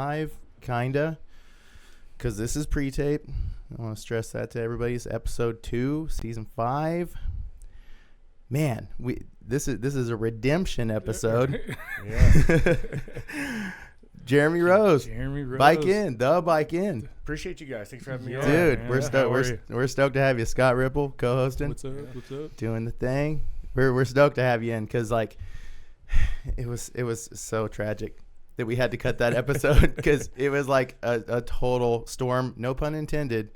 5, kinda, because this is pre-tape. I want to stress that to everybody. It's episode 2, season 5. Man, this is a redemption episode. Yeah. Jeremy Rose. Bike in. Appreciate you guys. Thanks for having me on. Dude, man. we're stoked to have you. Scot Ripple, co-hosting. What's up? Doing the thing. We're stoked to have you in because like it was so tragic that we had to cut that episode because it was like a total storm, no pun intended.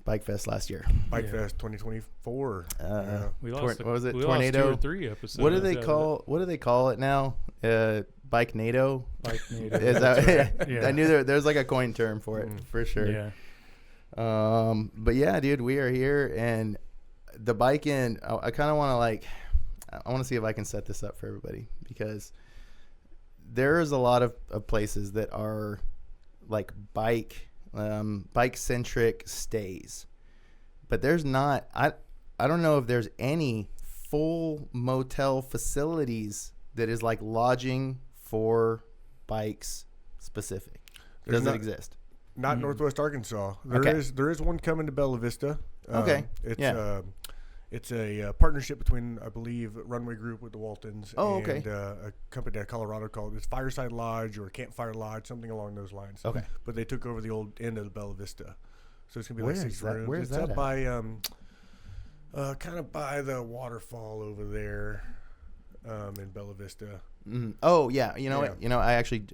Bike Fest last year. Bike Fest 2024. We lost. What was it? We Tornado. Lost 2 or 3 episodes. What do they call it now? Bike NATO. Bike NATO. Is that, yeah. I knew there's like a coin term for it for sure. Yeah. But yeah, dude, we are here and the bike in. I kind of want to I want to see if I can set this up for everybody because there's a lot of places that are like bike centric stays, but there's not. I don't know if there's any full motel facilities that is like lodging for bikes specific. Does it exist? Not Northwest Arkansas. There is one coming to Bella Vista. It's a partnership between, I believe, Runway Group with the Waltons and a company out of Colorado called Fireside Lodge or Campfire Lodge, something along those lines. Okay. But they took over the old end of the Bella Vista. So it's going to be Where like is 6 that? rooms. Where's it's that up at? by, kind of by the waterfall over there in Bella Vista. Mm-hmm. Oh, yeah. You know Yeah. what? I actually,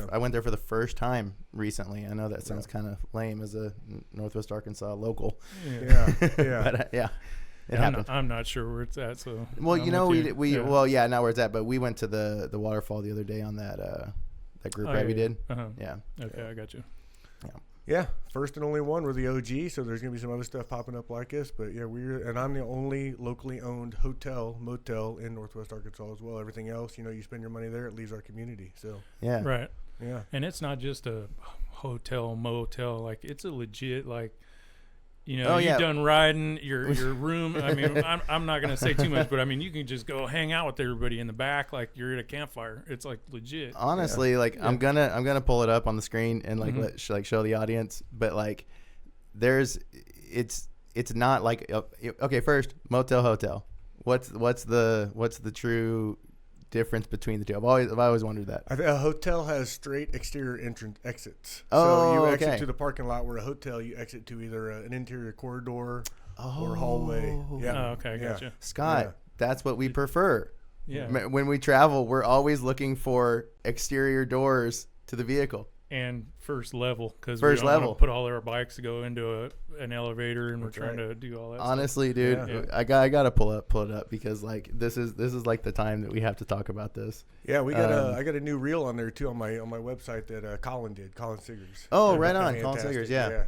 I went there for the first time recently. I know that sounds kind of lame as a Northwest Arkansas local. Yeah. But, it happened. I'm not sure where it's at. So well, I'm not where it's at, but we went to the waterfall the other day on that group ride we did. Uh-huh. Yeah. Okay, I got you. Yeah, first and only one. We're the OG, so there's gonna be some other stuff popping up like us. But yeah, I'm the only locally owned motel in Northwest Arkansas as well. Everything else, you spend your money there, it leaves our community. So yeah, right. Yeah, and it's not just a hotel motel. Like it's a legit you've done riding your room. I mean, I'm not gonna say too much, but I mean, you can just go hang out with everybody in the back, like you're at a campfire. It's like legit. Honestly, I'm gonna pull it up on the screen and show the audience. But like, it's not like okay. First, motel, hotel. What's the true difference between the two? I've always wondered that. A hotel has straight exterior exits. Oh, so you exit okay. to the parking lot, where a hotel you exit to either an interior corridor or hallway. Yeah. Oh, okay, gotcha. Scott, that's what we prefer. Yeah. When we travel, we're always looking for exterior doors to the vehicle. And first level, because we don't want to put all our bikes to go into an elevator, and we're trying to do all that. Honestly, dude, Yeah. I gotta pull it up because like this is like the time that we have to talk about this. Yeah, we got I got a new reel on there too on my website that Colin Siggers. Oh, right on, Colin Siggers. Yeah.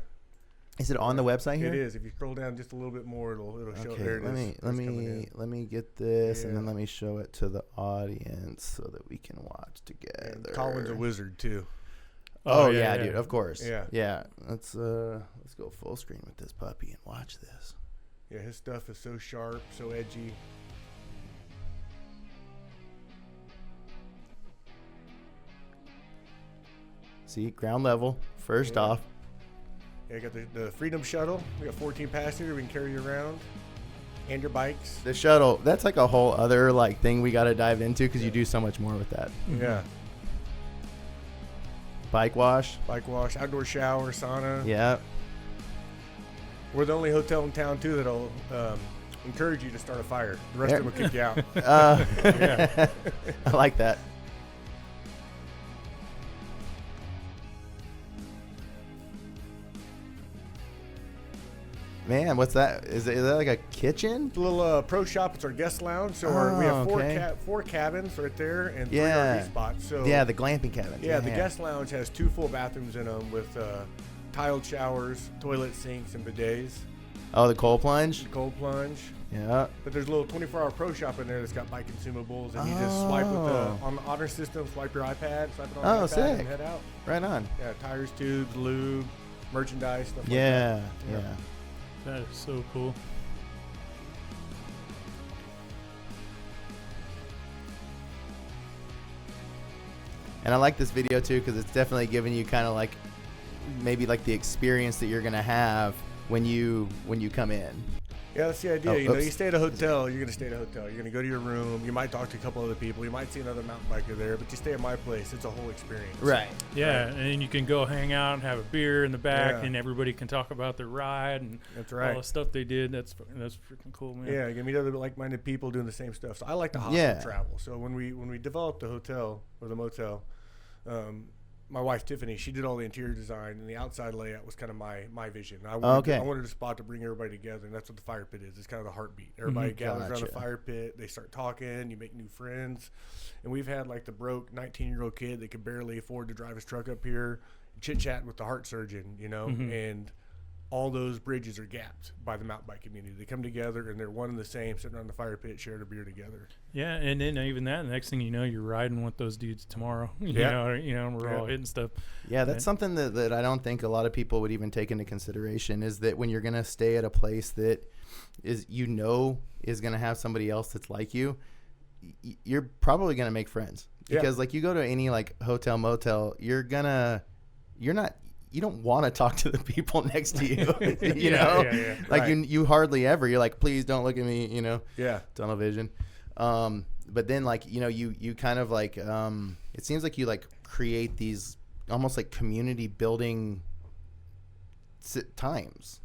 Is it on the website here? It is. If you scroll down just a little bit more, it'll show. Okay, There it is. let me get this and then let me show it to the audience so that we can watch together. And Colin's a wizard too. Oh yeah, dude, of course. Yeah. Let's go full screen with this puppy and watch this. Yeah, his stuff is so sharp, so edgy. See, ground level, first off. Yeah, you got the Freedom Shuttle. We got 14 passengers. We can carry you around. And your bikes. The shuttle, that's like a whole other like thing we got to dive into because you do so much more with that. Yeah. Bike wash, outdoor shower, sauna. Yeah. We're the only hotel in town too that'll encourage you to start a fire. The rest of them will kick you out. Yeah. I like that. Man, what's that? Is that like a kitchen? It's a little pro shop. It's our guest lounge. So we have four cabins right there and 3 RV spots. So yeah, the glamping cabins. Yeah, the guest lounge has 2 full bathrooms in them with tiled showers, toilet sinks, and bidets. Oh, the cold plunge? Yeah. But there's a little 24-hour pro shop in there that's got bike consumables, and you just swipe with on the honor system, swipe your iPad, swipe it on the iPad, sick. and head out. Right on. Yeah, tires, tubes, lube, merchandise, stuff like that. Yeah. That is so cool. And I like this video too because it's definitely giving you kind of like maybe like the experience that you're gonna have when you come in. Yeah, that's the idea. Oh, You stay at a hotel, you're going to stay at a hotel. You're going to go to your room. You might talk to a couple other people. You might see another mountain biker there, but you stay at my place. It's a whole experience. Right. Yeah, right. and then you can go hang out and have a beer in the back, and everybody can talk about their ride and all the stuff they did. That's freaking cool, man. Yeah, you can meet other like-minded people doing the same stuff. So I like to hostel travel. So when we developed the hotel or the motel, my wife Tiffany, she did all the interior design, and the outside layout was kind of my vision. I wanted a spot to bring everybody together, and that's what the fire pit is. It's kind of the heartbeat. Everybody gathers around the fire pit. They start talking. You make new friends. And we've had like the broke 19-year-old kid that could barely afford to drive his truck up here, chit-chatting with the heart surgeon, and all those bridges are gapped by the mountain bike community. They come together, and they're one and the same, sitting around the fire pit, sharing a beer together. Yeah, and then even that, the next thing you know, you're riding with those dudes tomorrow. You know, we're all hitting stuff. Yeah, that's something that I don't think a lot of people would even take into consideration is that when you're going to stay at a place that is is going to have somebody else that's like you, you're probably going to make friends. Because like you go to any like hotel, motel, you don't want to talk to the people next to you, you know? Yeah. Like you hardly ever, you're like, please don't look at me, tunnel vision. But then like, you kind of like, it seems like you like create these almost like community building times.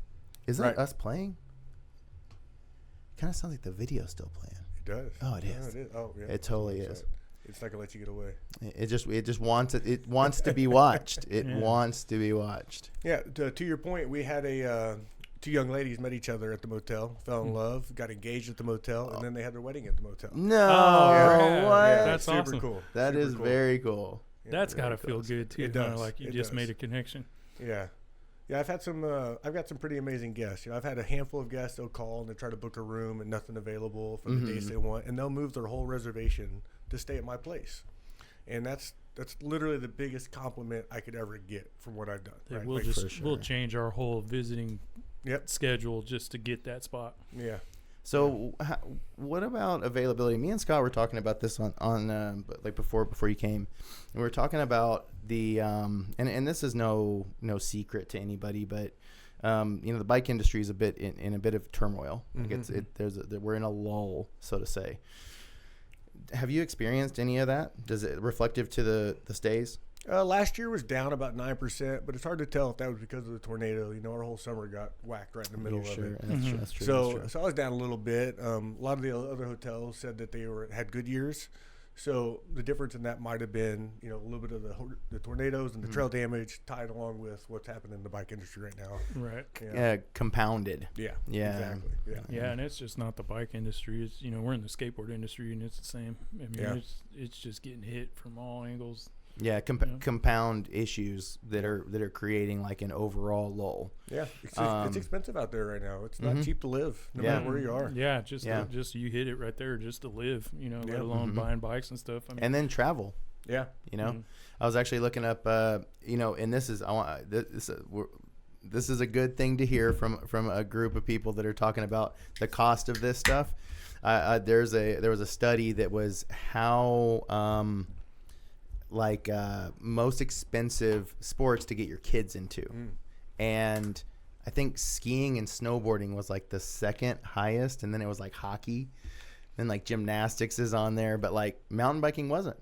Isn't it us playing? Kind of sounds like the video's still playing. It does. Oh, it is. It is. Oh, yeah. It totally is. It's not gonna let you get away. It just wants it. It wants to be watched. It wants to be watched. Yeah. To your point, we had two young ladies met each other at the motel, fell in love, got engaged at the motel, and then they had their wedding at the motel. No, what? Yeah, that's super awesome. Cool. That super is cool. very cool. Yeah, that's gotta feel good too. It does. Like you just made a connection. Yeah. Yeah, I've got some pretty amazing guests. I've had a handful of guests. They'll call and they try to book a room and nothing available for the days they want, and they'll move their whole reservation to stay at my place. And that's literally the biggest compliment I could ever get from what I've done. Yeah, right? We'll change our whole visiting schedule just to get that spot. Yeah. So what about availability? Me and Scott were talking about this on like before you came, and we were talking about the and this is no secret to anybody, but the bike industry is a bit in a bit of turmoil. Like we're in a lull, so to say. Have you experienced any of that? Does it reflective to the stays? Last year was down about 9%, but it's hard to tell if that was because of the tornado. Our whole summer got whacked right in the middle of it. That's true. So I was down a little bit. A lot of the other hotels said that they had good years. So the difference in that might have been, a little bit of the tornadoes and the trail damage tied along with what's happening in the bike industry right now. Right. Yeah. Compounded. Yeah. Exactly. Yeah, and it's just not the bike industry. It's we're in the skateboard industry, and it's the same. I mean, it's just getting hit from all angles. Yeah, compound issues that are creating like an overall lull. Yeah, it's expensive out there right now. It's not cheap to live, no matter where you are. Yeah, just you hit it right there, just to live. Let alone buying bikes and stuff. I mean, and then travel. Yeah, I was actually looking up. And this is this is a good thing to hear from a group of people that are talking about the cost of this stuff. There was a study that was how. Most expensive sports to get your kids into. And I think skiing and snowboarding was like the second highest, and then it was like hockey, then like gymnastics is on there, but like mountain biking wasn't.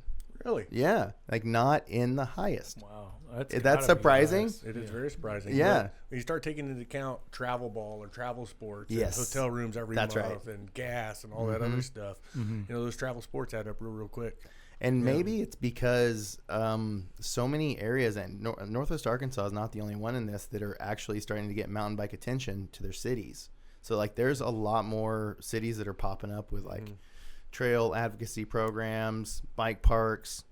Really? Yeah, like not in the highest. Wow, that's surprising. It is very surprising. Yeah, when you start taking into account travel ball or travel sports, and yes, hotel rooms every month, right, and gas and all that other stuff, those travel sports add up real quick. And maybe it's because so many areas, and Northwest Arkansas is not the only one in this, that are actually starting to get mountain bike attention to their cities. So like there's a lot more cities that are popping up with like trail advocacy programs, bike parks,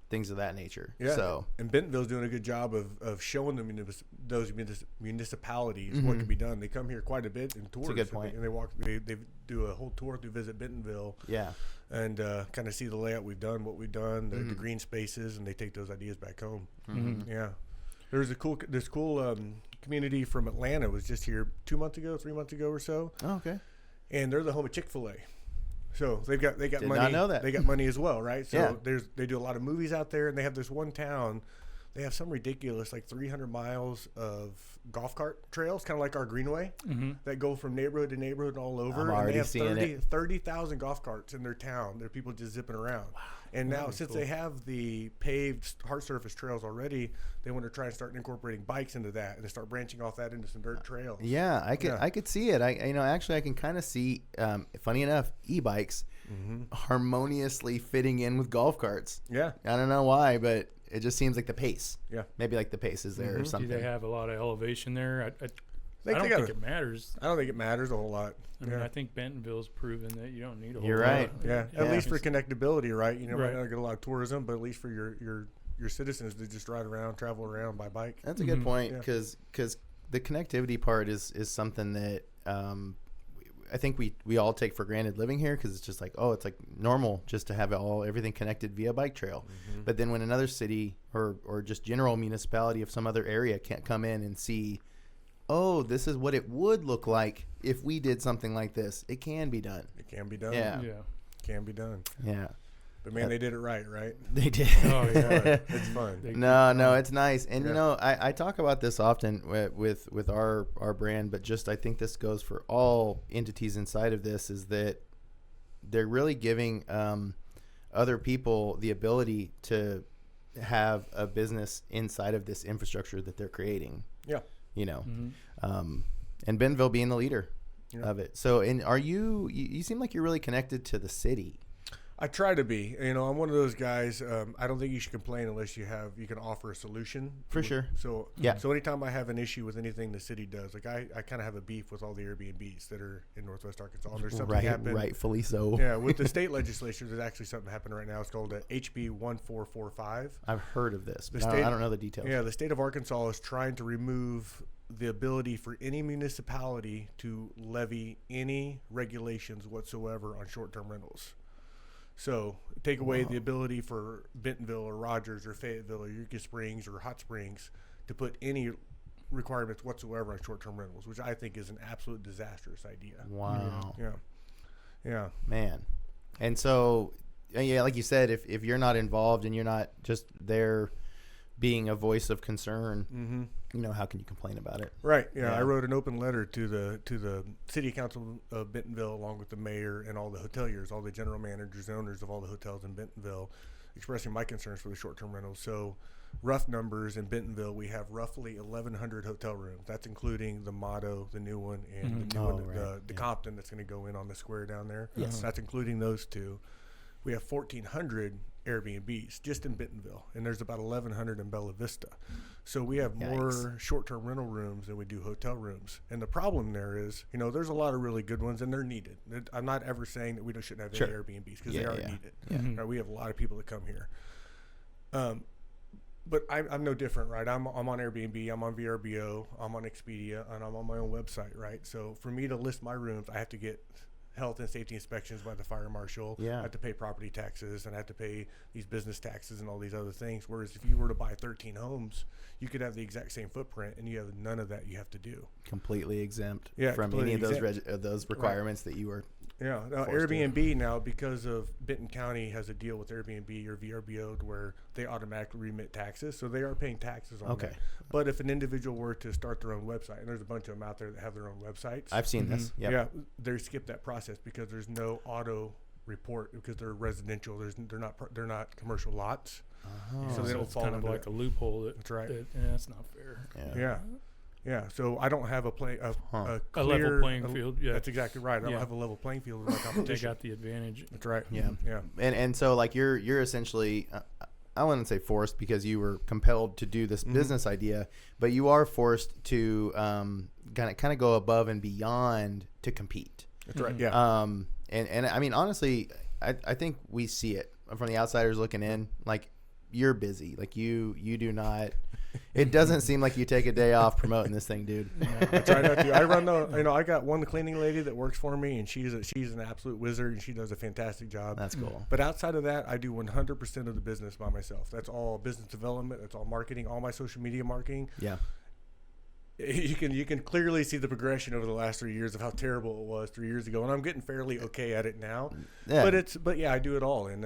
things of that nature. Yeah. So, and Bentonville's doing a good job of showing them those municipalities what can be done. They come here quite a bit in tours. That's a good point. And they do a whole tour through Visit Bentonville. Yeah. And kind of see the layout we've done, what we've done, the green spaces, and they take those ideas back home. Yeah. There's this cool community from Atlanta was just here 3 months ago or so. Oh, okay. And they're the home of Chick-fil-A. So they got Did money. not know that. They got money as well, right? So Yeah. they do a lot of movies out there, and they have this one town. They have some ridiculous, like 300 miles of golf cart trails, kind of like our Greenway, that go from neighborhood to neighborhood all over. I'm and already they have seeing 30,000 golf carts in their town. There are people just zipping around. Wow. And now, since they have the paved hard surface trails already, they want to try and start incorporating bikes into that, and they start branching off that into some dirt trails. Yeah, I could see it. Actually, I can kind of see. Funny enough, e-bikes harmoniously fitting in with golf carts. Yeah, I don't know why, but it just seems like the pace. Yeah, maybe like the pace is there or something. Do they have a lot of elevation there? I don't think it matters. I don't think it matters a whole lot. I mean, I think Bentonville's proven that you don't need a whole You're lot. right. Yeah, at least for connectability, right? You know, Right. might not get a lot of tourism, but at least for your citizens to just ride around, travel around by bike. That's a good point, because the connectivity part is something that I think we all take for granted living here, because it's just like, oh, it's like normal just to have everything connected via bike trail. But then when another city or just general municipality of some other area can't come in and see, oh, this is what it would look like if we did something like this, it can be done. It can be done. Yeah. It can be done. Yeah. But man, they did it right? They did. Oh yeah, It's fun. No, it's nice. And you know, I talk about this often with our brand, but just I think this goes for all entities inside of this, is that they're really giving other people the ability to have a business inside of this infrastructure that they're creating. Yeah. You know, and Bentonville being the leader of it. So, and are you seem like you're really connected to the city. I try to be. You know, I'm one of those guys. I don't think you should complain unless you can offer a solution. For sure. So yeah. So anytime I have an issue with anything the city does, like I kind of have a beef with all the Airbnbs that are in Northwest Arkansas. And there's something happened. Rightfully so. Yeah, with the state legislature, there's actually something happening right now. It's called HB 1445. I've heard of this, but I don't know the details. Yeah, the state of Arkansas is trying to remove the ability for any municipality to levy any regulations whatsoever on short-term rentals. So take away the ability for Bentonville or Rogers or Fayetteville or Eureka Springs or Hot Springs to put any requirements whatsoever on short-term rentals, which I think is an absolute disastrous idea. Wow. Yeah. Man. And so, yeah, like you said, if you're not involved and you're not just there being a voice of concern, you know, how can you complain about it? Right. Yeah. I wrote an open letter to the city council of Bentonville, along with the mayor and all the hoteliers, all the general managers, owners of all the hotels in Bentonville, expressing my concerns for the short-term rentals. So, rough numbers in Bentonville, we have roughly 1,100 hotel rooms. That's including the Motto, the new one, and the new one, the Compton that's going to go in on the square down there. Yes. That's including those two. We have 1,400 Airbnbs just in Bentonville, and there's about 1,100 in Bella Vista. So we have more short-term rental rooms than we do hotel rooms. And the problem there is, you know, there's a lot of really good ones, and they're needed. I'm not ever saying that we shouldn't have any Airbnbs, because they are needed. Right? We have a lot of people that come here. But I'm no different, right? I'm on Airbnb, I'm on VRBO, I'm on Expedia, and I'm on my own website, right? So for me to list my rooms, I have to get health and safety inspections by the fire marshal. I have to pay property taxes, and I have to pay these business taxes and all these other things. Whereas if you were to buy 13 homes, you could have the exact same footprint, and you have none of that you have to do. Completely exempt from completely any of those requirements that you were. Yeah. Now, Airbnb now, because of Benton County has a deal with Airbnb or VRBO where they automatically remit taxes, so they are paying taxes on that. But if an individual were to start their own website, and there's a bunch of them out there that have their own websites. I've seen this. Yeah, they skip that process because there's no auto report, because they're residential. They're not commercial lots. So they don't fall kind of into like a loophole. That's right. That's not fair. Yeah, so I don't have a level playing field. Yeah, that's exactly right. I don't have a level playing field with my competition. They got the advantage. That's right. Yeah. And so like you're essentially, I wouldn't say forced, because you were compelled to do this business idea, but you are forced to kind of go above and beyond to compete. That's right. Yeah. And I mean, honestly, I think we see it from the outsiders looking in. Like, you're busy. Like you do not. It doesn't seem like you take a day off promoting this thing, dude. I try not to. I run I got one cleaning lady that works for me, and she's an absolute wizard, and she does a fantastic job. That's cool. But outside of that, I do 100% of the business by myself. That's all business development. That's all marketing. All my social media marketing. Yeah. you can clearly see the progression over the last 3 years of how terrible it was 3 years ago, and I'm getting fairly okay at it now. Yeah. But yeah, I do it all, and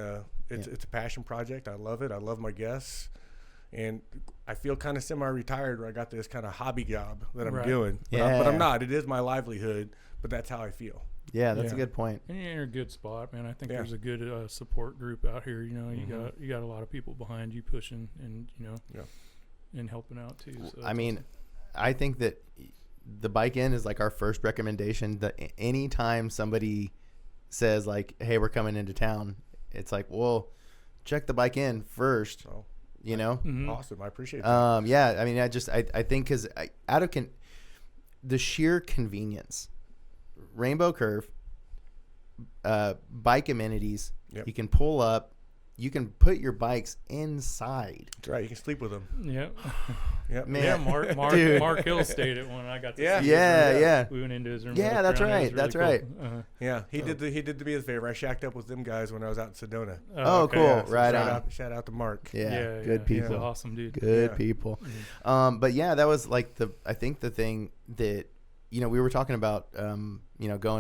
it's a passion project. I love it. I love my guests, and I feel kind of semi-retired where I got this kind of hobby job that I'm doing. But I'm not. It is my livelihood, but that's how I feel. Yeah, that's a good point. And you're in a good spot, man. I think there's a good support group out here. You know, you got a lot of people behind you pushing, and and helping out too. So I mean, I think that the Bike Inn is like our first recommendation. That anytime somebody says like, "Hey, we're coming into town," it's like, well, check the Bike Inn first. Oh, you know, awesome. I appreciate that. Yeah. I mean, I think because the sheer convenience, Rainbow Curve, bike amenities. Yep. You can pull up. You can put your bikes inside. That's right. You can sleep with them. Yep. Yep. Man. Yeah, Mark Hill stayed at one. I got to see his room. Yeah. We went into his room. Yeah, that's right. Really That's cool. right. Yeah, he did me the favor. I shacked up with them guys when I was out in Sedona. Oh, okay. cool. Yeah, so Right on. shout out to Mark. Yeah, good people. He's an awesome dude. Good people. But yeah, that was like I think the thing that, we were talking about, going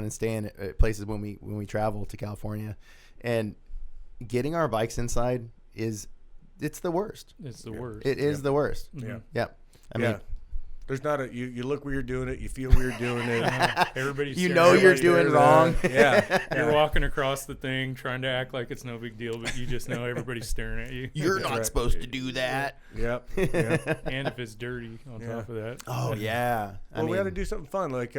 and staying at places when we travel to California, and getting our bikes inside it's the worst. It's the worst. It is the worst. Yeah. Yeah. I mean, there's not you look weird doing it. You feel weird doing it. Everybody's you staring know at you're you. doing wrong. Yeah. You're walking across the thing trying to act like it's no big deal, but you just know everybody's staring at you. You're not supposed to do that. Yep. And if it's dirty on top of that. Oh yeah. Well, we had to do something fun. Like,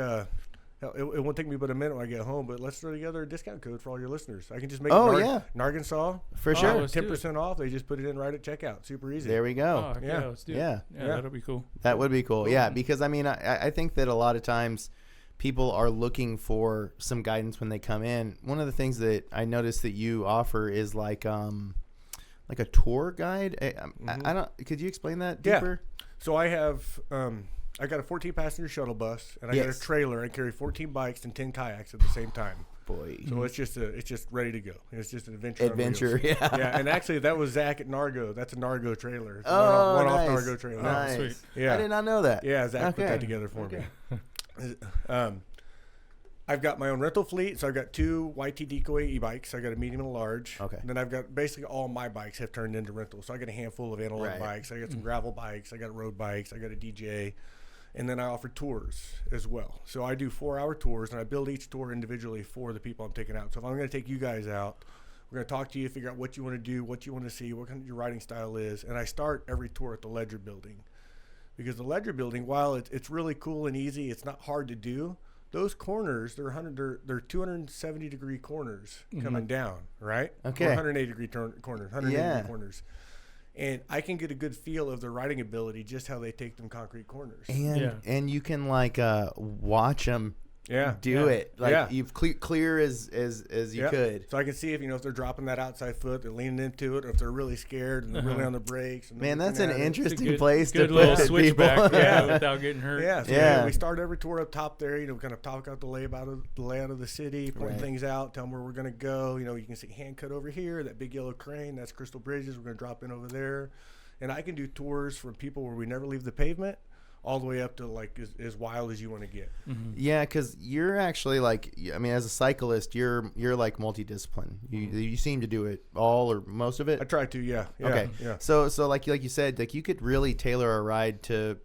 it won't take me but a minute when I get home, but let's throw together a discount code for all your listeners. I can just make Gnarkansas for sure. 10% off. They just put it in right at checkout. Super easy. There we go. Oh, yeah, let's do it. Yeah, that'll be cool. That would be cool. Yeah, because I mean, I think that a lot of times people are looking for some guidance when they come in. One of the things that I noticed that you offer is like a tour guide. I don't. Could you explain that deeper? Yeah. So I have. I got a 14-passenger shuttle bus, and I got a trailer. I carry 14 bikes and 10 kayaks at the same time. Boy. So it's just ready to go. It's just an adventure. Yeah. Yeah, and actually that was Zach at Nargo. That's a Nargo trailer. It's off Nargo trailer. Nice. Oh, sweet. Yeah. I did not know that. Yeah, Zach put that together for me. I've got my own rental fleet, so I've got 2 YT Decoy e-bikes. I got a medium and a large. Okay. And then I've got basically all my bikes have turned into rentals. So I got a handful of analog bikes. I got some gravel bikes. I got road bikes. I got a DJ. And then I offer tours as well. So I do 4-hour tours, and I build each tour individually for the people I'm taking out. So if I'm going to take you guys out, we're going to talk to you, figure out what you want to do, what you want to see, what kind of your riding style is. And I start every tour at the Ledger Building. Because the Ledger Building, while it's really cool and easy, it's not hard to do. Those corners, they're 270-degree corners coming down, right? Okay. Or 180-degree corners, 180-degree corners. And I can get a good feel of their riding ability, just how they take them concrete corners. And you can like watch them do it. Like you've clear as you could. So I can see if they're dropping that outside foot, they're leaning into it, or if they're really scared and they're really on the brakes. And man, that's an interesting place to good little put switchback, people. without getting hurt. Yeah, so we start every tour up top there. Kind of talk out the layout of the city, point things out, tell them where we're gonna go. You can see hand cut over here, that big yellow crane, that's Crystal Bridges. We're gonna drop in over there, and I can do tours from people where we never leave the pavement, all the way up to like as wild as you want to get. Yeah, because you're actually like, I mean, as a cyclist, you're like multidiscipline. You seem to do it all or most of it. I try to, yeah. Okay. Yeah. So like you said, like you could really tailor a ride to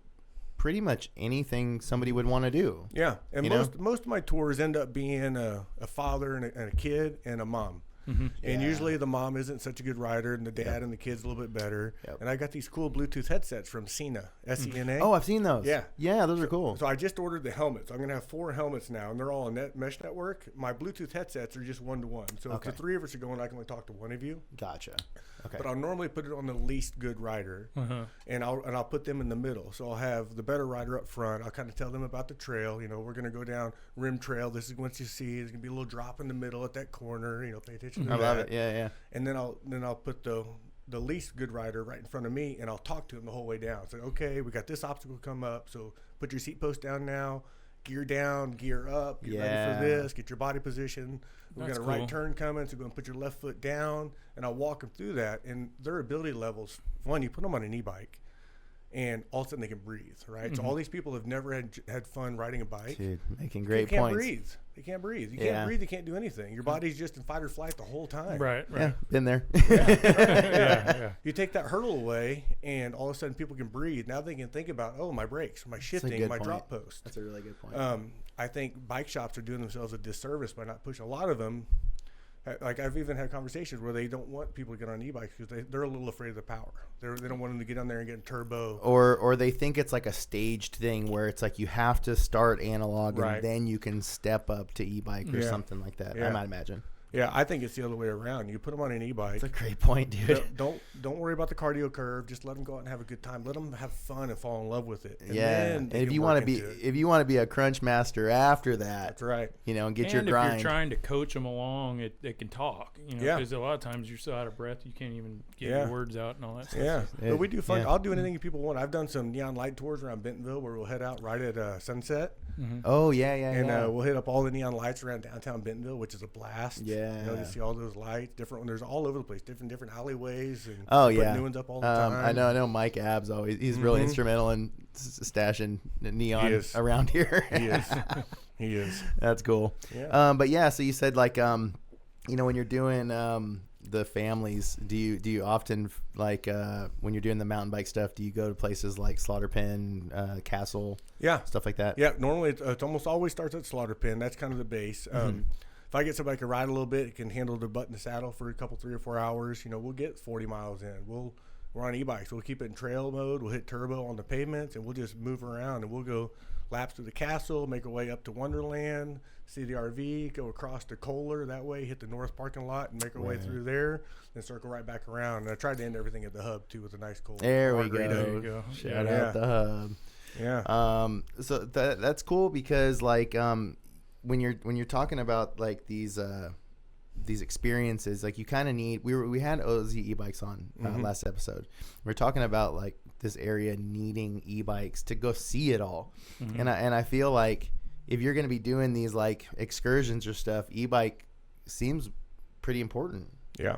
pretty much anything somebody would want to do. Yeah, and most of my tours end up being a father and a kid and a mom. And usually the mom isn't such a good rider, and the dad and the kid's a little bit better. And I got these cool Bluetooth headsets from Sena, S-E-N-A. Oh, I've seen those. Yeah, those are cool. So I just ordered the helmets. I'm going to have 4 helmets now, and they're all a mesh network. My Bluetooth headsets are just 1-to-1. So if the 3 of us are going, I can only talk to one of you. Gotcha. Okay. But I'll normally put it on the least good rider, and I'll put them in the middle. So I'll have the better rider up front. I'll kind of tell them about the trail. We're going to go down rim trail. This is what you see. There's going to be a little drop in the middle at that corner. Pay attention to that. I love it. Yeah. And then I'll put the least good rider right in front of me, and I'll talk to him the whole way down. So okay, we got this obstacle come up. So put your seat post down now. Gear down, gear up. Get ready for this. Get your body position. We've got a right turn coming, so go and put your left foot down, and I'll walk them through that. And their ability levels, one, you put them on an e-bike, and all of a sudden they can breathe, right? So all these people have never had fun riding a bike. Dude, making great They can't points. breathe. They can't breathe. You can't breathe. You can't do anything. Your body's just in fight or flight the whole time. Right. Yeah, been there. Yeah. You take that hurdle away, and all of a sudden people can breathe. Now they can think about, oh, my brakes, my shifting, my drop post. That's a really good point. I think bike shops are doing themselves a disservice by not pushing. A lot of them, like I've even had conversations where they don't want people to get on e-bikes because they're a little afraid of the power. They don't want them to get on there and get in turbo. Or they think it's like a staged thing where it's like you have to start analog and then you can step up to e-bike or something like that. I might imagine. Yeah, I think it's the other way around. You put them on an e-bike. That's a great point, dude. Don't worry about the cardio curve. Just let them go out and have a good time. Let them have fun and fall in love with it. And and if you want to be a crunch master after that, that's right. You know, and get and your grind. If you're trying to coach them along, it can talk. You know, because a lot of times you're so out of breath you can't even get your words out and all that stuff. Yeah, but we do fun. I'll do anything people want. I've done some neon light tours around Bentonville where we'll head out right at sunset. Mm-hmm. Oh yeah, and we'll hit up all the neon lights around downtown Bentonville, which is a blast. Yeah, you know, to see all those lights, different. There's all over the place, different alleyways, and put new ones up all the time. I know Mike Abbs he's really instrumental in stashing neon around here. He is. That's cool. Yeah. But yeah, so you said like you know, when you're doing the families, do you often like when you're doing the mountain bike stuff, do you go to places like Slaughter Pen, Castle, stuff like that? Yeah, normally it's almost always starts at Slaughter Pen. That's kind of the base. If I get somebody to ride a little bit, it can handle the butt in the saddle for a couple 3 or 4 hours. You know, we'll get 40 miles in. We're on e-bikes. We'll keep it in trail mode. We'll hit turbo on the pavements, and we'll just move around. And we'll go laps through the castle, make our way up to Wonderland, see the RV, go across to Kohler that way, hit the north parking lot, and make our way through there, then circle right back around. And I tried to end everything at the hub too with a nice cold. There we go. Shout out the hub. Yeah. So that's cool because like when you're talking about like these experiences, like you kind of need. We had OZ e-bikes on last episode. We're talking about like this area needing e-bikes to go see it all, and I feel like if you're going to be doing these like excursions or stuff, e-bike seems pretty important. Yeah.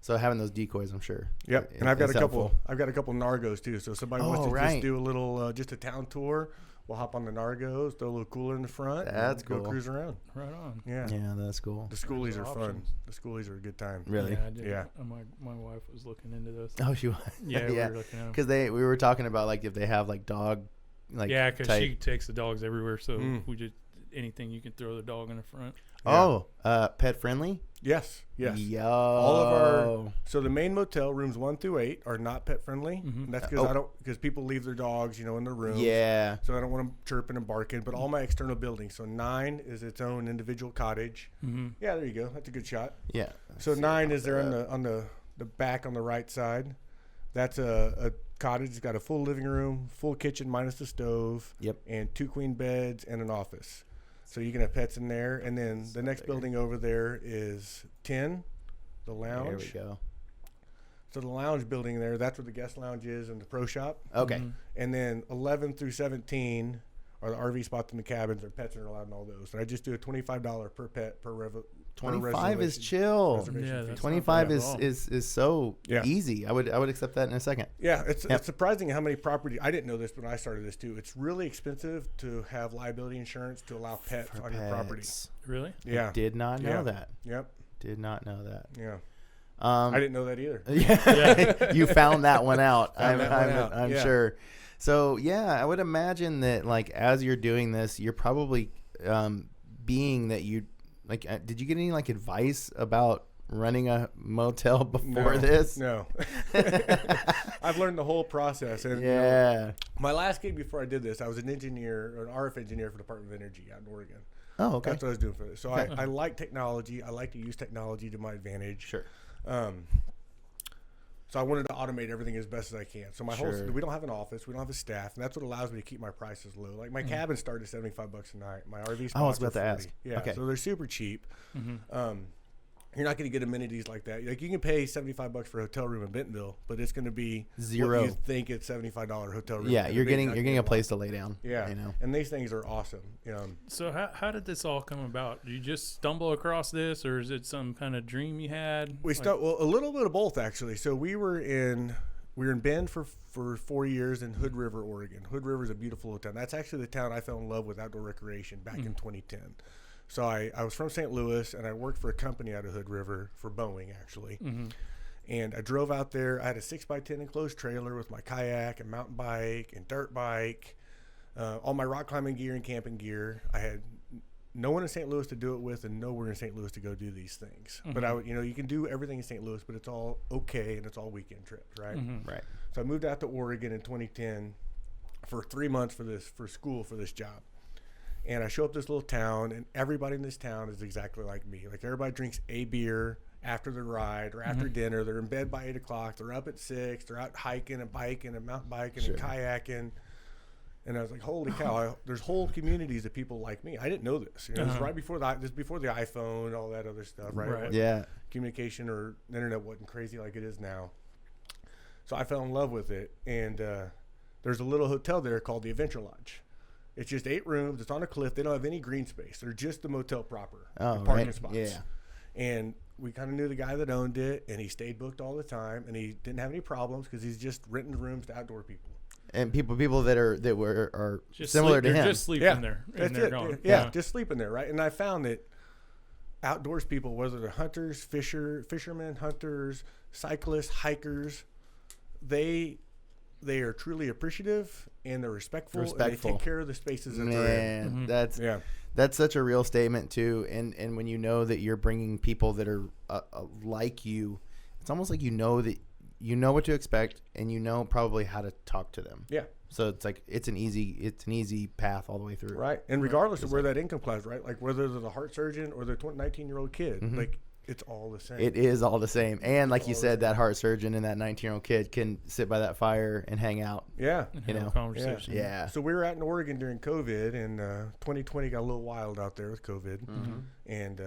So having those decoys, I'm sure. Yep. And I've got a couple Nargos too. So somebody wants to just do a little just a town tour. We'll hop on the Nargos, throw a little cooler in the front. That's cool. Go cruise around. Right on. Yeah. Yeah, that's cool. The schoolies are fun. The schoolies are a good time. Really? Yeah, I did. Yeah. My wife was looking into this. Oh, she was. Yeah, we were looking at them. Because we were talking about like if they have like dog, like because she takes the dogs everywhere, so we just anything you can throw the dog in the front. Oh, pet friendly? Yes. Yo. All of so the main motel rooms 1 through 8 are not pet friendly. And that's because people leave their dogs, in their rooms. Yeah. So I don't want them chirping and barking. But all my external buildings. So 9 is its own individual cottage. Yeah, there you go. That's a good shot. Yeah. So 9 is there on the back on the right side. That's a cottage. It's got a full living room, full kitchen minus the stove. Yep. And 2 queen beds and an office. So you can have pets in there. And then the next building over there is 10, the lounge. There we go. So the lounge building there, that's where the guest lounge is and the pro shop. Okay. And then 11 through 17 are the RV spots in the cabins. Their pets are allowed in all those. And I just do a $25 per pet per 25 is chill. Yeah, 25 is so easy. I would accept that in a second. Yeah, it's surprising how many property. I didn't know this when I started this too. It's really expensive to have liability insurance to allow pets on your property. Really? Yeah. I did not know that. Yep. Did not know that. Yeah. I didn't know that either. Yeah. You found that one out. I'm sure. So I would imagine that like as you're doing this, you're probably being that you. Like, did you get any like advice about running a motel before this? No. I've learned the whole process. And, my last gig before I did this, I was an engineer, an RF engineer for the Department of Energy out in Oregon. Oh, okay. That's what I was doing for this. So I like technology. I like to use technology to my advantage. Sure. So I wanted to automate everything as best as I can. So we don't have an office, we don't have a staff, and that's what allows me to keep my prices low. Like my cabins start at $75 a night. My RV spots I was about are $40. to ask. Yeah, okay. So they're super cheap. You're not going to get amenities like that. Like you can pay $75 for a hotel room in Bentonville, but it's going to be zero. What you think it's $75 hotel room. Yeah, you're getting a place to lay down. Yeah, and these things are awesome. So how did this all come about? Did you just stumble across this, or is it some kind of dream you had? A little bit of both actually. So we were in we were in Bend for 4 years in Hood River, Oregon. Hood River is a beautiful little town. That's actually the town I fell in love with outdoor recreation back in 2010. So I was from St. Louis, and I worked for a company out of Hood River for Boeing, actually. And I drove out there. I had a 6x10 enclosed trailer with my kayak and mountain bike and dirt bike, all my rock climbing gear and camping gear. I had no one in St. Louis to do it with and nowhere in St. Louis to go do these things. But you can do everything in St. Louis, but it's all okay and it's all weekend trips, right? Right. So I moved out to Oregon in 2010 for 3 months for school for this job. And I show up this little town, and everybody in this town is exactly like me. Like, everybody drinks a beer after the ride or after dinner. They're in bed by 8 o'clock. They're up at 6. They're out hiking and biking and mountain biking and kayaking. And I was like, holy cow, there's whole communities of people like me. I didn't know this. This was right before before the iPhone, all that other stuff, right? Yeah. Communication or the internet wasn't crazy like it is now. So I fell in love with it. And there's a little hotel there called the Adventure Lodge. It's just 8 rooms. It's on a cliff. They don't have any green space. They're just the motel proper. Parking spots. Yeah. And we kind of knew the guy that owned it, and he stayed booked all the time, and he didn't have any problems because he's just renting rooms to outdoor people. And people that are just similar to him. Just sleeping there. That's it. Gone. Yeah, just sleeping there, right? And I found that outdoors people, whether they're hunters, fishermen, hunters, cyclists, hikers, they are truly appreciative and they're respectful. And they take care of the spaces that they're in. That's such a real statement too. And when you know that you're bringing people that are like you, it's almost like you know what to expect and you know probably how to talk to them. Yeah. So it's like it's an easy path all the way through. Right. And regardless of where that income class, right? Like whether they're the heart surgeon or the 19-year-old kid, like it's all the same. It is all the same. And like you said, that heart surgeon and that 19-year-old kid can sit by that fire and hang out. Yeah. And have a conversation. Yeah. So we were out in Oregon during COVID, and 2020 got a little wild out there with COVID. And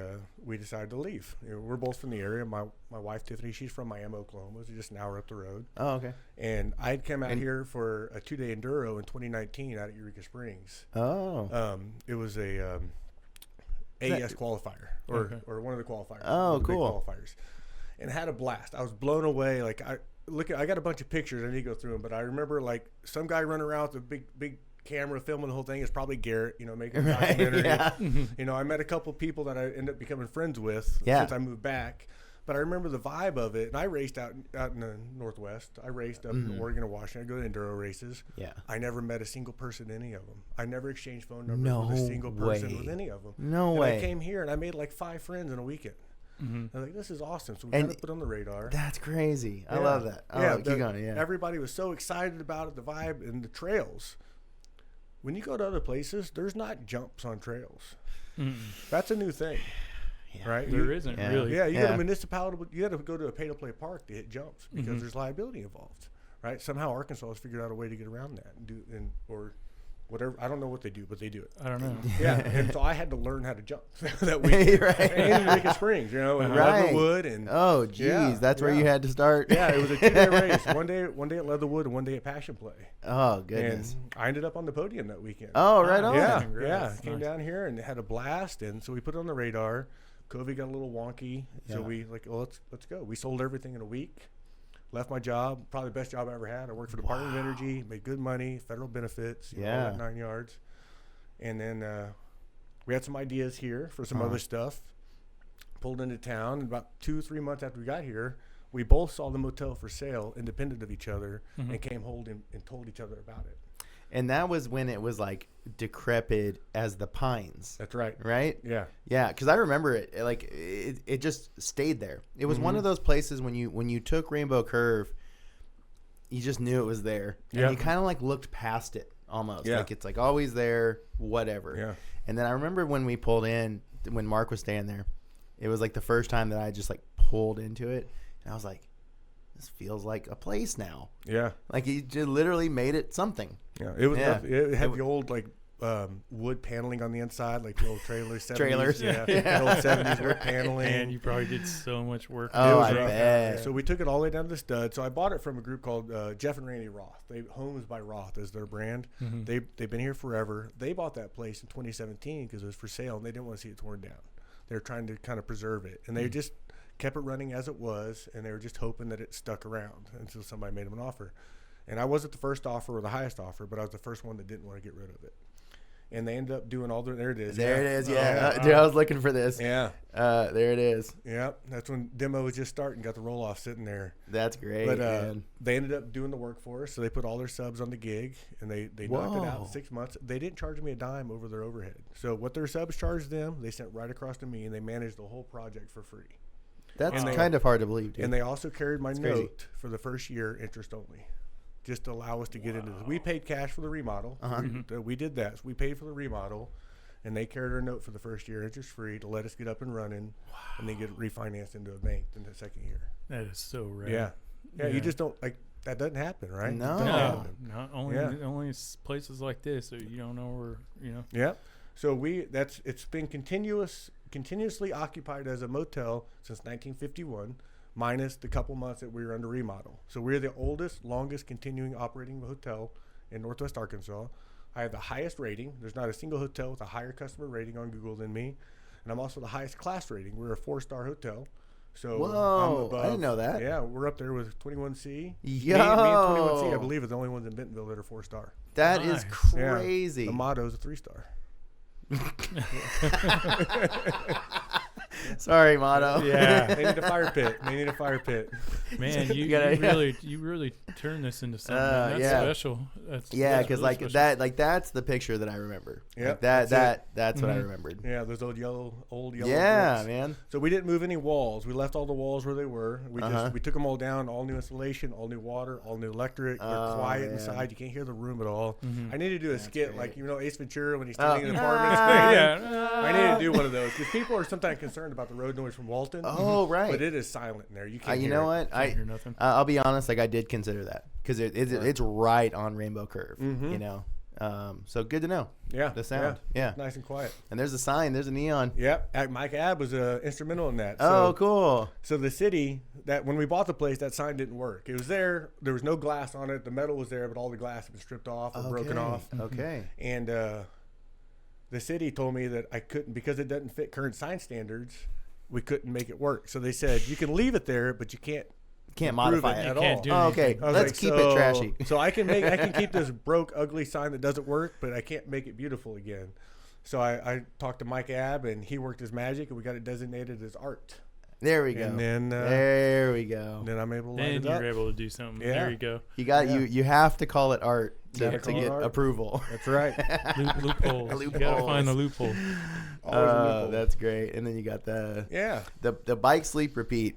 we decided to leave. We're both from the area. My wife, Tiffany, she's from Miami, Oklahoma. So just an hour up the road. Oh, okay. And I had come out here for a 2-day enduro in 2019 out at Eureka Springs. Oh. It was a AES qualifier or one of the qualifiers. Oh, cool. Big qualifiers, and had a blast. I was blown away. Like I got a bunch of pictures. I need to go through them, but I remember like some guy running around with a big camera filming the whole thing. It's probably Garrett, making a documentary. Yeah. I met a couple people that I ended up becoming friends with since I moved back. But I remember the vibe of it, and I raced out in the Northwest. I raced up in Oregon and Washington. I go to enduro races. Yeah. I never met a single person in any of them. I never exchanged phone numbers with a single person with any of them. No way. I came here, and I made like 5 friends in a weekend. I was like, this is awesome. So we got to put on the radar. That's crazy. I love that. Keep going. Yeah. Everybody was so excited about it, the vibe, and the trails. When you go to other places, there's not jumps on trails. That's a new thing. Yeah. Right? There isn't really. Yeah, you got a municipality. You got to go to a pay-to-play park to hit jumps because there's liability involved, right? Somehow Arkansas has figured out a way to get around that or whatever. I don't know what they do, but they do it. I don't know. Yeah, and so I had to learn how to jump that week. And in Eureka Springs, and Leatherwood, and that's where you had to start. Yeah, it was a 2-day race. One day at Leatherwood and one day at Passion Play. Oh goodness! And I ended up on the podium that weekend. Oh, right on. Yeah. Came down here and had a blast, and so we put it on the radar. COVID got a little wonky, so we let's go. We sold everything in a week. Left my job, probably the best job I ever had. I worked for the Department of Energy, made good money, federal benefits, all that 9 yards. And then we had some ideas here for some other stuff. Pulled into town, and about 2-3 months after we got here, we both saw the motel for sale, independent of each other, and came home and told each other about it. And that was when it was like decrepit as the pines. That's right. Right? Yeah. Yeah, because I remember it. Like it just stayed there. It was one of those places when you took Rainbow Curve, you just knew it was there. And you kind of like looked past it almost. Yeah. Like it's like always there, whatever. Yeah. And then I remember when we pulled in, when Mark was staying there, it was like the first time that I just like pulled into it. And I was like, this feels like a place now. Yeah. Like he just literally made it something. Yeah. It was. It had the old like wood paneling on the inside, like the old trailers. 70s, trailers. Yeah. The old 70s wood paneling. And you probably did so much work. Oh, I bet. So we took it all the way down to the stud. So I bought it from a group called Jeff and Randy Roth. Homes by Roth is their brand. They've been here forever. They bought that place in 2017 because it was for sale and they didn't want to see it torn down. They were trying to kind of preserve it, and they just kept it running as it was, and they were just hoping that it stuck around until somebody made them an offer. And I wasn't the first offer or the highest offer, but I was the first one that didn't want to get rid of it. And they ended up doing all their, there it is. There it is, yeah. Dude, I was looking for this. Yeah. There it is. Yeah, that's when demo was just starting, got the roll-off sitting there. That's great, But man. they ended up doing the work for us, so they put all their subs on the gig, and they knocked it out in 6 months. They didn't charge me a dime over their overhead. So what their subs charged them, they sent right across to me, and they managed the whole project for free. That's kind of hard to believe, dude. And they also carried my That's note crazy. for the first year, interest only, just to allow us to get into this. We paid cash for the remodel. We did that. So we paid for the remodel, and they carried our note for the first year, interest free, to let us get up and running, and then get refinanced into a bank in the second year. That is so rare. Yeah. You just don't, like, that doesn't happen, right? No. Not only places like this, so you don't know where, you know. Yeah. So it's been continuously occupied as a motel since 1951, minus the couple months that we were under remodel. So we're the oldest, longest continuing operating hotel in Northwest Arkansas. I have the highest rating. There's not a single hotel with a higher customer rating on Google than me. And I'm also the highest class rating. We're a 4-star hotel. So Whoa, I'm above, I didn't know that. Yeah, we're up there with 21C. Yo. Me and 21C, I believe, are the only ones in Bentonville that are 4-star. That is crazy. Yeah. The motto is a 3-star. Sorry, motto. Yeah. They need a fire pit. Man, you really turned this into something. That's special. That's because really like special. that's the picture that I remember. Yep, Like that's what I remembered. Yeah, those old yellow Yeah, bricks. man. So we didn't move any walls. We left all the walls where they were. We took them all down. All new installation, all new water, all new electric. They're quiet inside. You can't hear the room at all. I need to do a skit like Ace Ventura when he's standing in apartments. I need to do one of those because people are sometimes concerned about the road noise from Walton. Oh, right. But it is silent in there. You can't. You know what? Can't hear nothing. I'll be honest. Like I did consider that because it's right on Rainbow Curve. You know. So good to know. Yeah. The sound. Yeah. Nice and quiet. And there's a sign. There's a neon. Yep. Mike Abb was instrumental in that. Oh, cool. So the city, that when we bought the place, that sign didn't work. It was there. There was no glass on it. The metal was there, but all the glass had been stripped off or broken off. Okay. And the city told me that I couldn't, because it doesn't fit current sign standards, we couldn't make it work. So they said, you can leave it there, but you can't modify it it at You can't all. do Oh, okay. anything. Let's keep it trashy. So I can keep this broke, ugly sign that doesn't work, but I can't make it beautiful again. So I talked to Mike Abb, and he worked his magic, and we got it designated as art. There we go. And then there we go. Then I'm able to light Then it up. you're able to do something. Yeah. There you go. You have to call it art to Gotta call get it art. approval. That's right. Loopholes. You gotta find the loophole. Always a loophole. That's great. And then you got the bike sleep repeat.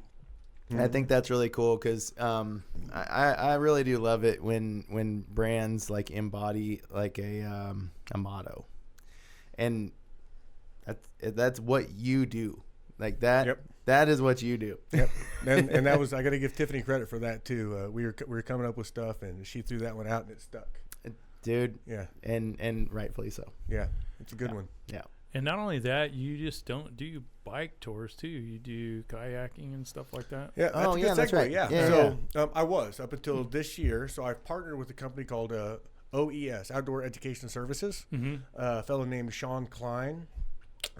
I think that's really cool because I really do love it when brands like embody like a motto, and that's what you do, like that. Yep. That is what you do. Yep. And that was, I got to give Tiffany credit for that too. We were coming up with stuff, and she threw that one out, and it stuck. Dude. Yeah. And rightfully so. Yeah, it's a good one. Yeah. And not only that, you just don't do bike tours too. You do kayaking and stuff like that. Yeah. That's a good that's segue. right. Yeah. I was up until this year. So I've partnered with a company called OES, Outdoor Education Services. A fellow named Sean Klein.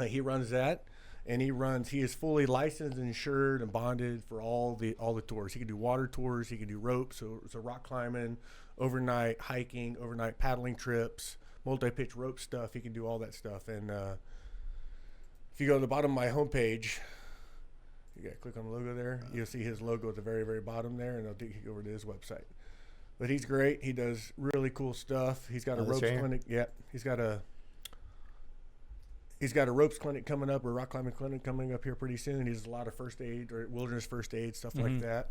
He runs that. And he is fully licensed and insured and bonded for all the tours. He can do water tours. He can do ropes, so rock climbing, overnight hiking, overnight paddling trips, multi-pitch rope stuff. He can do all that stuff. And if you go to the bottom of my homepage, you got to click on the logo there. You'll see his logo at the very, very bottom there, and I'll take you over to his website. But he's great. He does really cool stuff. He's got a ropes clinic. Yeah, he's got a ropes clinic coming up, or rock climbing clinic coming up here pretty soon. He does a lot of first aid or wilderness first aid, stuff like that.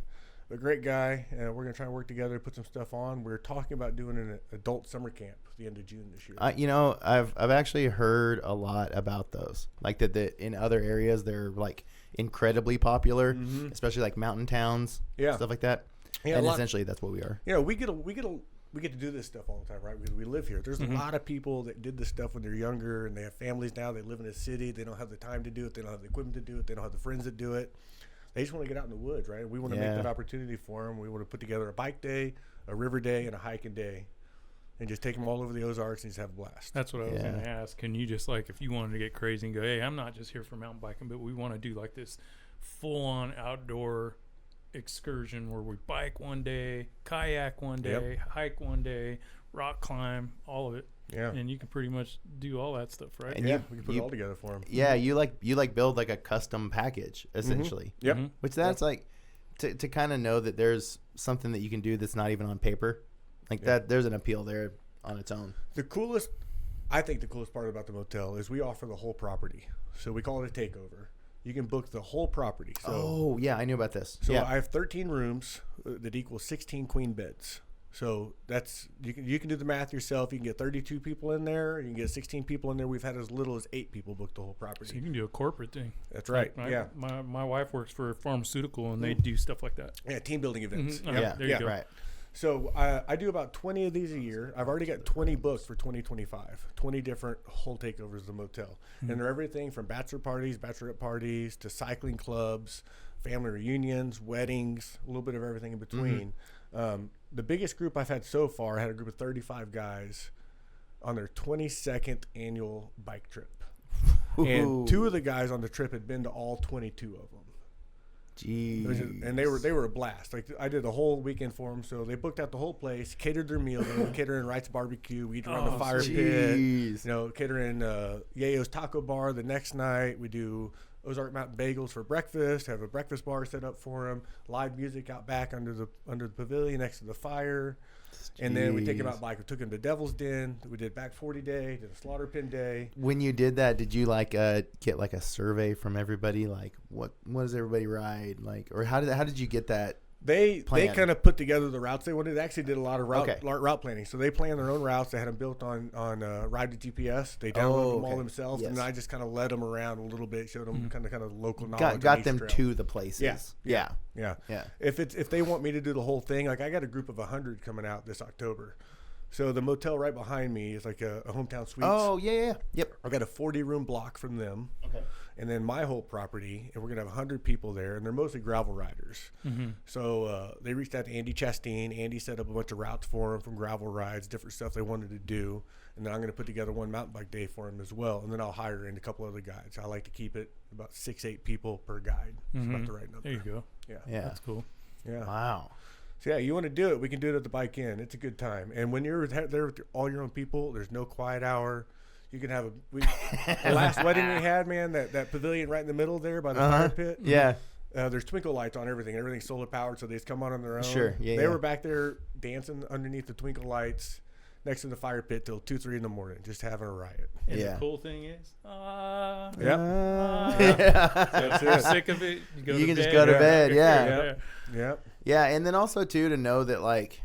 A great guy, and we're going to try and work together to put some stuff on. We're talking about doing an adult summer camp at the end of June this year. I've actually heard a lot about those. Like that in other areas, they're like incredibly popular, especially like mountain towns, stuff like that. Yeah, and essentially that's what we are. Yeah, we get to do this stuff all the time, right? Because we live here. There's a lot of people that did this stuff when they're younger, and they have families now. They live in a city. They don't have the time to do it. They don't have the equipment to do it. They don't have the friends that do it. They just want to get out in the woods, right? We want to make that opportunity for them. We want to put together a bike day, a river day, and a hiking day. and just take them all over the Ozarks and just have a blast. That's what I was going to ask. Can you just like, if you wanted to get crazy and go, hey, I'm not just here for mountain biking, but we want to do like this full-on outdoor excursion where we bike one day, kayak one day, hike one day, rock climb, all of it. Yeah. And you can pretty much do all that stuff, right? And we can put it all together for them. Yeah, you like build like a custom package essentially. Yep. Which that's like to kind of know that there's something that you can do that's not even on paper. Like that there's an appeal there on its own. I think the coolest part about the motel is we offer the whole property. So we call it a takeover. You can book the whole property. So, I knew about this. So I have 13 rooms that equals 16 queen beds. So that's you can do the math yourself. You can get 32 people in there. You can get 16 people in there. We've had as little as 8 people book the whole property. So you can do a corporate thing. That's right. Yeah. My wife works for a pharmaceutical, and they do stuff like that. Yeah, team building events. There you go. Right. So I do about 20 of these a year. I've already got 20 booked for 2025. 20 different whole takeovers of the motel. And they're everything from bachelor parties, bachelorette parties, to cycling clubs, family reunions, weddings, a little bit of everything in between. The biggest group I've had so far, I had a group of 35 guys on their 22nd annual bike trip. And 2 of the guys on the trip had been to all 22 of them. Jeez. And they were a blast. Like I did the whole weekend for them, so they booked out the whole place, catered their meals, catering Wright's barbecue, we eat around the fire pit, catering Yayo's taco bar the next night. We do Ozark Mountain bagels for breakfast, have a breakfast bar set up for them, live music out back under the pavilion next to the fire. And then we take them out bike. We took them to Devil's Den. We did Back 40 Day, did a Slaughter Pin Day. When you did that, did you like get like a survey from everybody? Like what does everybody ride? Like, or how did you get that? They kind of put together the routes they wanted. They actually did a lot of route planning. So they planned their own routes. They had them built on Ride to GPS. They downloaded them all themselves, and I just kind of led them around a little bit, showed them kind of local knowledge. Got them to the places. Yeah. If they want me to do the whole thing, like I got a group of 100 coming out this October. So the motel right behind me is like a hometown suites. Oh, yeah. Yep. I got a 40-room block from them. Okay. And then my whole property, and we're going to have 100 people there, and they're mostly gravel riders. So they reached out to Andy Chastain. Andy set up a bunch of routes for them from gravel rides, different stuff they wanted to do. And then I'm going to put together one mountain bike day for them as well. And then I'll hire in a couple other guides. I like to keep it about 6-8 people per guide. It's about the right number. There you go. Yeah. That's cool. Yeah. Wow. So, yeah, you want to do it, we can do it at the Bike Inn. It's a good time. And when you're there with all your own people, there's no quiet hour. You can have the last wedding we had, man, that pavilion right in the middle there by the fire pit. Yeah. There's twinkle lights on everything. Everything's solar powered, so they just come on their own. Sure. Yeah. They were back there dancing underneath the twinkle lights next to the fire pit till 2-3 in the morning, just having a riot. And the cool thing is, So if you're sick of it, you can just go to bed. Yeah. And then also too to know that, like,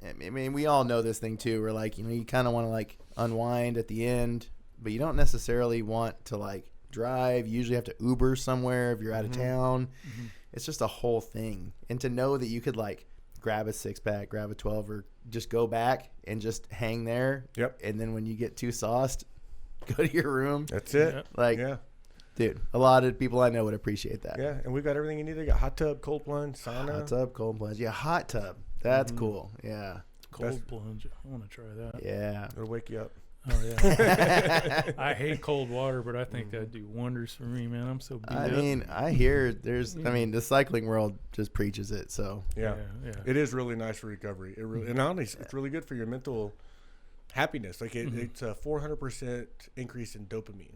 I mean, we all know this thing too. Where like, you know, you kind of want to like unwind at the end, but you don't necessarily want to like drive. You usually have to Uber somewhere if you're out of town. It's just a whole thing. And to know that you could like grab a 6-pack, grab a 12, or just go back and just hang there. Yep. And then when you get too sauced, go to your room. That's it. Yep. Like, dude, a lot of people I know would appreciate that. Yeah, and we've got everything you need. We got hot tub, cold plunge, sauna. Hot tub, cold plunge. Yeah, hot tub. That's cool. Yeah. Cold plunge. I want to try that. Yeah. It'll wake you up. Oh, yeah. I hate cold water, but I think that'd do wonders for me, man. I'm so beat up. I mean, I hear the cycling world just preaches it. So, yeah. It is really nice for recovery. It really, and honestly, it's really good for your mental happiness. Like, it's a 400% increase in dopamine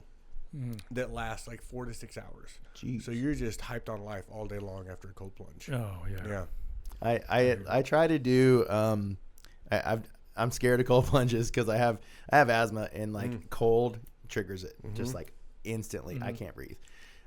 that lasts like 4 to 6 hours. Jeez. So you're just hyped on life all day long after a cold plunge. Oh, yeah. I try to do. I'm scared of cold plunges because I have asthma, and like cold triggers it just like instantly. I can't breathe.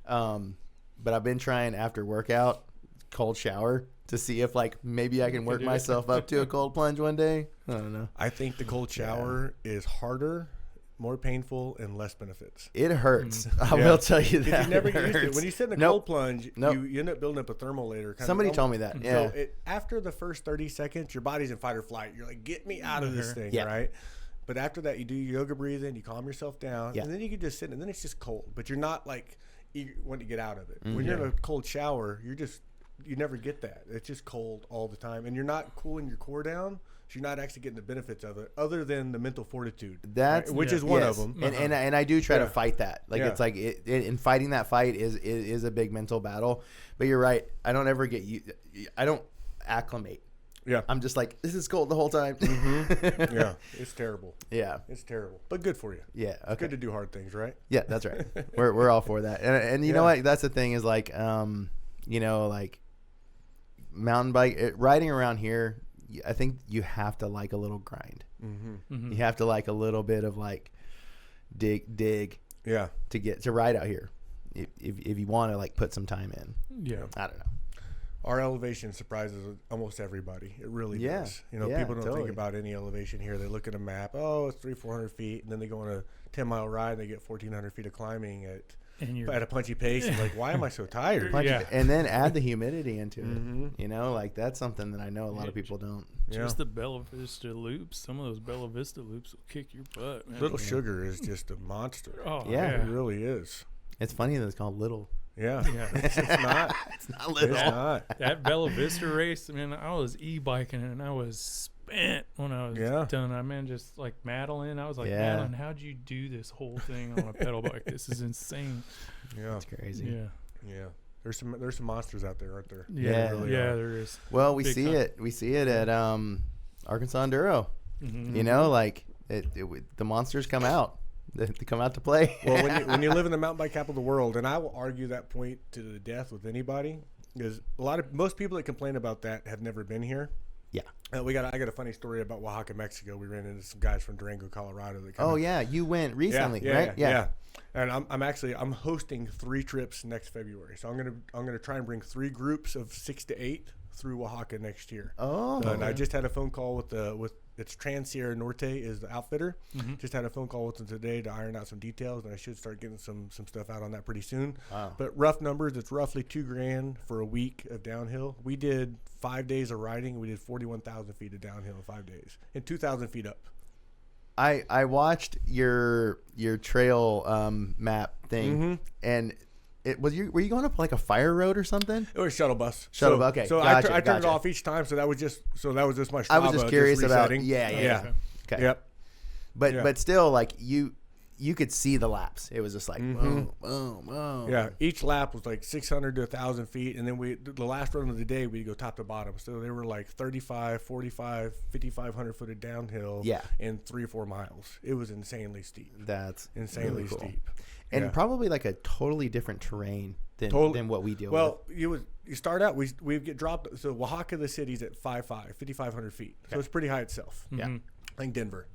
But I've been trying after workout cold shower to see if like maybe I can work myself up to a cold plunge one day. I don't know. I think the cold shower is harder, more painful, and less benefits. It hurts. I will tell you that. You never get used to it. When you sit in a cold plunge, you end up building up a thermal later. Somebody told me that. Yeah. So after the first 30 seconds, your body's in fight or flight. You're like, get me out of this thing, right? But after that, you do your yoga breathing, you calm yourself down, and then you can just sit, and then it's just cold. But you're not like wanting to get out of it. When you're in a cold shower, you're just you never get that. It's just cold all the time, and you're not cooling your core down. So you're not actually getting the benefits of it, other than the mental fortitude. That's right? Which is one of them. And I do try to fight that. Like it's like in fighting that fight is a big mental battle. But you're right. I don't ever I don't acclimate. Yeah. I'm just like, this is cold the whole time. Mm-hmm. Yeah. It's terrible. Yeah. It's terrible. But good for you. Yeah. Okay. It's good to do hard things, right? Yeah, that's right. We're all for that. And you know what? That's the thing is like, like mountain bike riding around here. I think you have to like a little grind. Mm-hmm. Mm-hmm. You have to like a little bit of like dig. Yeah. To ride out here, if you want to like put some time in. Yeah. I don't know. Our elevation surprises almost everybody. It really does. People don't think about any elevation here. They look at a map. Oh, it's 300-400 feet, and then they go on a 10-mile ride and they get 1,400 feet of climbing at a punchy pace. And like, why am I so tired? And then add the humidity into it. Mm-hmm. Like that's something that I know a lot of people don't. Just the Bella Vista loops. Some of those Bella Vista loops will kick your butt, man. Little Sugar is just a monster. Oh, yeah. It really is. It's funny that it's called Little. Yeah. It's not. It's not little. It's not. That Bella Vista race, man, I was e-biking and I was spent when I was done. I mean, just like Madeline. I was like, Madeline, how'd you do this whole thing on a pedal bike? This is insane. Yeah. It's crazy. Yeah. There's some monsters out there, aren't there? Yeah, really there is. Well, we see it at Arkansas Enduro. Mm-hmm. Like the monsters come out. They come out to play. Well, when you live in the mountain bike capital of the world, and I will argue that point to the death with anybody, because most people that complain about that have never been here. Yeah. I got a funny story about Oaxaca, Mexico. We ran into some guys from Durango, Colorado. You went recently, right? Yeah. And I'm hosting 3 trips next February. So I'm gonna try and bring 3 groups of 6 to 8 through Oaxaca next year. Oh. And I just had a phone call with it's Trans Sierra Norte is the outfitter. Mm-hmm. Just had a phone call with them today to iron out some details, and I should start getting some stuff out on that pretty soon. Wow. But rough numbers, it's roughly $2,000 for a week of downhill. We did 5 days of riding. We did 41,000 feet of downhill in 5 days, and 2,000 feet up. I watched your trail map thing, and were you going up like a fire road or something? It was a shuttle bus. Okay. So gotcha, I turned it off each time. So that was just my Strava. I was just curious about. resetting. Yeah. Okay. Yep. But still, like you could see the laps. It was just like boom, boom, boom. Yeah. Each lap was like 600 to 1,000 feet, and then the last run of the day we'd go top to bottom. So they were like 35, 45, 5,500 foot of downhill. Yeah. In 3 or 4 miles. It was insanely steep. That's insanely really cool. steep. And probably like a totally different terrain than what we deal with. Well, you start out, we get dropped. So Oaxaca, the city's at 5,500 feet. So it's pretty high itself. Mm-hmm. Like Denver.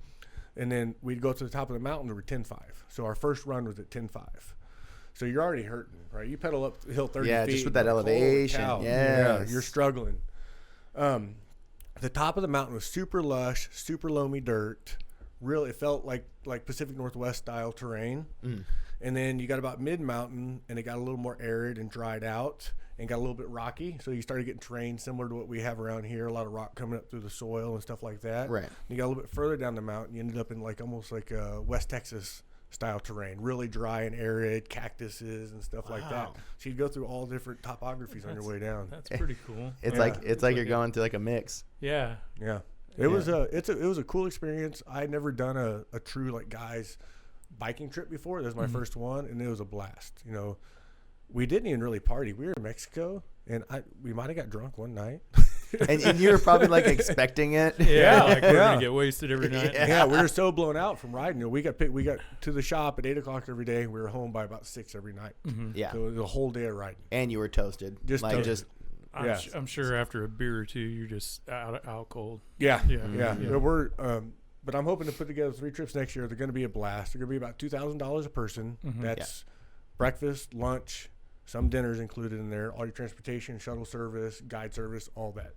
And then we'd go to the top of the mountain, we were 10.5. So our first run was at 10.5. So you're already hurting, right? You pedal up the hill 30 feet. Yeah, just with that elevation. Yeah, you're struggling. The top of the mountain was super lush, super loamy dirt. Really, it felt like Pacific Northwest style terrain. And then you got about mid-mountain, and it got a little more arid and dried out and got a little bit rocky. So you started getting terrain similar to what we have around here, a lot of rock coming up through the soil and stuff like that. Right. And you got a little bit further down the mountain, you ended up in almost like a West Texas style terrain, really dry and arid, cactuses and stuff like that. So you'd go through all different topographies on your way down. That's pretty cool. It's like you're going to like a mix. Yeah. Yeah. It was a cool experience. I had never done a true guys biking trip before. This was my first one, and it was a blast. We didn't even really party. We were in Mexico, and we might have got drunk one night. and you were probably expecting it. Yeah, we're gonna get wasted every night. Yeah, we were so blown out from riding. We got to the shop at 8:00 every day. We were home by about 6 every night. Yeah, so it was a whole day of riding. And you were toasted. I'm sure after a beer or two, you're just out cold. Yeah. We're but I'm hoping to put together 3 trips next year. They're going to be a blast. They're going to be about $2,000 a person. That's breakfast, lunch, some dinners included in there, all your transportation, shuttle service, guide service, all that.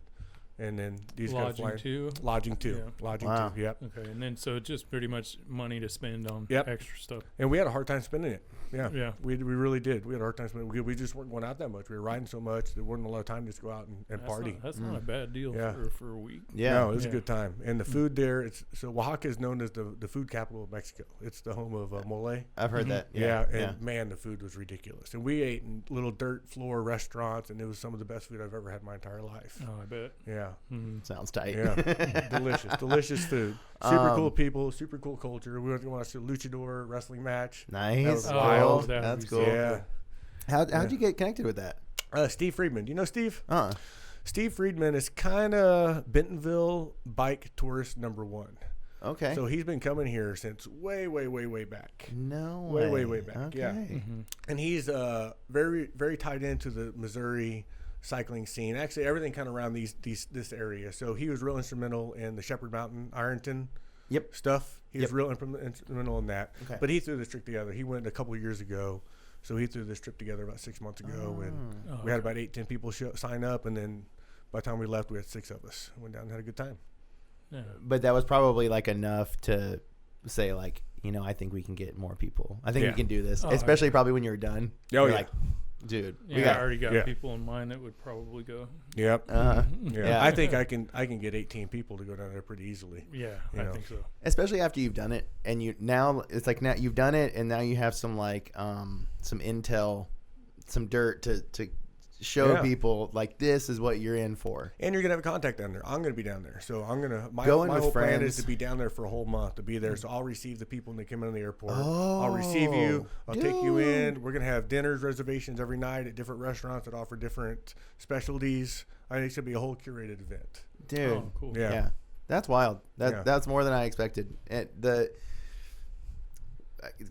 And then these lodging guys too. Lodging too. Yeah. Lodging Wow. too. Yep. Okay, and then so just pretty much money to spend on extra stuff. And we had a hard time spending it. Yeah. Yeah. We really did. We had a hard time spending it. We just weren't going out that much. We were riding so much. There wasn't a lot of time to just go out and party. That's not a bad deal for a week. Yeah. No, it was a good time. And the food there, so Oaxaca is known as the food capital of Mexico. It's the home of mole. I've heard that. Yeah. And man, the food was ridiculous. And we ate in little dirt floor restaurants, and it was some of the best food I've ever had in my entire life. Oh, I bet. Yeah. Sounds tight. Yeah. delicious food. Super cool people, super cool culture. We went to watch the luchador wrestling match. Nice. That was wild. That That's would cool. be Yeah. How'd you get connected with that? Steve Friedman. Do you know Steve? Uh. Steve Friedman is kind of Bentonville bike tourist #1. Okay. So he's been coming here since way back. No Way back. Okay. Yeah. And he's very, very tied into the Missouri cycling scene. Actually, everything kind of around this area. So he was real instrumental in the Shepherd Mountain, Ironton stuff. He was real instrumental in that. Okay. But he threw this trip together. He went a couple of years ago. So he threw this trip together about 6 months ago. And we had about 8-10 people sign up. And then by the time we left, we had 6 of us. Went down and had a good time. Yeah. But that was probably like enough to say like, I think we can get more people. I think we can do this, especially probably when you're done. Oh, you're yeah. like, dude, Yeah, I already got people in mind that would probably go. Yep. Yeah. I think I can get 18 people to go down there pretty easily. Yeah, I think so. Especially after you've done it, and now you've done it, and now you have some like some intel, some dirt to show people like this is what you're in for. And you're gonna have a contact down there. I'm gonna be down there, so I'm gonna my Going whole with plan is friends. to be down there for a whole month, to be there. So I'll receive the people when they come in the airport. Oh, I'll receive you. I'll take you in. dude. We're gonna have dinners, reservations every night at different restaurants that offer different specialties. I think it's gonna be a whole curated event. Dude. Oh, cool. Yeah. That's wild. That's more than I expected.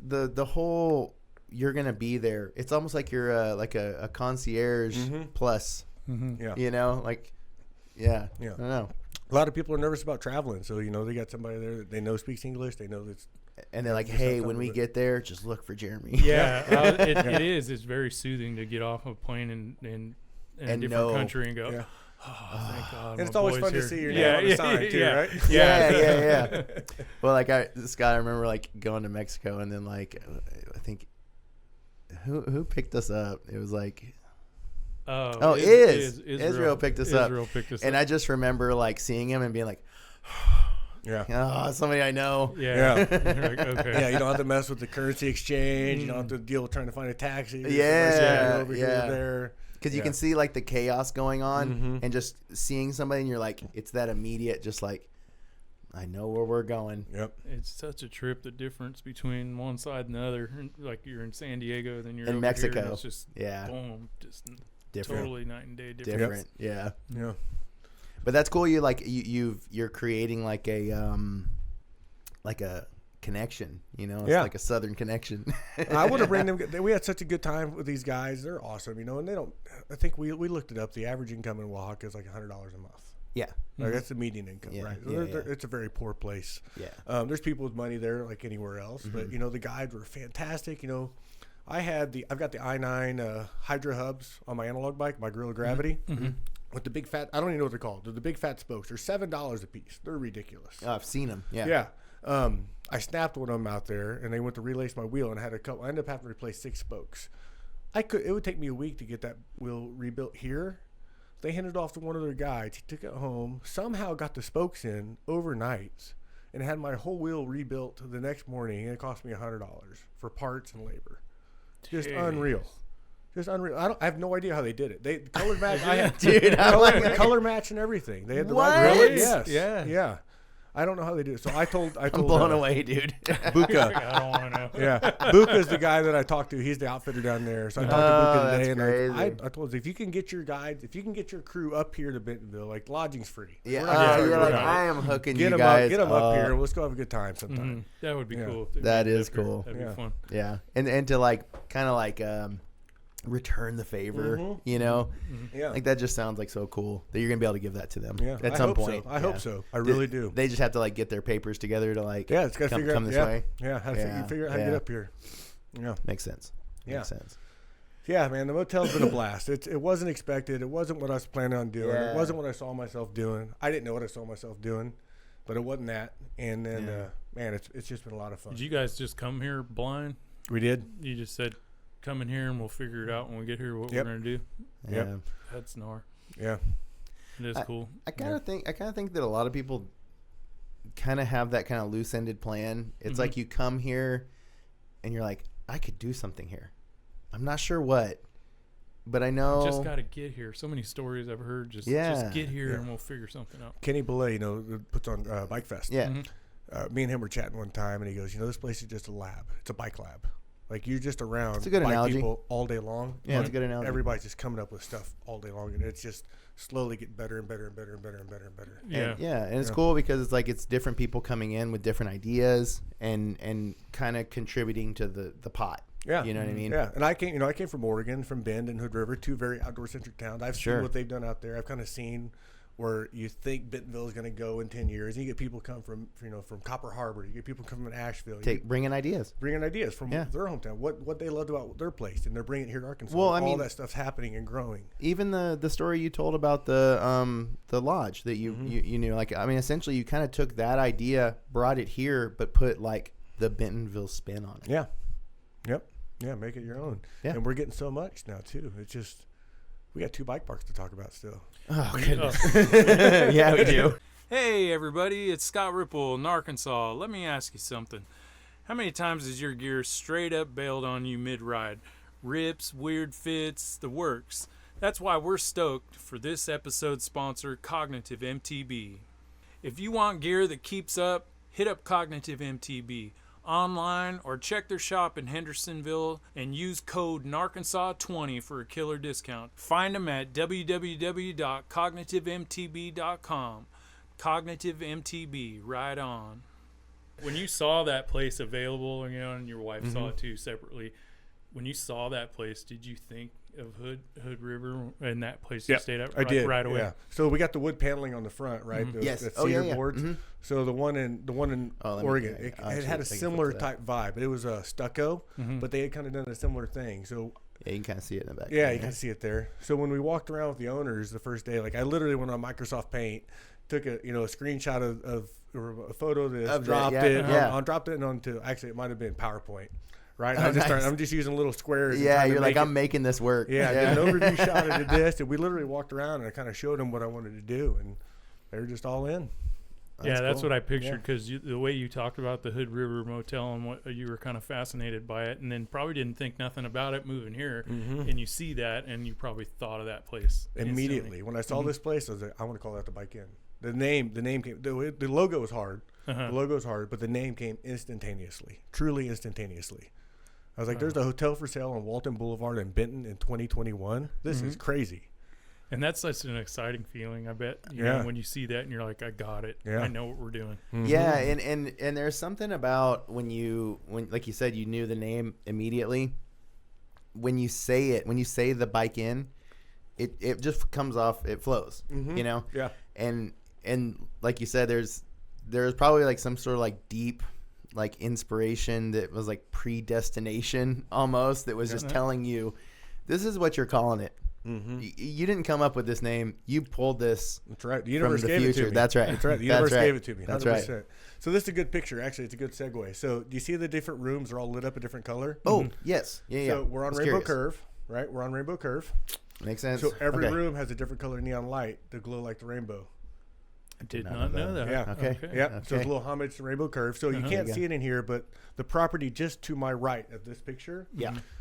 The whole you're gonna be there. It's almost like you're a concierge plus. Yeah. I don't know. A lot of people are nervous about traveling, so they got somebody there that they know speaks English. They know that's. And they're like, hey, when we get there, just look for Jeremy. Yeah, it is. It's very soothing to get off a plane in a different country and go. Yeah. Oh, thank God. And it's my always boy's fun here. to see your name on the sign too, right? Yeah. Well, like Scott, I remember like going to Mexico, and then like I think who picked us up? It was like Israel picked us up. And I just remember like seeing him and being like, somebody I know. Yeah. Like, okay. Yeah, you don't have to mess with the currency exchange. You don't have to deal with trying to find a taxi. Over here, there. Because you can see like the chaos going on, and just seeing somebody, and you're like, it's that immediate, just like, I know where we're going. Yep. It's such a trip. The difference between one side and the other. Like you're in San Diego, then you're in over Mexico. Here, and it's just boom, just different. Totally night and day different. Yeah. Yeah. But that's cool. You're creating like a connection. It's like a southern connection. I want to bring them. We had such a good time with these guys. They're awesome, and they don't. I think we looked it up. The average income in Oaxaca is like $100 a month. Yeah. Like that's the median income, right? So it's a very poor place. Yeah. There's people with money there like anywhere else, but the guides were fantastic. I've got the i9 Hydra hubs on my analog bike, my Gorilla Gravity, with the big fat. I don't even know what they're called. They're the big fat spokes. They're $7 a piece. They're ridiculous. Oh, I've seen them. Yeah. Yeah. I snapped one of them out there, and they went to relace my wheel, and I had a couple. I ended up having to replace 6 spokes. It would take me a week to get that wheel rebuilt here. They handed it off to one of their guides. He took it home, somehow got the spokes in overnight, and had my whole wheel rebuilt the next morning, and it cost me $100 for parts and labor. Just unreal. Just unreal. I have no idea how they did it. They color match. I had color match and everything. They had the right. Really? Yes. Yeah. I don't know how they do it. So I told I'm blown away, dude. Buka. I don't want to know. Yeah. Buka's the guy that I talked to. He's the outfitter down there. So I talked to Buka today, and I told him, if you can get your guides, if you can get your crew up here to Bentonville, like lodging's free. Yeah. You're like, I am hooking you guys. Get them up here. Let's go have a good time sometime. That would be cool. That is cool. That'd be fun. Yeah. And to like kind of like return the favor, Yeah. Like that just sounds like so cool that you're gonna be able to give that to them at I some hope point. So. I hope so. I really do. They just have to like get their papers together to like it's got to figure come out this way. Yeah, how to figure out how to get up here. Yeah, makes sense. Yeah. Makes sense. Yeah, man, the motel's been a blast. It wasn't expected. It wasn't what I was planning on doing. Yeah. It wasn't what I saw myself doing. I didn't know what I saw myself doing, but it wasn't that. And then, man, it's just been a lot of fun. Did you guys just come here blind? We did. You just said, come in here and we'll figure it out when we get here what we're going to do? Yep. That's Gnar. Yeah. It is cool. I kind of think that a lot of people kind of have that kind of loose-ended plan. It's like you come here and you're like, I could do something here. I'm not sure what, but I know. Just got to get here. So many stories I've heard. Just get here and we'll figure something out. Kenny Belay, puts on Bike Fest. Yeah. Me and him were chatting one time, and he goes, this place is just a lab. It's a bike lab. Like, you're just around it's a good bike analogy. people all day long. Yeah, it's a good analogy. Everybody's just coming up with stuff all day long, and it's just slowly getting better and better and better and better and better and better. Yeah. And it's cool because it's like it's different people coming in with different ideas and kind of contributing to the pot. Yeah. You know what I mean? Yeah. And I came from Oregon, from Bend and Hood River, two very outdoor-centric towns. I've seen what they've done out there. I've kind of seen where you think Bentonville is going to go in 10 years. And you get people come from Copper Harbor. You get people come from Asheville. Bringing ideas from their hometown, what they loved about their place, and they're bringing it here to Arkansas. Well, all that stuff's happening and growing. Even the story you told about the lodge that you knew, like, I mean, essentially you kind of took that idea, brought it here, but put like the Bentonville spin on it. Yeah. Yep. Yeah, make it your own. Yeah. And we're getting so much now too. It's just we got 2 bike parks to talk about still. Oh goodness. Yeah, we do. Hey everybody, it's Scot Ripple, Gnarkansas. Let me ask you something. How many times has your gear straight up bailed on you mid-ride? Rips, weird fits, the works. That's why we're stoked for this episode's sponsor, Cognative MTB. If you want gear that keeps up, hit up Cognative MTB online or check their shop in Hendersonville and use code Gnarkansas20 for a killer discount. Find them at www.cognitivemtb.com. Cognitive MTB, right on. When you saw that place available, and your wife saw it too separately, when you saw that place, did you think of Hood River and that place you stayed at right away? Yeah. So we got the wood paneling on the front, right? Yes. The cedar boards. So the one in Oregon, it had a similar type vibe. It was stucco, but they had kind of done a similar thing. So yeah, you can kind of see it in the back. Yeah, you can see it there. So when we walked around with the owners the first day, like I literally went on Microsoft Paint, took a screenshot of or a photo of this, dropped it onto actually it might have been PowerPoint. Right, I'm just using little squares. Yeah, you're like, I'm making this work. Yeah, I did an overview shot of this, and we literally walked around and I kind of showed them what I wanted to do, and they were just all in. That's what I pictured because the way you talked about the Hood River Motel and what you were kind of fascinated by it, and then probably didn't think nothing about it moving here, and you see that, and you probably thought of that place immediately. instantly. When I saw this place, I was like, I want to call that the Bike Inn. The name came. The logo was hard. The logo was hard, but the name came instantaneously, truly instantaneously. I was like, there's a hotel for sale on Walton Boulevard in Benton in 2021. This is crazy. And that's such an exciting feeling, I bet. You know, when you see that and you're like, I got it. Yeah. I know what we're doing. Yeah, and there's something about when like you said, you knew the name immediately. When you say it, when you say the Bike Inn, it just comes off, it flows. You know? Yeah. And like you said, there's probably like some sort of like deep like inspiration that was like predestination almost, that was just telling you this is what you're calling it. You didn't come up with this name, you pulled this. That's right. The universe gave it to me. That's right. The universe gave it to me. 100%. That's right. So this is a good picture. Actually, it's a good segue. So do you see the different rooms are all lit up a different color? Oh, yes. Yeah. So we're on Rainbow Curve, right? We're on Rainbow Curve. Makes sense. So every room has a different color neon light to glow like the rainbow. I did not know that. Yeah. Okay. Yeah. So it's a little homage to Rainbow Curve. So you can't see it in here, but the property just to my right of this picture,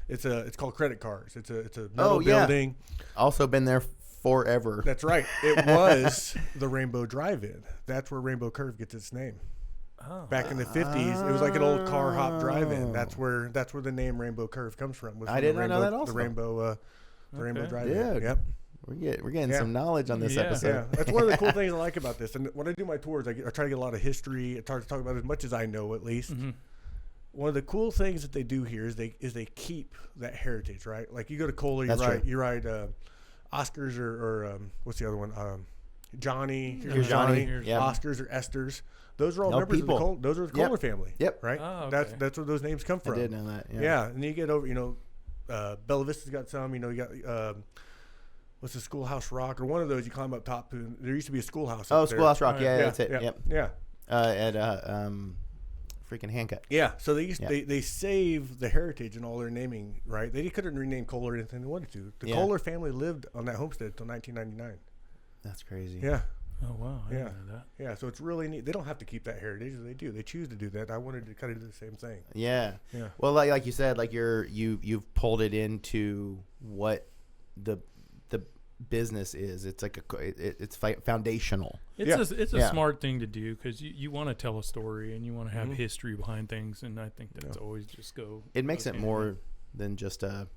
it's called Credit Cars. It's a metal building. Also been there forever. That's right. It was the Rainbow Drive-In. That's where Rainbow Curve gets its name. Oh. Back in the 50s, it was like an old car hop drive-in. That's where the name Rainbow Curve comes from. I did not know that also. The Rainbow Drive-In. Dude. Yep. We're getting some knowledge on this episode. Yeah, that's one of the cool things I like about this. And when I do my tours, I try to get a lot of history. I try to talk about as much as I know, at least. One of the cool things that they do here is they keep that heritage, right? Like you go to Kohler, you ride Oscars or what's the other one? Johnny, Oscars or Esters. Those are all members of the Kohler family. Yep. Right. Oh, okay. That's where those names come from. I did know that. Yeah. And you get over, Bella Vista's got some. You know, you got what's the Schoolhouse Rock or one of those? You climb up top. There used to be a schoolhouse. Oh, up there. Schoolhouse Rock. Yeah, that's it. Yeah, Yep. yeah. At freaking Handcut. Yeah, so they save the heritage and all their naming, right? They couldn't rename Kohler anything they wanted to. The Kohler family lived on that homestead until 1999. That's crazy. Yeah. Oh wow! I didn't know that. Yeah, so it's really neat. They don't have to keep that heritage. They do. They choose to do that. I wanted to kind of do the same thing. Yeah. Yeah. Well, like you said, like you've pulled it into what the business is. It's like it's foundational. It's a smart thing to do because you want to tell a story and you want to have history behind things, and I think that's always just go. It makes it more than just a.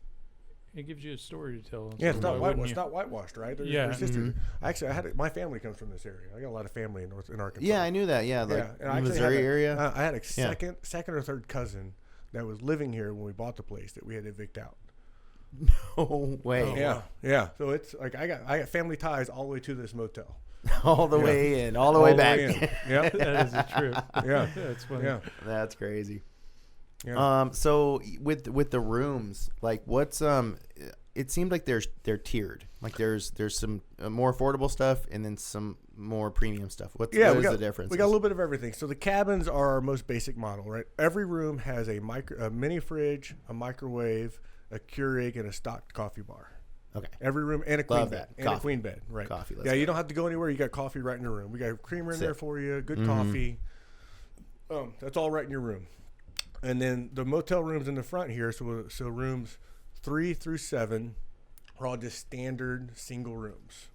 It gives you a story to tell. Yeah, it's not whitewashed, right? There's history. Mm-hmm. Actually, my family comes from this area. I got a lot of family in Arkansas. Yeah, I knew that. Yeah, like the Missouri area. I had a second or third cousin that was living here when we bought the place that we had evict out. No way. Oh, yeah, wow. Yeah. So it's like I got family ties all the way to this motel. All the way in, all the way back. Yeah, that is a trip. Yeah, that's funny. Yeah, that's crazy. Yeah. So with the rooms, like what's it seemed like they're tiered. Like there's some more affordable stuff and then some more premium stuff. What is the difference? We got a little bit of everything. So the cabins are our most basic model, right? Every room has a mini fridge, a microwave, a Keurig, and a stocked coffee bar. Okay. Every room and a queen Love bed. that. And a queen bed, right? Coffee. Yeah, you don't have to go anywhere. You got coffee right in your room. We got a creamer in there for you, good coffee. That's all right in your room. And then the motel rooms in the front here, so rooms 3 through 7 are all just standard single rooms.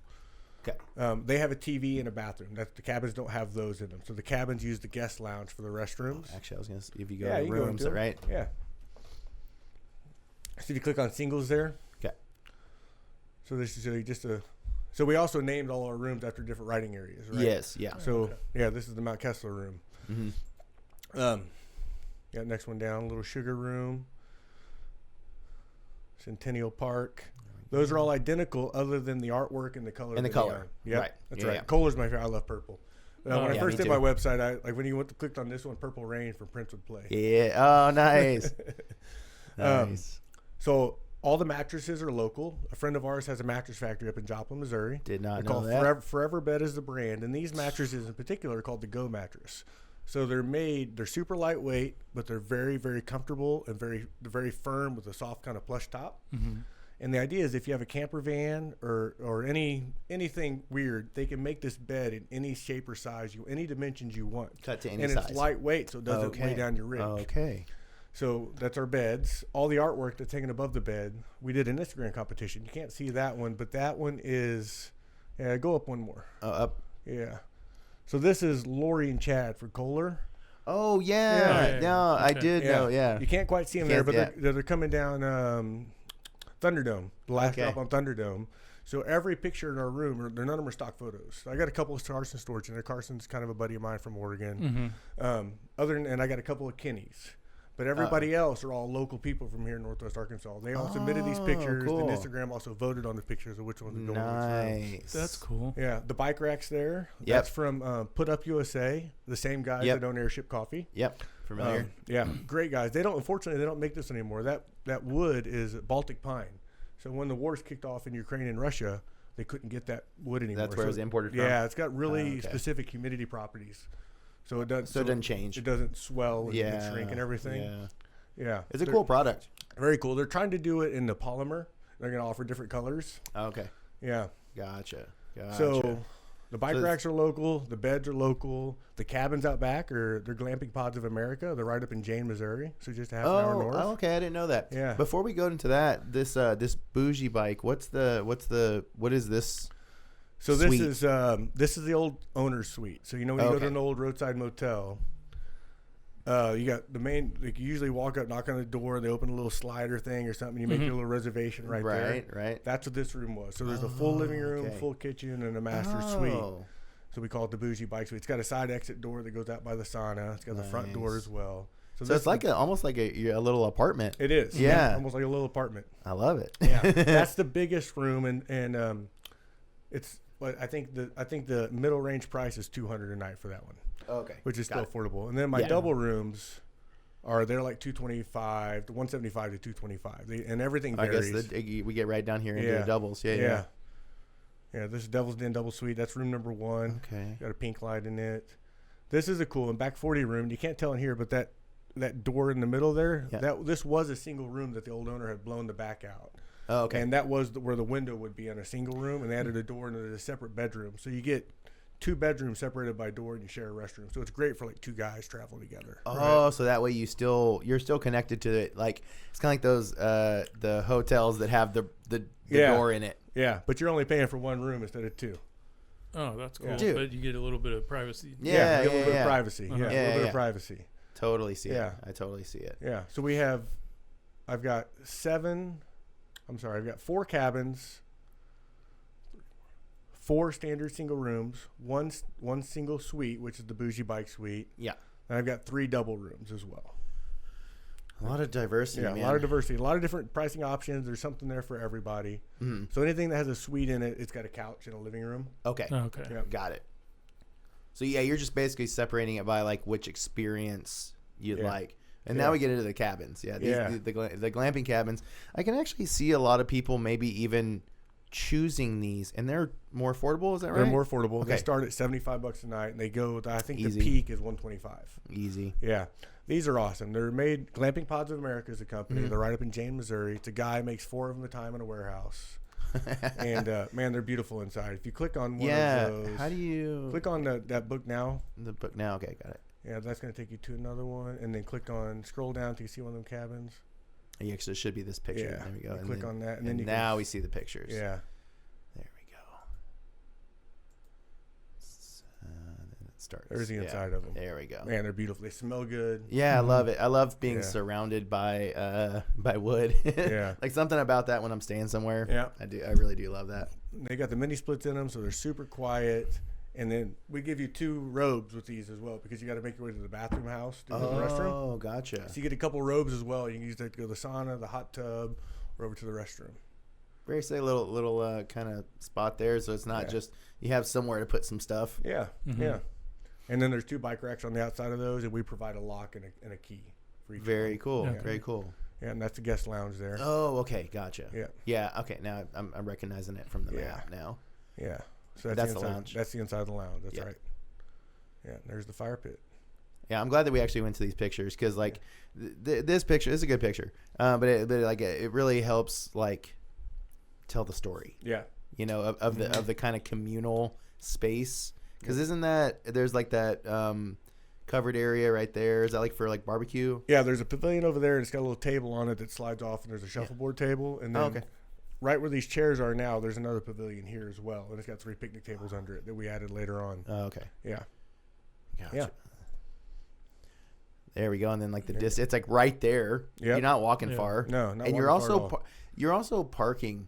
Okay. They have a TV and a bathroom. The cabins don't have those in them. So the cabins use the guest lounge for the restrooms. Actually, I was going to if you go to rooms, right? Yeah. So if you click on singles there. Okay. So this is just a. So we also named all our rooms after different writing areas, right? Yes. Yeah. So this is the Mount Kessler room. Mm-hmm. Yeah, next one down, little sugar room. Centennial Park. Those are all identical, other than the artwork and the color. And the color. Yeah, right. That's right. Yeah. Kohler's my favorite. I love purple. When I first did too. my website, when you clicked on this one, Purple Rain from Prince would play. Yeah. Oh, nice. Nice. So all the mattresses are local. A friend of ours has a mattress factory up in Joplin, Missouri. Did not They're know called that. Forever Bed is the brand, and these mattresses in particular are called the Go mattress. So they're super lightweight, but they're very, very comfortable and very firm with a soft kind of plush top. Mm-hmm. And the idea is if you have a camper van or anything weird, they can make this bed in any shape or size, any dimensions you want. Cut to any and size. It's lightweight, so it doesn't weigh down your rig. Okay. So that's our beds. All the artwork that's hanging above the bed, we did an Instagram competition. You can't see that one, but that one is, go up one more. Up. Yeah. So this is Lori and Chad for Kohler. Oh, yeah. No, I did know, yeah. You can't quite see them there, but they're coming down Thunderdome, the last drop on Thunderdome. So every picture in our room, none of them are stock photos. I got a couple of Carson storage in there. Carson's kind of a buddy of mine from Oregon. Mm-hmm. And I got a couple of Kenny's. But everybody else are all local people from here in Northwest Arkansas. They all submitted these pictures, and Instagram also voted on the pictures of which ones are going in which rooms. That's cool. Yeah, the bike racks there. Yep. That's from Put Up USA, the same guys that own Airship Coffee. Yep, familiar. Great guys. Unfortunately, they don't make this anymore. That wood is Baltic pine. So when the wars kicked off in Ukraine and Russia, they couldn't get that wood anymore. That's where it was imported from? Yeah, it's got really specific humidity properties. So it doesn't change. It doesn't swell and shrink and everything. Yeah. It's a cool product. Very cool. They're trying to do it in the polymer. They're going to offer different colors. Okay. Yeah. Gotcha. So the bike racks are local. The beds are local. The cabins out back they're Glamping Pods of America. They're right up in Jane, Missouri. So just a half an hour north. Oh, okay. I didn't know that. Yeah. Before we go into that, this bougie bike, what is this? So this is the old owner's suite. So when you go to an old roadside motel, you got the main. Like you usually walk up, knock on the door, they open a little slider thing or something. You make your little reservation right there. Right. That's what this room was. So there's a full living room, full kitchen, and a master suite. So we call it the bougie bike suite. It's got a side exit door that goes out by the sauna. It's got the front door as well. So it's like almost like a little apartment. It is. Yeah. Almost like a little apartment. I love it. Yeah. That's the biggest room, and it's. But I think the middle range price is $200 a night for that one. Okay. Which is still affordable. And then my double rooms they're like 225, 175 to 225, and everything varies. I guess we get right down here into the doubles. Yeah. This is Devil's Den double suite. That's room number 1. Okay. Got a pink light in it. This is a cool and back 40 room. You can't tell in here, but that door in the middle there, this was a single room that the old owner had blown the back out. Oh, okay. And that was where the window would be in a single room, and they added a door into a separate bedroom. So you get 2 bedrooms separated by door, and you share a restroom. So it's great for like 2 guys traveling together. Oh, right? So that way you're still connected to it. Like it's kind of like those the hotels that have the door in it. Yeah, but you're only paying for 1 room instead of 2. Oh, that's cool. Dude. But you get a little bit of privacy. You get a little bit of privacy. Uh-huh. A little bit of privacy. Totally see it. I totally see it. Yeah. So I've got 4 cabins, 4 standard single rooms, one single suite, which is the bougie bike suite. Yeah. And I've got 3 double rooms as well. A lot of diversity, man. A lot of diversity. A lot of different pricing options. There's something there for everybody. Mm-hmm. So anything that has a suite in it, it's got a couch and a living room. Okay. Yep. Got it. So, you're just basically separating it by, like, which experience you'd like. And now we get into the cabins. The glamping cabins. I can actually see a lot of people maybe even choosing these. And they're more affordable, is that right? They're more affordable. Okay. They start at $75 a night, and they go, I think Easy. the peak is $125. Easy. Yeah. These are awesome. They're made, Glamping Pods of America is a company. Mm-hmm. They're right up in Jane, Missouri. It's a guy makes 4 of them at a time in a warehouse. And, man, they're beautiful inside. If you click on one of those. How do you? Click on that book now. The book now. Okay, got it. Yeah, that's going to take you to another one. And then scroll down till you see one of them cabins. Yeah, actually, it should be this picture. Yeah. There we go. And click on that. And then now we see the pictures. Yeah. There we go. Then it starts. There's the inside of them. There we go. Man, they're beautiful. They smell good. Yeah, I love it. I love being surrounded by wood. Yeah. Like something about that when I'm staying somewhere. Yeah. I really do love that. They got the mini splits in them, so they're super quiet. And then we give you 2 robes with these as well, because you got to make your way to the bathroom house to go to the restroom. Oh, gotcha. So you get a couple robes as well. You can use that to go to the sauna, the hot tub, or over to the restroom. Very safe little kind of spot there, so it's not just you have somewhere to put some stuff. Yeah, yeah. And then there's 2 bike racks on the outside of those, and we provide a lock and a key for each Very one. cool. Yeah. Very cool. Yeah, and that's the guest lounge there. Oh, okay, gotcha. Yeah. Yeah. Okay, now I'm recognizing it from the map now. Yeah. So That's the the inside, lounge. That's the inside of the lounge. That's Yeah. right. Yeah, and there's the fire pit. Yeah, I'm glad that we actually went to these pictures because like this picture is a good picture, but it really helps like tell the story. Yeah. You know of the kind of communal space, because isn't that there's like that covered area right there? Is that like for like barbecue? Yeah, there's a pavilion over there, and it's got a little table on it that slides off, and there's a shuffleboard table, and then right where these chairs are now, there's another pavilion here as well, and it's got 3 picnic tables under it that we added later on. Oh, okay. Yeah. Gotcha. Yeah. There we go, and then like it's like right there. Yep. You're not walking far. No, not and you're walking far also at all. you're also parking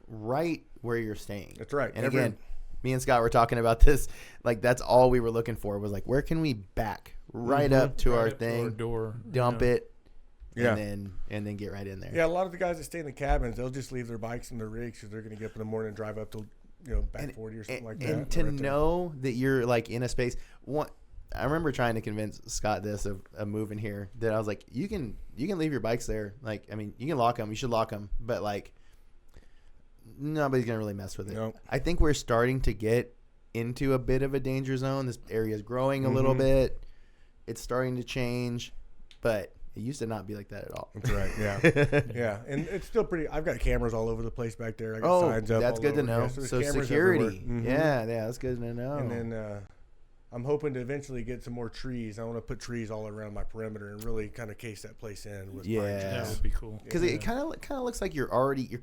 right where you're staying. That's right. And again, me and Scott were talking about this. Like that's all we were looking for was like, where can we back right up to our thing, door, dump it, Yeah. and then get right in there. Yeah, a lot of the guys that stay in the cabins, they'll just leave their bikes in their rigs because they're going to get up in the morning and drive up to, back 40 or something like that. And to know that you're like in a space. I remember trying to convince Scott this of moving here, that I was like, you can leave your bikes there. Like, I mean, you can lock them. You should lock them. But like, nobody's going to really mess with it. Nope. I think we're starting to get into a bit of a danger zone. This area is growing a little bit. It's starting to change, but it used to not be like that at all. That's right. Yeah. Yeah. And it's still pretty. I've got cameras all over the place back there. I got signs up. That's all good to over. know. Yeah, so there's so cameras security. everywhere. Yeah, that's good to know. And then I'm hoping to eventually get some more trees. I want to put trees all around my perimeter and really kind of case that place in with pine trees. That would be cool. Because it kind of looks like you're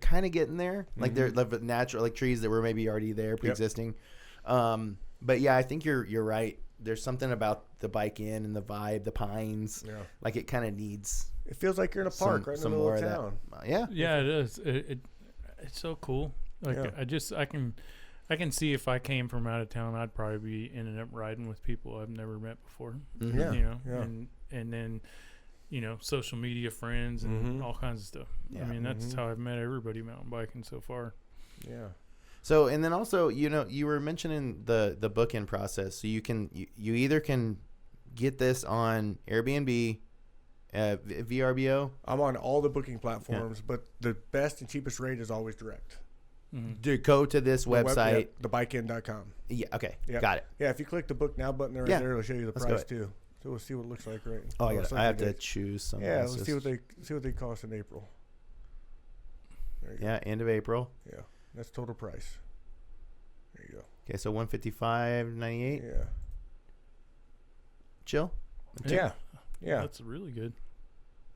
kind of getting there. Like they're like natural, like trees that were maybe already there, pre-existing. But yeah, I think you're right. There's something about the bike in and the vibe, the pines. Yeah. Like it kind of needs. It feels like you're in a park right in the middle of town. Yeah. Yeah, it is. It's so cool. Like I can see if I came from out of town, I'd probably be ending up riding with people I've never met before. Mm-hmm. Yeah. And then, social media friends and all kinds of stuff. Yeah. I mean, that's how I've met everybody mountain biking so far. Yeah. So, and then also, you were mentioning the book-in process. So you either can get this on Airbnb VRBO. I'm on all the booking platforms, but the best and cheapest rate is always direct. Go to this website, thebikein.com. Yeah. Okay. Yep. Got it. Yeah. If you click the book now button there, there, it'll show you the price too. So we'll see what it looks like, right? Oh, I have to choose something. Yeah. Let's see what they cost in April. There you go. End of April. Yeah. That's total price. There you go. Okay, so $155.98. Yeah. Chill. Yeah. Yeah. That's really good.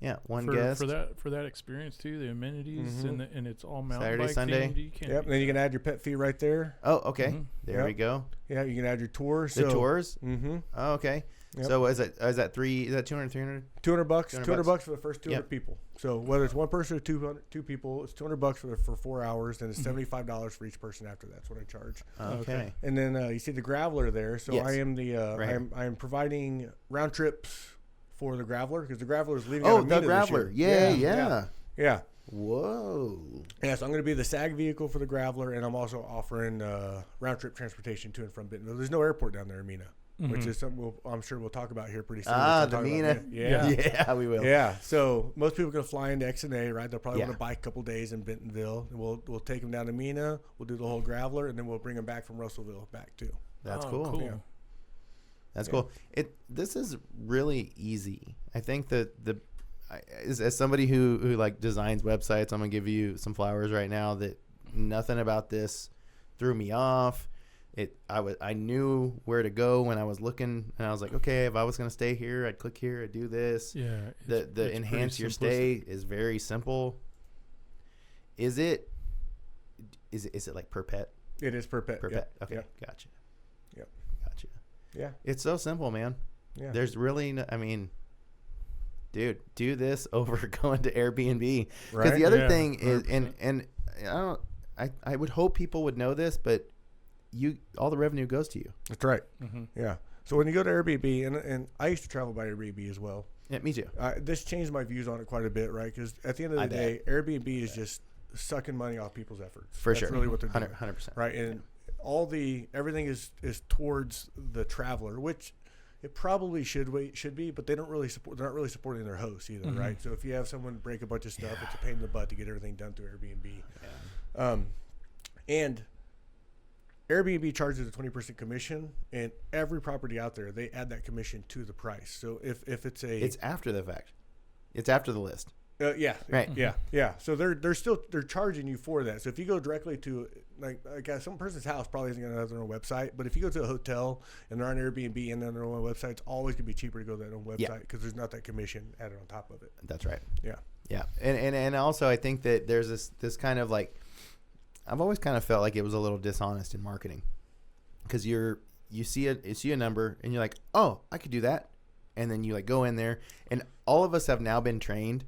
Yeah, one for, guest for that experience too. The amenities and it's all mountain Saturday, bike Sunday. themed. Yep. And then you can add your pet fee right there. Oh, okay. There we go. Yeah, you can add your tours. The tours. Oh, okay. Yep. So is that 200, 300? $200 $200 for the first 200 people. So whether it's one person or two people, it's $200 for 4 hours, and it's $75 for each person after that. That's what I charge. Okay. And then you see the Graveler there. So I am the I am providing round trips for the Graveler, because the Graveler is leaving. Oh, the Graveler. Yeah. Whoa. Yeah, so I'm going to be the SAG vehicle for the Graveler, and I'm also offering round trip transportation to and from Bentonville. There's no airport down there in Mina. Which is something I'm sure we'll talk about here pretty soon. The Mina. Yeah, we will. Yeah, so most people are going to fly into X&A, right? They'll probably want to bike a couple days in Bentonville. And we'll take them down to Mina. We'll do the whole Graveler, and then we'll bring them back from Russellville back too. That's cool. Yeah. That's cool. This is really easy. I think that as somebody who like designs websites, I'm gonna give you some flowers right now. That nothing about this threw me off. I knew where to go when I was looking, and I was like, okay, if I was gonna stay here, I'd click here, I'd do this. Yeah. The enhance your stay is very simple. Is it like per pet? It is per pet. Per pet. Okay, gotcha. Yeah. It's so simple, man. Yeah. There's really no, I mean, dude, do this over going to Airbnb. Because the other thing is, and I would hope people would know this, but all the revenue goes to you. That's right. Yeah. So when you go to Airbnb, and I used to travel by Airbnb as well. Yeah, me too. This changed my views on it quite a bit, right? Because at the end of the day, Airbnb is just sucking money off people's efforts. For sure. That's really what they're doing. 100%. Right. And everything is towards the traveler, which it probably should be, but they're not really supporting their hosts either, right? So if you have someone break a bunch of stuff, it's a pain in the butt to get everything done through Airbnb. And Airbnb charges a 20% commission, and every property out there, they add that commission to the price. So if it's after the fact, it's after the list. Right. Yeah. So they're charging you for that. So if you go directly to like some person's house, probably isn't going to have their own website. But if you go to a hotel and they're on Airbnb and they're on their own website, it's always going to be cheaper to go to their own website because there's not that commission added on top of it. That's right. Yeah. And also I think that there's this kind of like, I've always kind of felt like it was a little dishonest in marketing, because you see a number and you're like, oh, I could do that, and then you like go in there, and all of us have now been trained.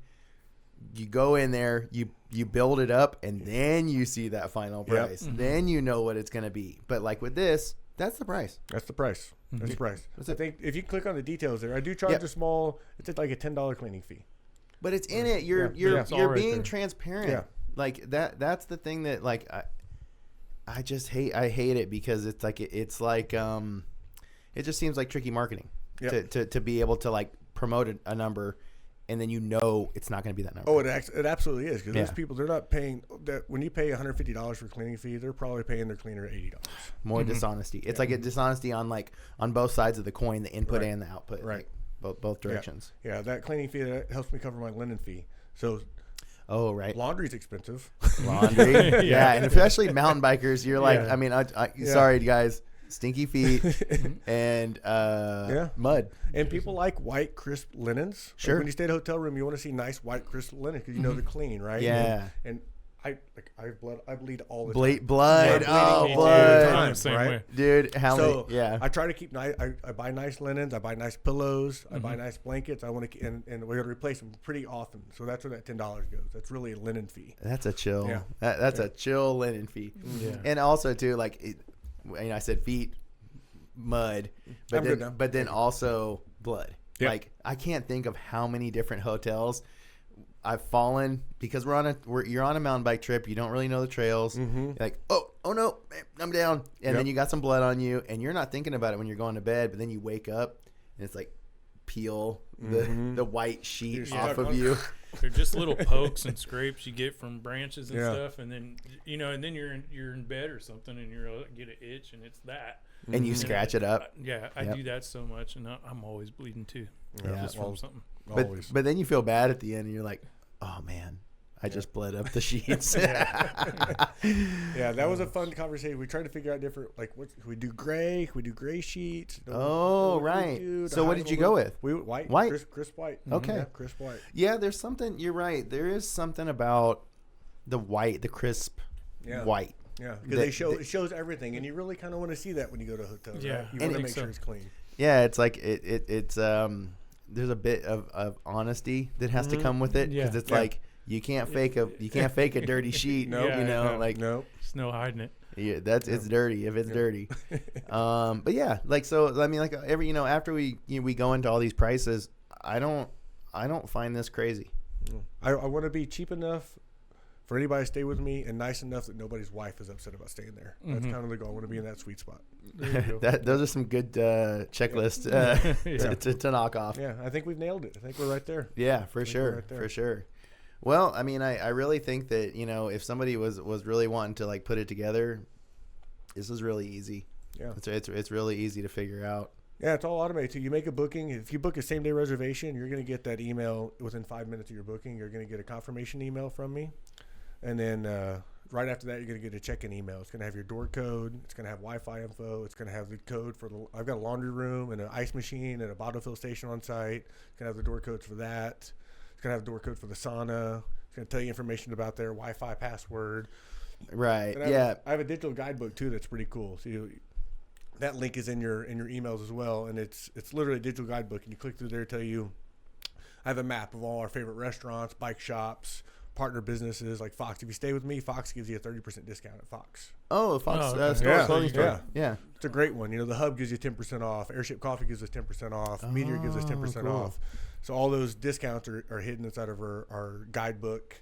You go in there, you build it up, and then you see that final price. Then you know what it's going to be. But like with this, that's the price. That's the price. That's the price. I think if you click on the details there, I do charge a small. It's like a $10 cleaning fee. But it's in it. You're being transparent. Yeah. Like that's the thing that like I just hate. I hate it because it's like it just seems like tricky marketing to be able to like promote a number, and then it's not going to be that number. Oh, it absolutely is, because those people, they're not paying that. When you pay $150 for a cleaning fee, they're probably paying their cleaner $80. More dishonesty. It's like a dishonesty on both sides of the coin, the input and the output, right? Like both directions. Yeah, that cleaning fee that helps me cover my linen fee. So. Oh, right. Laundry's expensive. Laundry. Yeah. And especially mountain bikers, you're like, I mean, sorry guys, stinky feet and mud. And people like white, crisp linens. Sure. Like when you stay at a hotel room, you want to see nice, white, crisp linen because you know they're clean, right? Yeah. And I bleed all the time. Blood. Oh, blood. Same way. Dude, I try to keep nice. I buy nice linens. I buy nice pillows. I buy nice blankets. I want to, and we got to replace them pretty often. So that's where that $10 goes. That's really a linen fee. That's a chill. Yeah. That's a chill linen fee. Yeah. And also too, like, I said feet, mud, but then also blood. Yeah. Like I can't think of how many different hotels I've fallen because you're on a mountain bike trip. You don't really know the trails. You're like, oh no, I'm down. And then you got some blood on you, and you're not thinking about it when you're going to bed. But then you wake up, and it's like peel the white sheet off of on. you. They're just little pokes and scrapes you get from branches and Yeah. stuff, and then you're in bed or something, and you get an itch, and it's that. And you scratch it up. I do that so much, and I'm always bleeding too. Yeah. Just from something. But then you feel bad at the end, and you're like, oh man, I just bled up the sheets. Yeah, that was a fun conversation. We tried to figure out different, like, what we do gray. We do gray sheets. Right. So what did you go with? We white. White? Crisp white. Okay. Yeah, crisp white. Yeah, there's something. You're right. There is something about the white, the crisp white. Yeah, because it shows everything, and you really kind of want to see that when you go to a hotel. Yeah, right? You want to make sure it's clean. Yeah, it's like it's there's a bit of honesty that has to come with it because it's like you can't fake a dirty sheet. Nope. There's no hiding it. Yeah, it's dirty if it's dirty. But yeah, like, so I mean, like, every after we go into all these prices, I don't find this crazy. I want to be cheap enough for anybody to stay with me and nice enough that nobody's wife is upset about staying there. That's kind of the goal. I want to be in that sweet spot. Those are some good checklists to knock off. Yeah, I think we've nailed it. I think we're right there. Yeah, for sure. Well, I mean, I really think that, if somebody was really wanting to, like, put it together, this is really easy. Yeah. It's really easy to figure out. Yeah, it's all automated. So you make a booking. If you book a same-day reservation, you're going to get that email within 5 minutes of your booking. You're going to get a confirmation email from me. And then right after that, you're going to get a check-in email. It's going to have your door code. It's going to have Wi-Fi info. It's going to have the code for I've got a laundry room and an ice machine and a bottle fill station on site. It's going to have the door codes for that. It's going to have the door code for the sauna. It's going to tell you information about their Wi-Fi password. Right. I have a digital guidebook too that's pretty cool. So that link is in your emails as well, and it's literally a digital guidebook. And you click through there, tell you. I have a map of all our favorite restaurants, bike shops, partner businesses like Fox. If you stay with me, Fox gives you a 30% discount at Fox. Oh, Fox store, clothing store. Yeah. It's a great one. The Hub gives you 10% off. Airship Coffee gives us 10% off. Meteor gives us 10% off. So all those discounts are hidden inside of our guidebook.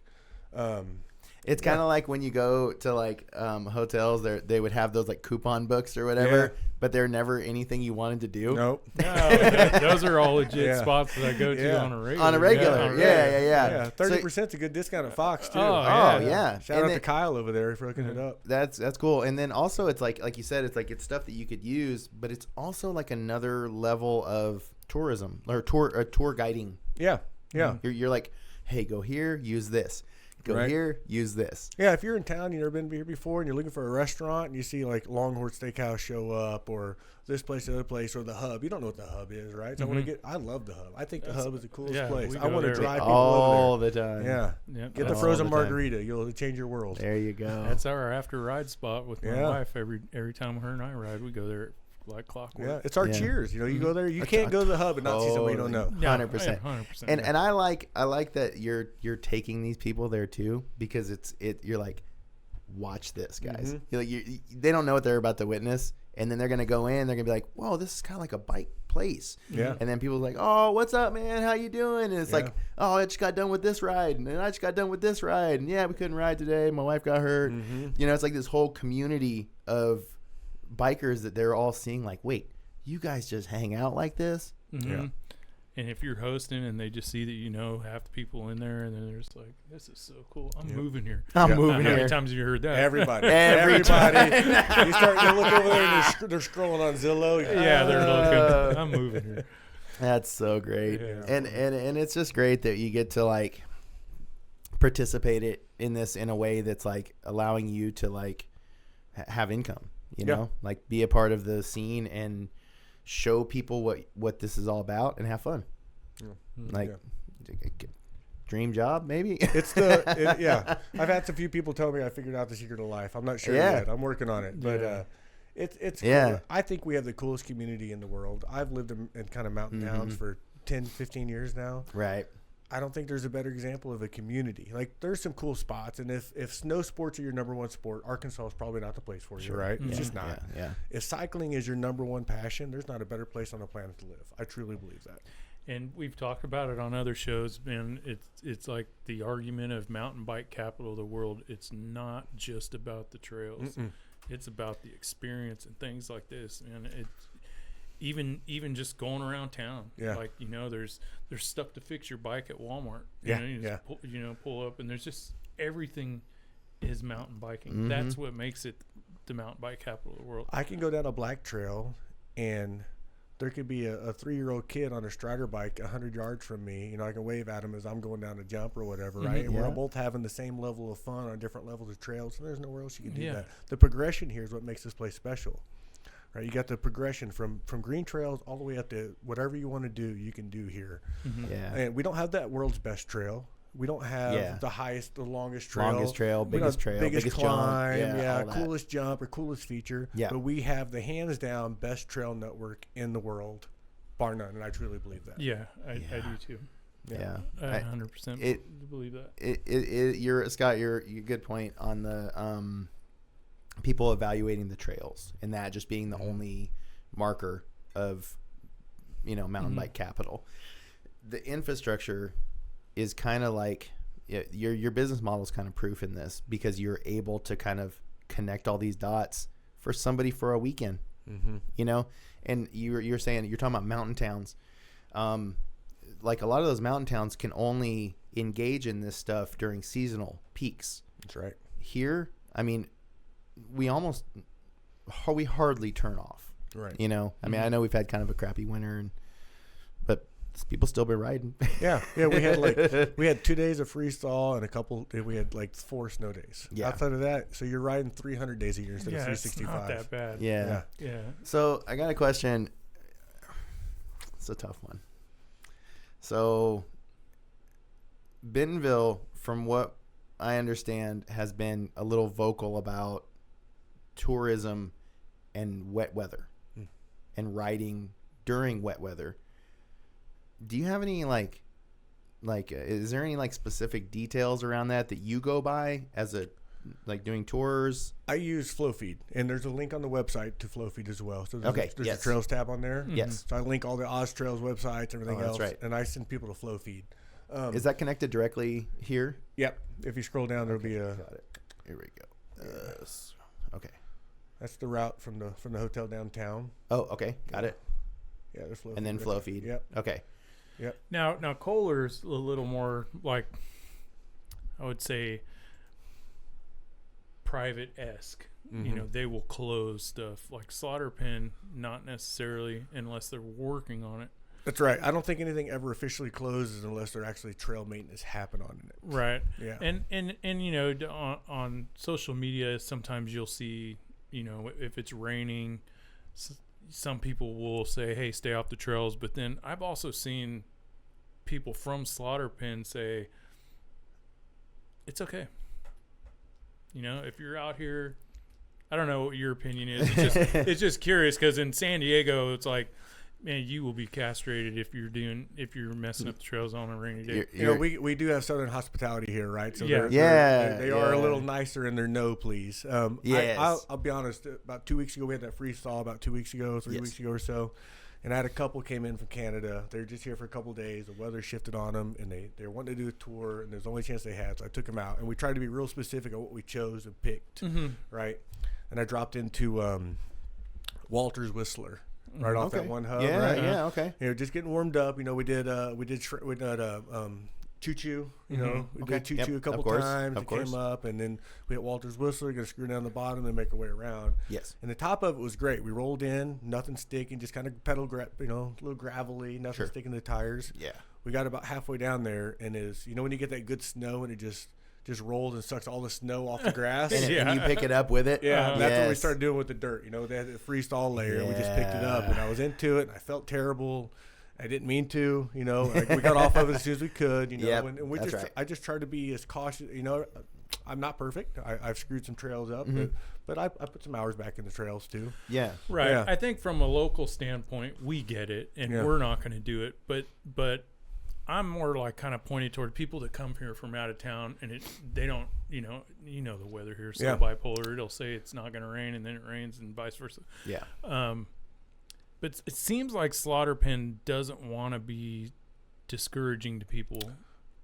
It's kind of like when you go to, like, hotels, they would have those, like, coupon books or whatever, but they're never anything you wanted to do. Nope. No, those are all legit spots that I go to on a regular. On a regular. Yeah. 30% is a good discount at Fox too. Oh, yeah. Shout out to Kyle over there for hooking it up. That's cool. And then also it's like you said, it's stuff that you could use, but it's also like another level of tourism or tour guiding. Yeah. You're like, hey, go here, use this. Go here, use this. Yeah, if you're in town, you've never been here before, and you're looking for a restaurant, and you see like Longhorn Steakhouse show up, or this place, the other place, or the Hub. You don't know what the Hub is, right? So I love the Hub. I think the Hub is the coolest place. I want to drive people all over the time. Yeah, get the frozen margarita. You'll change your world. There you go. That's our after ride spot with my wife. Every time her and I ride, we go there. Like clockwork. Yeah, it's our cheers. You go there. You can't go to the Hub and not see somebody you don't know. 100%. 100%. And I like that you're taking these people there too, because you're like, watch this, guys. They don't know what they're about to witness, and then they're gonna go in. They're gonna be like, whoa, this is kind of like a bike place. Yeah. And then people are like, oh, what's up, man? How you doing? And it's like, oh, I just got done with this ride, and I just got done with this ride, and we couldn't ride today. My wife got hurt. It's like this whole community of bikers that they're all seeing, like, wait, you guys just hang out like this? And if you're hosting and they just see that half the people in there, and then they're just like, this is so cool, I'm moving here. I'm moving here. How many times have you heard that? Everybody. You start to look over there and they're scrolling on Zillow. They're looking, I'm moving here. That's so great. And it's just great that you get to, like, participate in this in a way that's, like, allowing you to, like, have income. Like, be a part of the scene and show people what this is all about and have fun. Dream job, maybe. I've had some few people tell me I figured out the secret of life. I'm not sure yet. I'm working on it, but it's cool. I think we have the coolest community in the world. I've lived in kind of mountain towns for 10, 15 years now. Right. I don't think there's a better example of a community. Like, there's some cool spots, and if snow sports are your number one sport, Arkansas is probably not the place for you, right? It's just not. Yeah. If cycling is your number one passion, there's not a better place on the planet to live. I truly believe that. And we've talked about it on other shows, man. It's like the argument of mountain bike capital of the world. It's not just about the trails. It's about the experience and things like this. And even just going around town. Yeah. Like, you know, there's stuff to fix your bike at Walmart. Yeah, You just pull up, and there's just everything is mountain biking. Mm-hmm. That's what makes it the mountain bike capital of the world. I can go down a black trail, and there could be a 3-year-old kid on a Strider bike 100 yards from me. You know, I can wave at him as I'm going down a jump or whatever, right? And we're both having the same level of fun on different levels of trails, and there's nowhere else you can do that. The progression here is what makes this place special, right? You got the progression from green trails all the way up to whatever you want to do, you can do here. Mm-hmm. Yeah. And we don't have that world's best trail. We don't have the longest trail, biggest climb, jump, coolest jump or coolest feature. Yeah. But we have the hands down best trail network in the world, bar none, and I truly believe that. Yeah, I do too. Yeah, I 100% believe that. You're Scott. You're good point on the people evaluating the trails and that just being the only marker of mountain bike capital. The infrastructure is kind of like your business model is kind of proof in this, because you're able to kind of connect all these dots for somebody for a weekend, and you're saying, you're talking about mountain towns. Like a lot of those mountain towns can only engage in this stuff during seasonal peaks. That's right. Here, I mean, we hardly turn off, right? I mean, I know we've had kind of a crappy winter, but people still been riding. Yeah. We had 2 days of freestyle and we had like 4 snow days. Yeah. Outside of that, so you're riding 300 days a year instead of 365. It's not that bad. Yeah. So I got a question. It's a tough one. So Bentonville, from what I understand, has been a little vocal about tourism and wet weather and riding during wet weather. Do you have any is there any specific details around that you go by as doing tours? I use FlowFeed, and there's a link on the website to FlowFeed as well. So there's a trails tab on there. Yes. So I link all the Oz Trails websites, everything else. That's right. And I send people to FlowFeed. Is that connected directly here? Yep. If you scroll down, there'll be a. Got it. Here we go. Okay. That's the route from the hotel downtown. Oh, okay. Got it. Yeah, there's FlowFeed. And then FlowFeed. Yep. Okay. Yep. Now Kohler's a little more like, I would say, private-esque. Mm-hmm. They will close stuff. Like Slaughter Pen, not necessarily, unless they're working on it. That's right. I don't think anything ever officially closes unless there actually trail maintenance happen on it. Right. Yeah. And on social media, sometimes you'll see, if it's raining, some people will say, hey, stay off the trails. But then I've also seen people from Slaughter Pen say, it's okay. If you're out here, I don't know what your opinion is. It's just curious, because in San Diego, it's like, man, you will be castrated if you're messing up the trails on a rainy day. We do have Southern hospitality here, right? So they are a little nicer in their no, please. Yes. I'll be honest. About 2 weeks ago, we had that freestyle. About 2 weeks ago, 3 weeks ago or so, and I had a couple came in from Canada. They're just here for a couple of days. The weather shifted on them, and they were wanting to do a tour, and there's the only chance they had. So I took them out, and we tried to be real specific on what we chose and picked, right? And I dropped into Walter's Whistler. Right off that one hub, right? Yeah, okay. Just getting warmed up. We did Choo Choo. We did Choo Choo a couple times. It came up, and then we had Walter's Whistler. Going to screw down the bottom and make our way around. Yes. And the top of it was great. We rolled in, nothing sticking, just kind of pedal, a little gravelly, nothing sticking to the tires. Yeah. We got about halfway down there, and when you get that good snow and it just rolls and sucks all the snow off the grass. and you pick it up with it. Yeah, that's what we started doing with the dirt. They had a freestyle layer, and we just picked it up, and I was into it, and I felt terrible. I didn't mean to, we got off of it as soon as we could, and we I just tried to be as cautious, I'm not perfect. I've screwed some trails up, but I put some hours back in the trails too. Yeah. Right. Yeah. I think from a local standpoint, we get it, and we're not going to do it, but I'm more like kind of pointed toward people that come here from out of town, and they don't, the weather here is so bipolar. It'll say it's not going to rain, and then it rains, and vice versa. Yeah. But it seems like Slaughter Pen doesn't want to be discouraging to people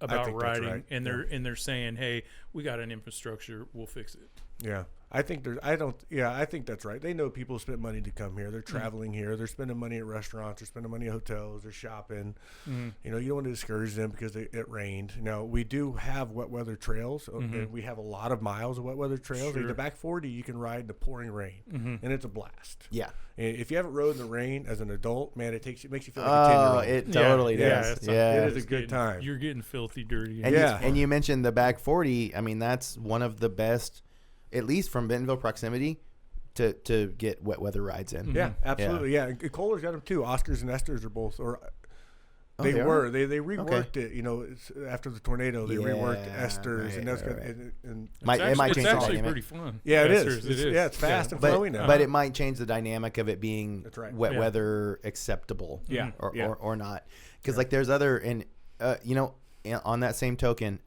about riding, right. and they're saying, hey, we got an infrastructure, we'll fix it. Yeah. I think that's right. They know people spend money to come here. They're traveling here. They're spending money at restaurants. They're spending money at hotels. They're shopping. You know, you don't want to discourage them because it rained. Now, we do have wet weather trails, and we have a lot of miles of wet weather trails. Sure. Like the back 40, you can ride in the pouring rain, and it's a blast. Yeah. And if you haven't rode in the rain as an adult, man, it makes you feel like a 10-year-old. It totally does. It is a good time. You're getting filthy dirty. And and you mentioned the back 40. I mean, that's one of the best, at least from Bentonville proximity, to get wet weather rides in. Yeah, absolutely. Yeah, and Kohler's got them too. Oscars and Esters are both, they reworked it. You know, after the tornado, they reworked Esters, and that's good. And it might change it's actually the dynamic. pretty fun. Yeah, Esters, it is. Yeah, it's fast and flowy now. But it might change the dynamic of it being wet Yeah. weather acceptable. Yeah. Or not, because like there's other you know, on that same token,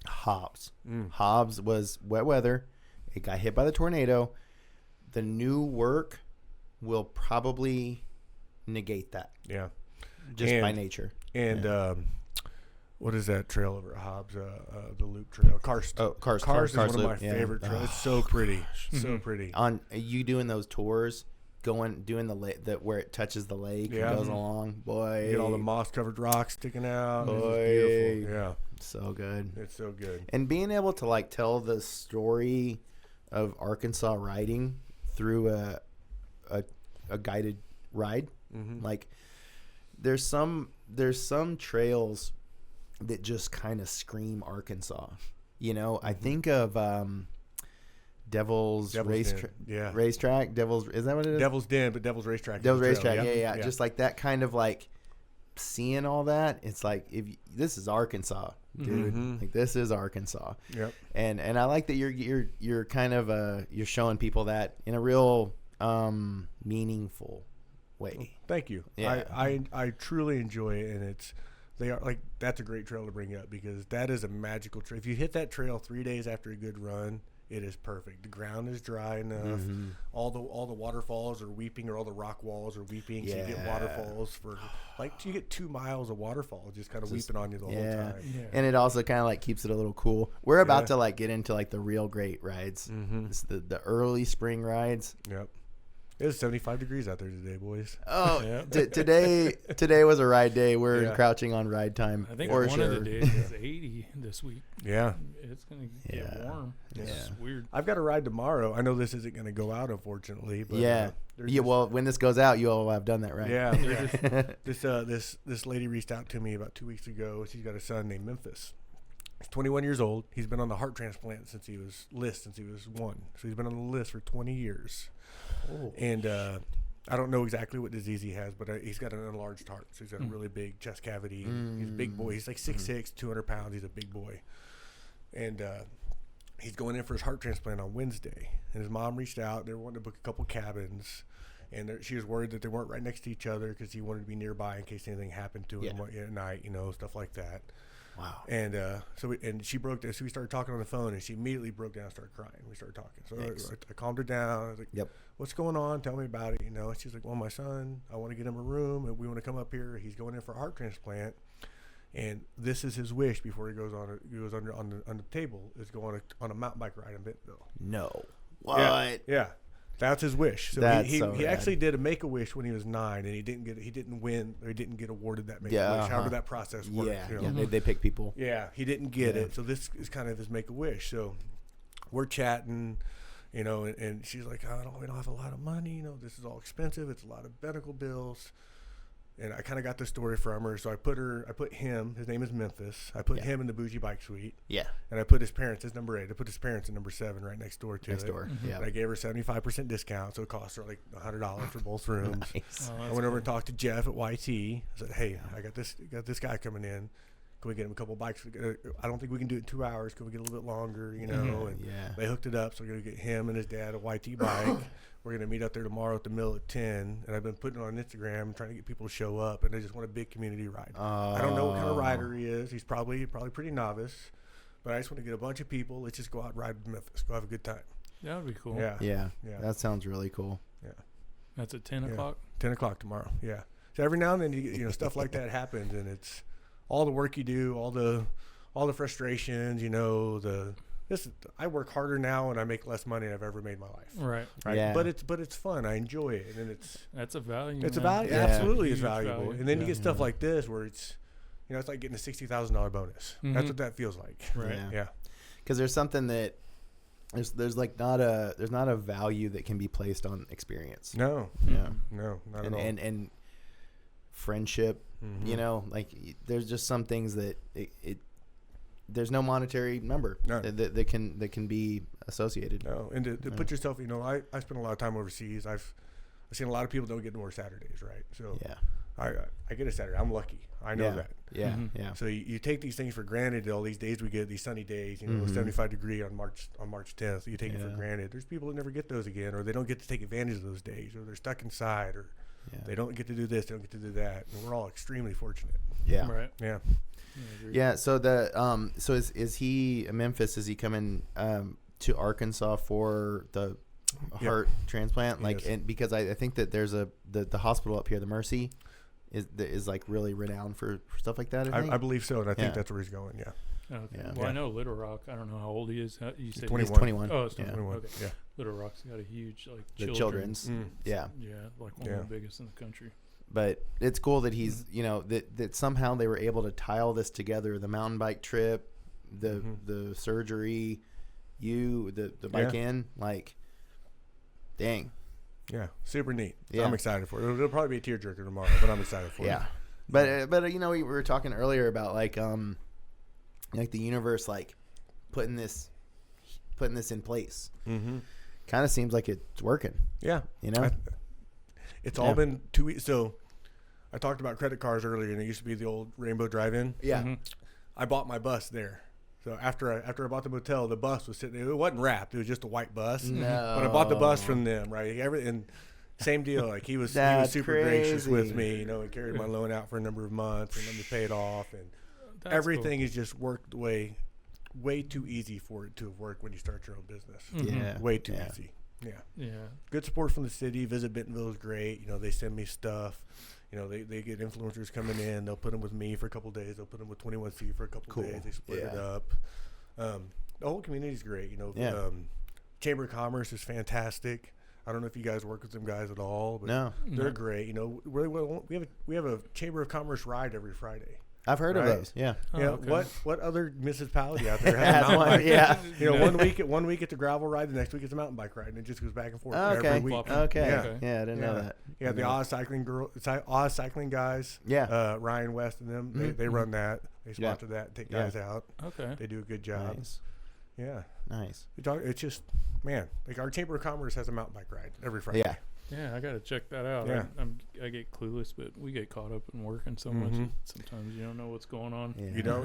Hobbs. Hobbs was wet weather. It got hit by the tornado. The new work will probably negate that. Yeah. Just by nature. And what is that trail over at Hobbs? The Loop Trail. Karst. Oh, Karst. Karst is one of my Loop, favorite trails. It's so pretty. So pretty. On you doing those tours, doing the where it touches the lake and goes along, boy. You get all the moss covered rocks sticking out. Boy. It's beautiful. Yeah. So good. It's so good. And being able to like tell the story of Arkansas riding through a guided ride, like there's some trails that just kind of scream Arkansas. You know, I think of Devil's Racetrack. Yeah. Racetrack. Is that what it is? Devil's Den, but Devil's Racetrack. Devil's Racetrack. Yeah. Just like that kind of like seeing all that. It's like this is Arkansas, dude. Like this is Arkansas. Yep. And I like that you're kind of you're showing people that in a real meaningful way. Thank you. Yeah. I truly enjoy it, and that's a great trail to bring up because that is a magical trail. If you hit that trail 3 days after a good run, it is perfect. The ground is dry enough. All the waterfalls are weeping, or all the rock walls are weeping. So you get waterfalls for you get 2 miles of waterfall just kind of weeping on you the whole time. Yeah. And it also kind of like keeps it a little cool. We're about to like get into like the real great rides. It's the early spring rides. Yep. It was 75 degrees out there today, boys. Oh, today was a ride day. We're encroaching on ride time. I think one of the days is 80 this week. Yeah. It's going to get warm. It's weird. I've got a ride tomorrow. I know this isn't going to go out, unfortunately. But, well, when this goes out, you all will have done that, right? Yeah. This lady reached out to me about 2 weeks ago. She's got a son named Memphis. He's 21 years old. He's been on the heart transplant since he was 1. So he's been on the list for 20 years. Oh. And I don't know exactly what disease he has, but he's got an enlarged heart. So he's got a really big chest cavity. He's a big boy. He's like 6'6", 200 pounds. He's a big boy. And he's going in for his heart transplant on Wednesday. And his mom reached out. They were wanting to book a couple cabins. And she was worried that they weren't right next to each other because he wanted to be nearby in case anything happened to him at night, stuff like that. Wow. And she broke down. So we started talking on the phone, and she immediately broke down and started crying. We started talking. So I calmed her down. I was like, what's going on? Tell me about it. And she's like, well, my son, I want to get him a room, and we want to come up here. He's going in for a heart transplant, and this is his wish before he goes on the table is going on a mountain bike ride in Bentonville. No. What? Yeah. That's his wish. So That's he actually did a Make-A-Wish when he was 9, and he didn't win, or he didn't get awarded that Make-A-Wish. However that process works. They pick people. Yeah, he didn't get it. So this is kind of his Make-A-Wish. So we're chatting, and she's like, we don't have a lot of money. This is all expensive. It's a lot of medical bills. And I kind of got the story from her. So I put him, his name is Memphis. I put him in the bougie bike suite. Yeah. And I put his parents, his number 8. I put his parents in number 7 right next door to it. Yeah. And I gave her 75% discount. So it cost her like $100 for both rooms. Nice. I went over and talked to Jeff at YT. I said, hey, I got this guy coming in. Can we get him a couple bikes? I don't think we can do it in 2 hours. Can we get a little bit longer, And they hooked it up. So we're going to get him and his dad a YT bike. We're going to meet up there tomorrow at the mill at 10. And I've been putting it on Instagram, trying to get people to show up. And I just want a big community ride. I don't know what kind of rider he is. He's probably pretty novice. But I just want to get a bunch of people. Let's just go out and ride with Memphis. Go have a good time. That would be cool. Yeah. That sounds really cool. Yeah. That's at 10 o'clock? 10 o'clock tomorrow, yeah. So every now and then, you get, stuff like that happens. And it's all the work you do, all the frustrations, the I work harder now and I make less money than I've ever made in my life. Right. Yeah. But it's fun. I enjoy it, and That's a value. it's a man. value. Yeah. Absolutely, it's Huge valuable. value. And then you Yeah. get stuff like this where it's, it's like getting a $60,000 bonus. That's what that feels like. Right. Yeah. Because there's something that there's like not a value that can be placed on experience. No. Yeah. No. Not at all. And friendship. Like there's just some things that there's no monetary number that can be associated. No, and to put yourself, I spend a lot of time overseas. I've seen a lot of people don't get more Saturdays, right? So Yeah. I get a Saturday. I'm lucky. I know that. Yeah. Yeah. So you take these things for granted. All these days we get, these sunny days, 75 degree on March 10th. You take it for granted. There's people that never get those again, or they don't get to take advantage of those days, or they're stuck inside, or they don't get to do this, they don't get to do that. And we're all extremely fortunate. Yeah. Right. Yeah. Yeah. So so is he Memphis? Is he coming to Arkansas for the heart transplant? Like, and because I think that there's the hospital up here, the Mercy, is like really renowned for stuff like that. I believe so, and I think that's where he's going. Yeah. Okay. Yeah. Well, I know Little Rock. I don't know how old he is. You said 21. He's 21. Oh, it's Yeah. 21. Okay. Yeah. Little Rock's got a huge The children's. Yeah. Yeah, like one of the biggest in the country. But it's cool that he's, that somehow they were able to tie all this together. The mountain bike trip, the surgery, the bike in, like, dang. Yeah. Super neat. Yeah. I'm excited for it. It'll probably be a tearjerker tomorrow, but I'm excited for it. Yeah. But we were talking earlier about like the universe, like putting this in place. Mm-hmm. Kind of seems like it's working. Yeah. It's all been 2 weeks. So I talked about credit cards earlier, and it used to be the old Rainbow Drive-In. Yeah. Mm-hmm. I bought my bus there. So after I bought the motel, the bus was sitting there. It wasn't wrapped. It was just a white bus. No. But I bought the bus from them, right? And same deal. Like he was super gracious with me, and carried my loan out for a number of months and let me pay it off. And everything is just worked way too easy for it to have worked when you start your own business. Yeah. Way too easy. Yeah. Yeah. Good support from the city. Visit Bentonville is great. They send me stuff. They get influencers coming in. They'll put them with me for a couple of days. They'll put them with 21C for a couple of days. They split it up. The whole community is great. Chamber of Commerce is fantastic. I don't know if you guys work with them guys at all, but they're great. We have a Chamber of Commerce ride every Friday. I've heard of those. Yeah. Okay. What other municipality out there has a mountain bike? Yeah. One week it's a gravel ride, the next week it's a mountain bike ride, and it just goes back and forth Okay. every week. Okay. Yeah, I didn't know that. Yeah, the Oz cycling guys. Yeah. Ryan West and them. They run that. They sponsor that and take guys out. Okay. They do a good job. Nice. Yeah. Nice. It's just, man, like our Chamber of Commerce has a mountain bike ride every Friday. Yeah. Yeah, I gotta check that out. Yeah. I get clueless, but we get caught up in working so much. Sometimes you don't know what's going on. Yeah.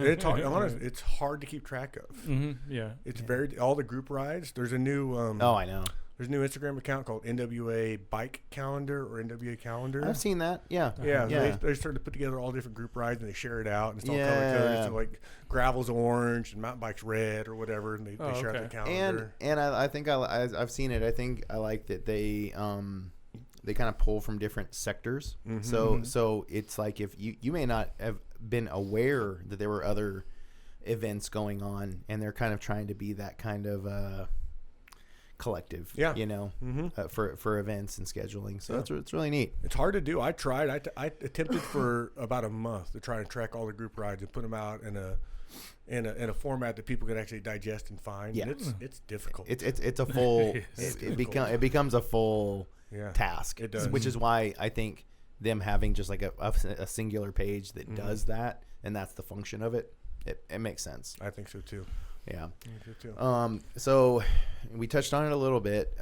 It's hard to keep track of. Yeah, it's all the group rides. There's a new. I know. There's a new Instagram account called NWA Bike Calendar or NWA Calendar. I've seen that. Yeah. Yeah. They started to put together all different group rides and they share it out and it's all color coded. So like gravel's orange and mountain bike's red or whatever, and they share out the calendar. And I think I've seen it. I think I like that they kind of pull from different sectors. So it's like if you may not have been aware that there were other events going on, and they're kind of trying to be that kind of collective, for events and scheduling. So it's really neat. It's hard to do. I tried. I attempted for about a month to try and track all the group rides and put them out in a format that people can actually digest and find. Yeah, and it's difficult. It's a full. it becomes a full task. It does, which is why I think them having just like a singular page that does that, and that's the function of it. It makes sense. I think so too. Yeah. Too. So we touched on it a little bit.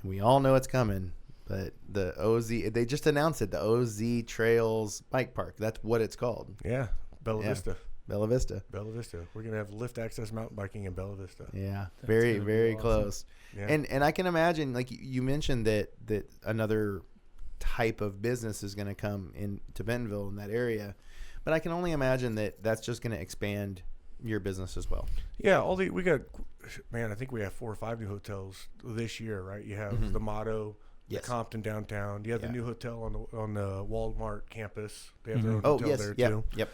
We all know it's coming, but the OZ, they just announced it, the OZ Trails Bike Park. That's what it's called. Yeah. Bella Vista. Bella Vista. We're going to have lift access mountain biking in Bella Vista. Yeah. Very, very awesome. Close. Yeah. And I can imagine, like you mentioned that another type of business is going to come into Bentonville in that area, but I can only imagine that that's just going to expand your business as well. Yeah, I think we have 4 or 5 new hotels this year, right? You have the Motto, the Compton downtown. You have the new hotel on the Walmart campus. They have their own hotel there too. Yep.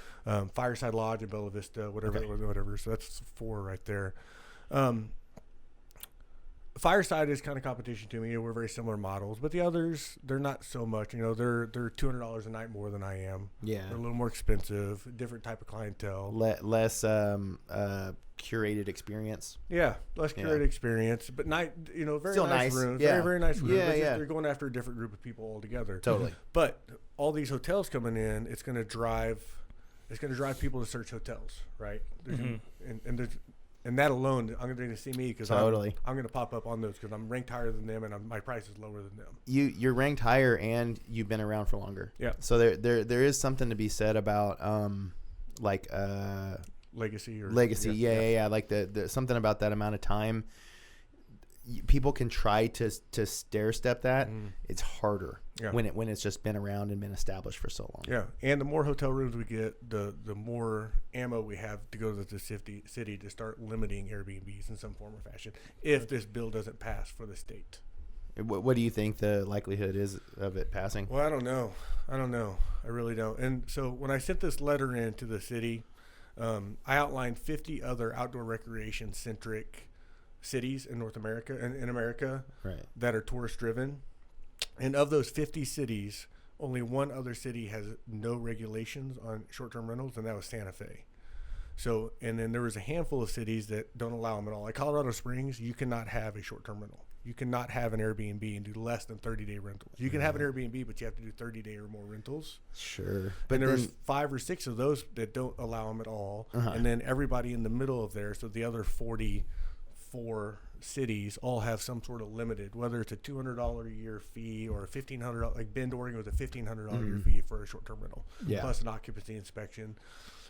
Fireside Lodge in Bella Vista, whatever. So that's 4 right there. Fireside is kind of competition to me. We're very similar models, but the others, they're not so much. You know, they're $200 a night more than I am. Yeah, they're a little more expensive, different type of clientele, less curated experience. Yeah, less curated experience, but very still nice rooms, very nice rooms. Yeah, They're going after a different group of people altogether. Totally. But all these hotels coming in, it's going to drive people to search hotels, right? And that alone, I'm going to see me because I'm going to pop up on those because I'm ranked higher than them and my price is lower than them. You're ranked higher and you've been around for longer. Yeah. So there is something to be said about legacy. Yeah. Like the something about that amount of time. People can try to stair step that. It's harder when it's just been around and been established for so long. Yeah, and the more hotel rooms we get, the more ammo we have to go to the city to start limiting Airbnbs in some form or fashion if this bill doesn't pass for the state. What do you think the likelihood is of it passing? Well, I don't know. I really don't. And so when I sent this letter in to the city, I outlined 50 other outdoor recreation centric cities in North America and in America that are tourist driven, and of those 50 cities, only one other city has no regulations on short-term rentals, and that was Santa Fe. So, and then there was a handful of cities that don't allow them at all. Like Colorado Springs, you cannot have a short-term rental. You cannot have an Airbnb and do less than 30-day rentals. You can have an Airbnb, but you have to do 30-day or more rentals. Sure. But there's 5 or 6 of those that don't allow them at all, and then everybody in the middle of there, so the other 44 cities all have some sort of limited, whether it's a $200 a year fee or a $1,500, like Bend, Oregon was a $1,500 a year fee for a short-term rental, plus an occupancy inspection.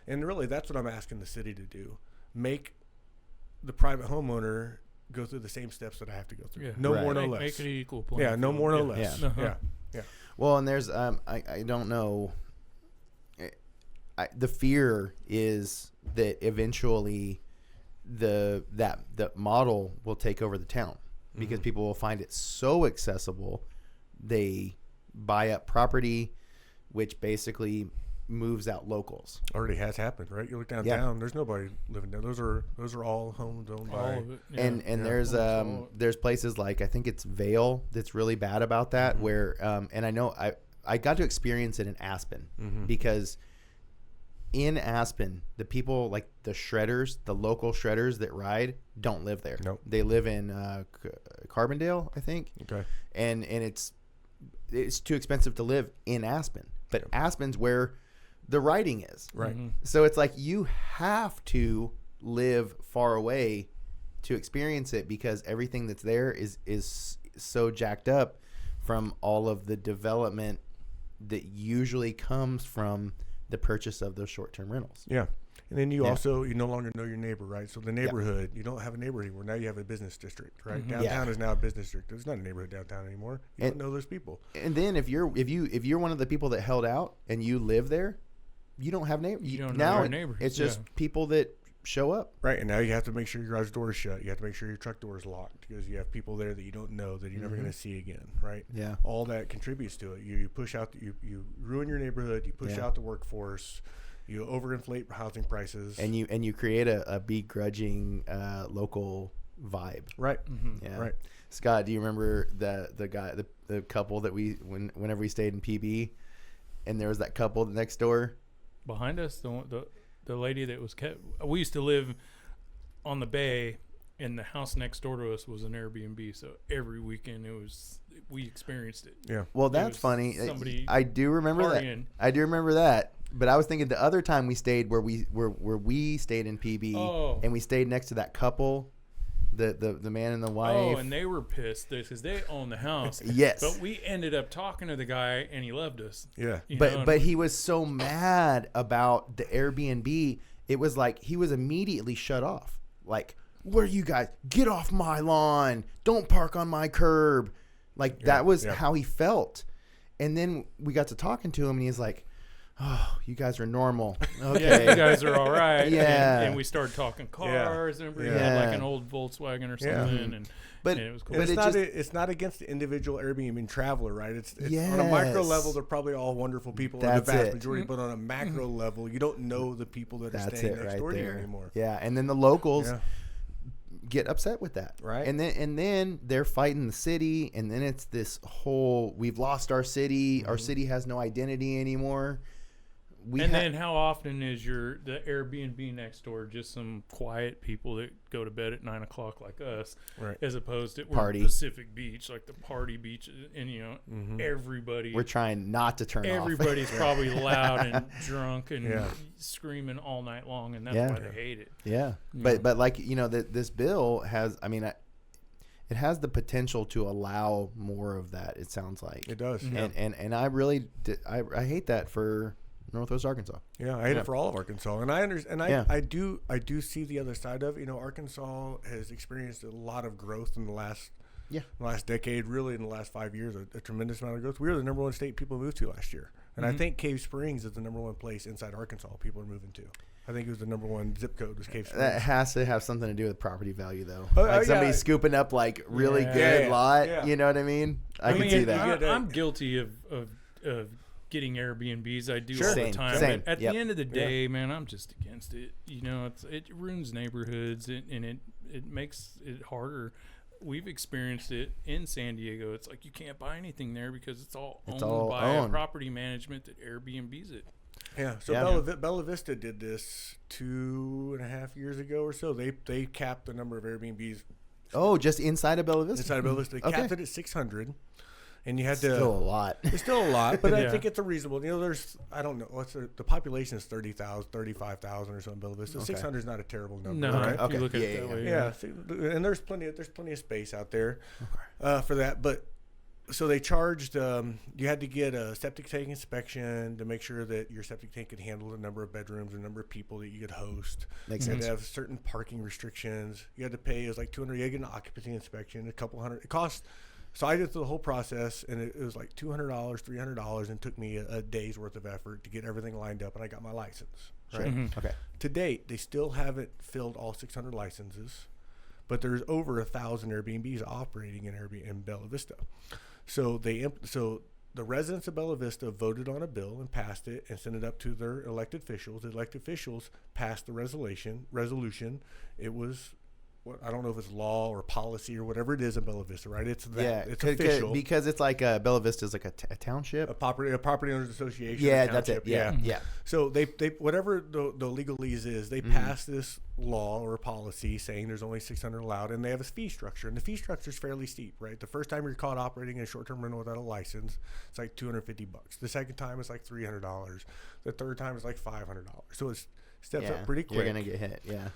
And really, that's what I'm asking the city to do. Make the private homeowner go through the same steps that I have to go through. No more, no less. Make it equal. Yeah, no more, no less. Yeah. Well, and there's, I don't know. The fear is that eventually the model will take over the town because people will find it so accessible. They buy up property, which basically moves out locals. Already has happened, right? You look downtown, there's nobody living there. Those are all homes owned by. And there's places like, I think it's Vail that's really bad about that, where and I know I got to experience it in Aspen because in Aspen, the people like the local shredders that ride don't live there. Nope. They live in Carbondale, I think. Okay. And it's too expensive to live in Aspen. But Aspen's where the riding is. Right. So it's like you have to live far away to experience it because everything that's there is so jacked up from all of the development that usually comes from the purchase of those short-term rentals. Yeah. And then you no longer know your neighbor, right? So the neighborhood, you don't have a neighborhood anymore. Now you have a business district, right? Downtown is now a business district. There's not a neighborhood downtown anymore. You don't know those people. And then if you're one of the people that held out and you live there, you don't have neighbors. You don't know your neighbors. It's just people that show up. Right. And now you have to make sure your garage door is shut. You have to make sure your truck door is locked because you have people there that you don't know that you're never going to see again, right? Yeah. All that contributes to it. You push out, you ruin your neighborhood. You push out the workforce. You overinflate housing prices, and you create a begrudging local vibe. Right. Yeah. Right. Scott, do you remember the couple that whenever we stayed in PB, and there was that couple next door behind us, the lady that was kept. We used to live on the bay, and the house next door to us was an Airbnb. So every weekend we experienced it. Yeah. Well, that's funny. I do remember that. But I was thinking the other time we stayed where we stayed in PB and we stayed next to that couple, the man and the wife. Oh, and they were pissed because they owned the house. Yes. But we ended up talking to the guy and he loved us. Yeah. But he was so mad about the Airbnb. It was like he was immediately shut off. Like, where are you guys? Get off my lawn. Don't park on my curb. Like that was how he felt. And then we got to talking to him and he's like, oh, you guys are normal. Okay. Yeah, you guys are all right. Yeah. And we started talking cars. And we had like an old Volkswagen or something. And it was cool. But it's not against the individual Airbnb traveler, right? It's on a micro level, they're probably all wonderful people, the vast majority. But on a macro level, you don't know the people that are staying next door to you anymore. Yeah, and then the locals, get upset with that. Right. And then they're fighting the city, and then it's this whole, we've lost our city. Our city has no identity anymore. Then how often is the Airbnb next door just some quiet people that go to bed at 9 o'clock like us, right, as opposed to party. Pacific Beach, like the party beach, and everybody. We're trying not to turn off. Everybody's probably loud and drunk and screaming all night long, and that's why they hate it. Yeah, but like this bill has, it has the potential to allow more of that. It sounds like it does, and I really I hate that for Northwest Arkansas. Yeah, I hate it for all of Arkansas, and I understand. And I do see the other side of it. Arkansas has experienced a lot of growth in the last decade, really in the last 5 years, a tremendous amount of growth. We were the number one state people moved to last year, and I think Cave Springs is the number one place inside Arkansas people are moving to. I think it was the number one zip code was Cave Springs. That has to have something to do with property value, though. Somebody scooping up like really good lot. Yeah. You know what I mean? I can see that. I'm guilty of getting Airbnbs. I do all the time. But at the end of the day, man, I'm just against it. It ruins neighborhoods and it makes it harder. We've experienced it in San Diego. It's like you can't buy anything there because it's all owned by a property management that Airbnbs it. Yeah. So Bella Vista did this 2.5 years ago or so. They capped the number of Airbnbs. Oh, just inside of Bella Vista? Inside of Bella Vista. They capped it at 600. And you had to. Still a lot. It's still a lot, but I think it's a reasonable. There's, I don't know, the population is 30,000, 35,000 or something. Bella Vista. 600 is not a terrible number. No, right? If you look at it that way. Yeah. And there's plenty of space out there for that. But so they charged. You had to get a septic tank inspection to make sure that your septic tank could handle the number of bedrooms, the number of people that you could host. Makes sense. sense. You had to have certain parking restrictions. You had to pay. It was like $200. You had to get an occupancy inspection. A couple hundred. It cost. So I did the whole process, and it was like $200, $300, and took me a day's worth of effort to get everything lined up, and I got my license. Right? Mm-hmm. Okay. To date, they still haven't filled all 600 licenses, but there's over 1,000 Airbnbs operating in Bella Vista. So the residents of Bella Vista voted on a bill and passed it and sent it up to their elected officials. The elected officials passed the resolution. It was. I don't know if it's law or policy or whatever it is in Bella Vista, right? It's it's official because it's like Bella Vista is like a township, a property owners association. Yeah, that's it. Yeah. So they whatever the legalese is, they pass this law or policy saying there's only 600 allowed, and they have a fee structure, and the fee structure is fairly steep, right? The first time you're caught operating in a short-term rental without a license, it's like $250. The second time it's like $300. The third time it's like $500. So it steps up pretty quick. You're gonna get hit. Yeah.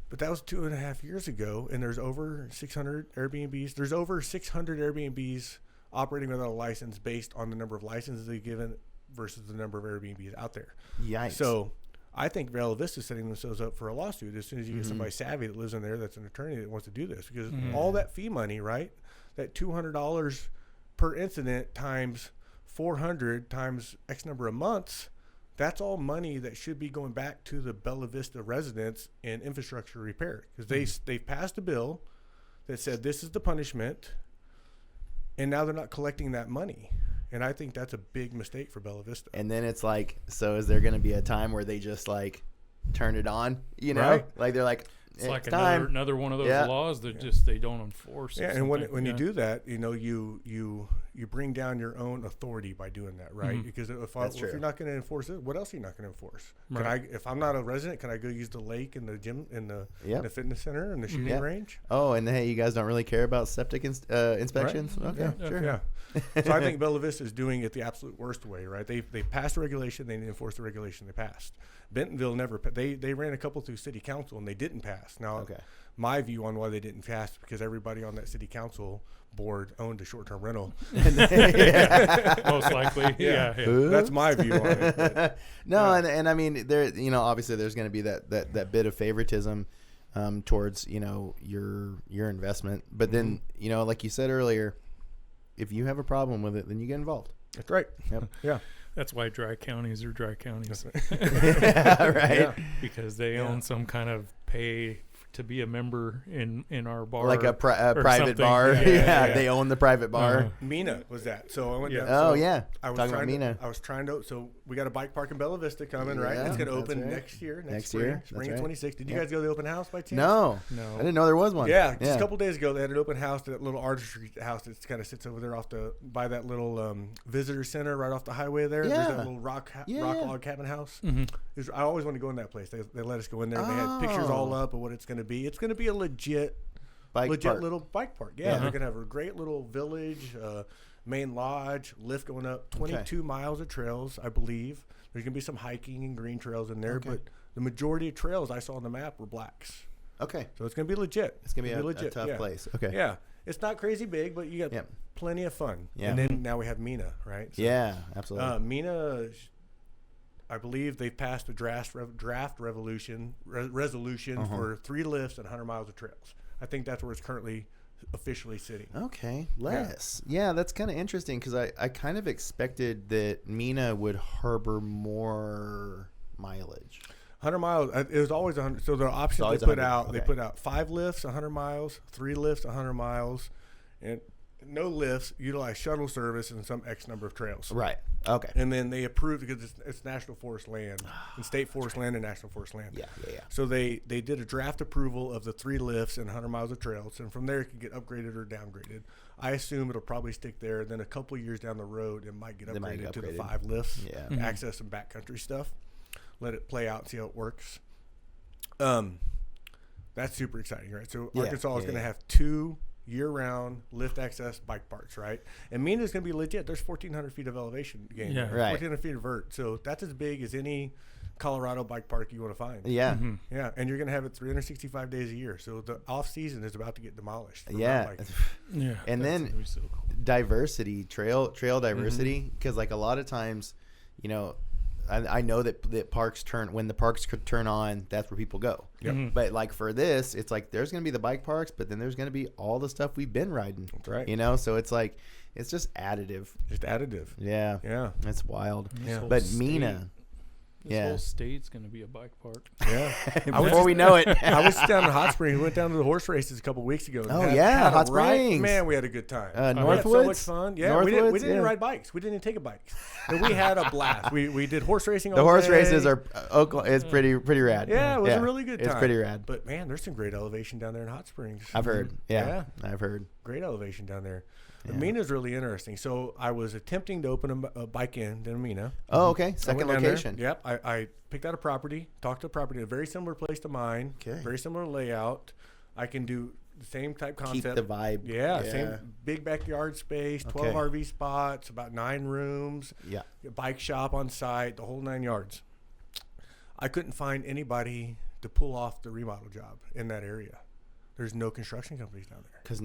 But that was 2.5 years ago, and there's over 600 Airbnbs. There's over 600 Airbnbs operating without a license based on the number of licenses they've given versus the number of Airbnbs out there. Yikes. So I think Bella Vista is setting themselves up for a lawsuit as soon as you get somebody savvy that lives in there that's an attorney that wants to do this. Because all that fee money, right, that $200 per incident times 400 times X number of months, that's all money that should be going back to the Bella Vista residents in infrastructure repair, because they've passed a bill that said this is the punishment, and now they're not collecting that money. And I think that's a big mistake for Bella Vista. And then it's like, so is there going to be a time where they just like turn it on? Right. Like they're like, it's like another one of those laws that just they don't enforce. Yeah, and when you do that, you bring down your own authority by doing that, right? Because if you're not going to enforce it, what else are you not going to enforce? Right. If I'm not a resident, can I go use the lake and the gym and the fitness center and the shooting range? Oh, and hey, you guys don't really care about septic inspections? Right. Okay, sure. Yeah. So I think Bella Vista is doing it the absolute worst way, right? They passed a regulation, they enforced the regulation they passed. Bentonville never. They ran a couple through city council and they didn't pass. Now, my view on why they didn't pass is because everybody on that city council board owned a short-term rental. Most likely. Yeah. That's my view on it. No, and I mean, there, obviously there's going to be that bit of favoritism towards your investment, but then like you said earlier, if you have a problem with it, then you get involved. That's right. Yep. Yeah. That's why dry counties are dry counties. Yeah, right. Because they own some kind of pay to be a member in our bar, like a private something. bar. Yeah. They own the private bar. Mina was that. So I went Yeah. down. Oh so yeah, I was talking trying about Mina. I was trying to. So we got a bike park in Bella Vista coming, right? Yeah, It's going to that's open right. next year. Next spring, year, spring that's of right. 26. Did you guys go to the open house by chance? No, I didn't know there was one. Yeah, just a couple days ago they had an open house. That little artistry house that kind of sits over there by that little visitor center right off the highway there. Yeah. There's that little rock log cabin house. I always want to go in that place. They let us go in there. And they had pictures all up of what it's going to be. It's going to be a legit little bike park. Yeah, they're going to have a great little village, main lodge, lift going up, 22 miles of trails, I believe. There's going to be some hiking and green trails in there, but the majority of trails I saw on the map were blacks. Okay. So it's going to be legit. It's going to be legit. a tough place. Okay. Yeah. It's not crazy big, but you got plenty of fun. Yeah. And then now we have Mina, right? So, yeah, absolutely. Mina, I believe they've passed the draft resolution for 3 lifts and 100 miles of trails. I think that's where it's currently officially sitting. Okay, less. Yeah, that's kind of interesting because I kind of expected that Mina would harbor more mileage. 100 miles. It was always 100. So the options they put out, they put out 5 lifts, 100 miles, 3 lifts, 100 miles, and no lifts. Utilize shuttle service and some X number of trails. Right. Okay. And then they approved because it's national forest land, and state forest land and national forest land. Yeah. So they did a draft approval of the 3 lifts and 100 miles of trails, and from there it can get upgraded or downgraded. I assume it'll probably stick there. Then a couple years down the road, it might get upgraded to the 5 lifts, access some backcountry stuff. Let it play out and see how it works. That's super exciting, right? So Arkansas is going to have 2 year-round lift access bike parks, right? And Mina's going to be legit. There's 1,400 feet of elevation gain. Yeah. Right. 1,400 feet of vert. So that's as big as any Colorado bike park you want to find. Yeah. Yeah, and you're going to have it 365 days a year. So the off season is about to get demolished. Yeah. Yeah. And then so cool. diversity, trail diversity, because like a lot of times, you know, I know that parks when the parks could turn on, that's where people go. Yep. But like for this, it's like there's going to be the bike parks, but then there's going to be all the stuff we've been riding. That's right. You know, so it's like it's just additive. Just additive. Yeah. Yeah. That's wild. Yeah. But Mina. This whole state's going to be a bike park. Yeah. Before we know it. I was down in Hot Springs. We went down to the horse races a couple weeks ago. Had Hot Springs. Man, we had a good time. Northwoods? We had so much fun. Yeah, we didn't Northwoods, ride bikes. We didn't even take a bike. But we had a blast. We did horse racing all The horse day. races are it's pretty rad. Yeah, it was a really good time. It's pretty rad. But man, there's some great elevation down there in Hot Springs. I've heard. Yeah. I've heard. Great elevation down there. Yeah. Mina's really interesting. So I was attempting to open a bike in Mina. Oh, okay. Second location. Yep. I picked out a property, talked to a property, a very similar place to mine. Okay. Very similar layout. I can do the same type concept. Keep the vibe. Yeah. Same big backyard space, 12 RV spots, about 9 rooms. Yeah. Bike shop on site, the whole 9 yards. I couldn't find anybody to pull off the remodel job in that area. There's no construction companies down there. Because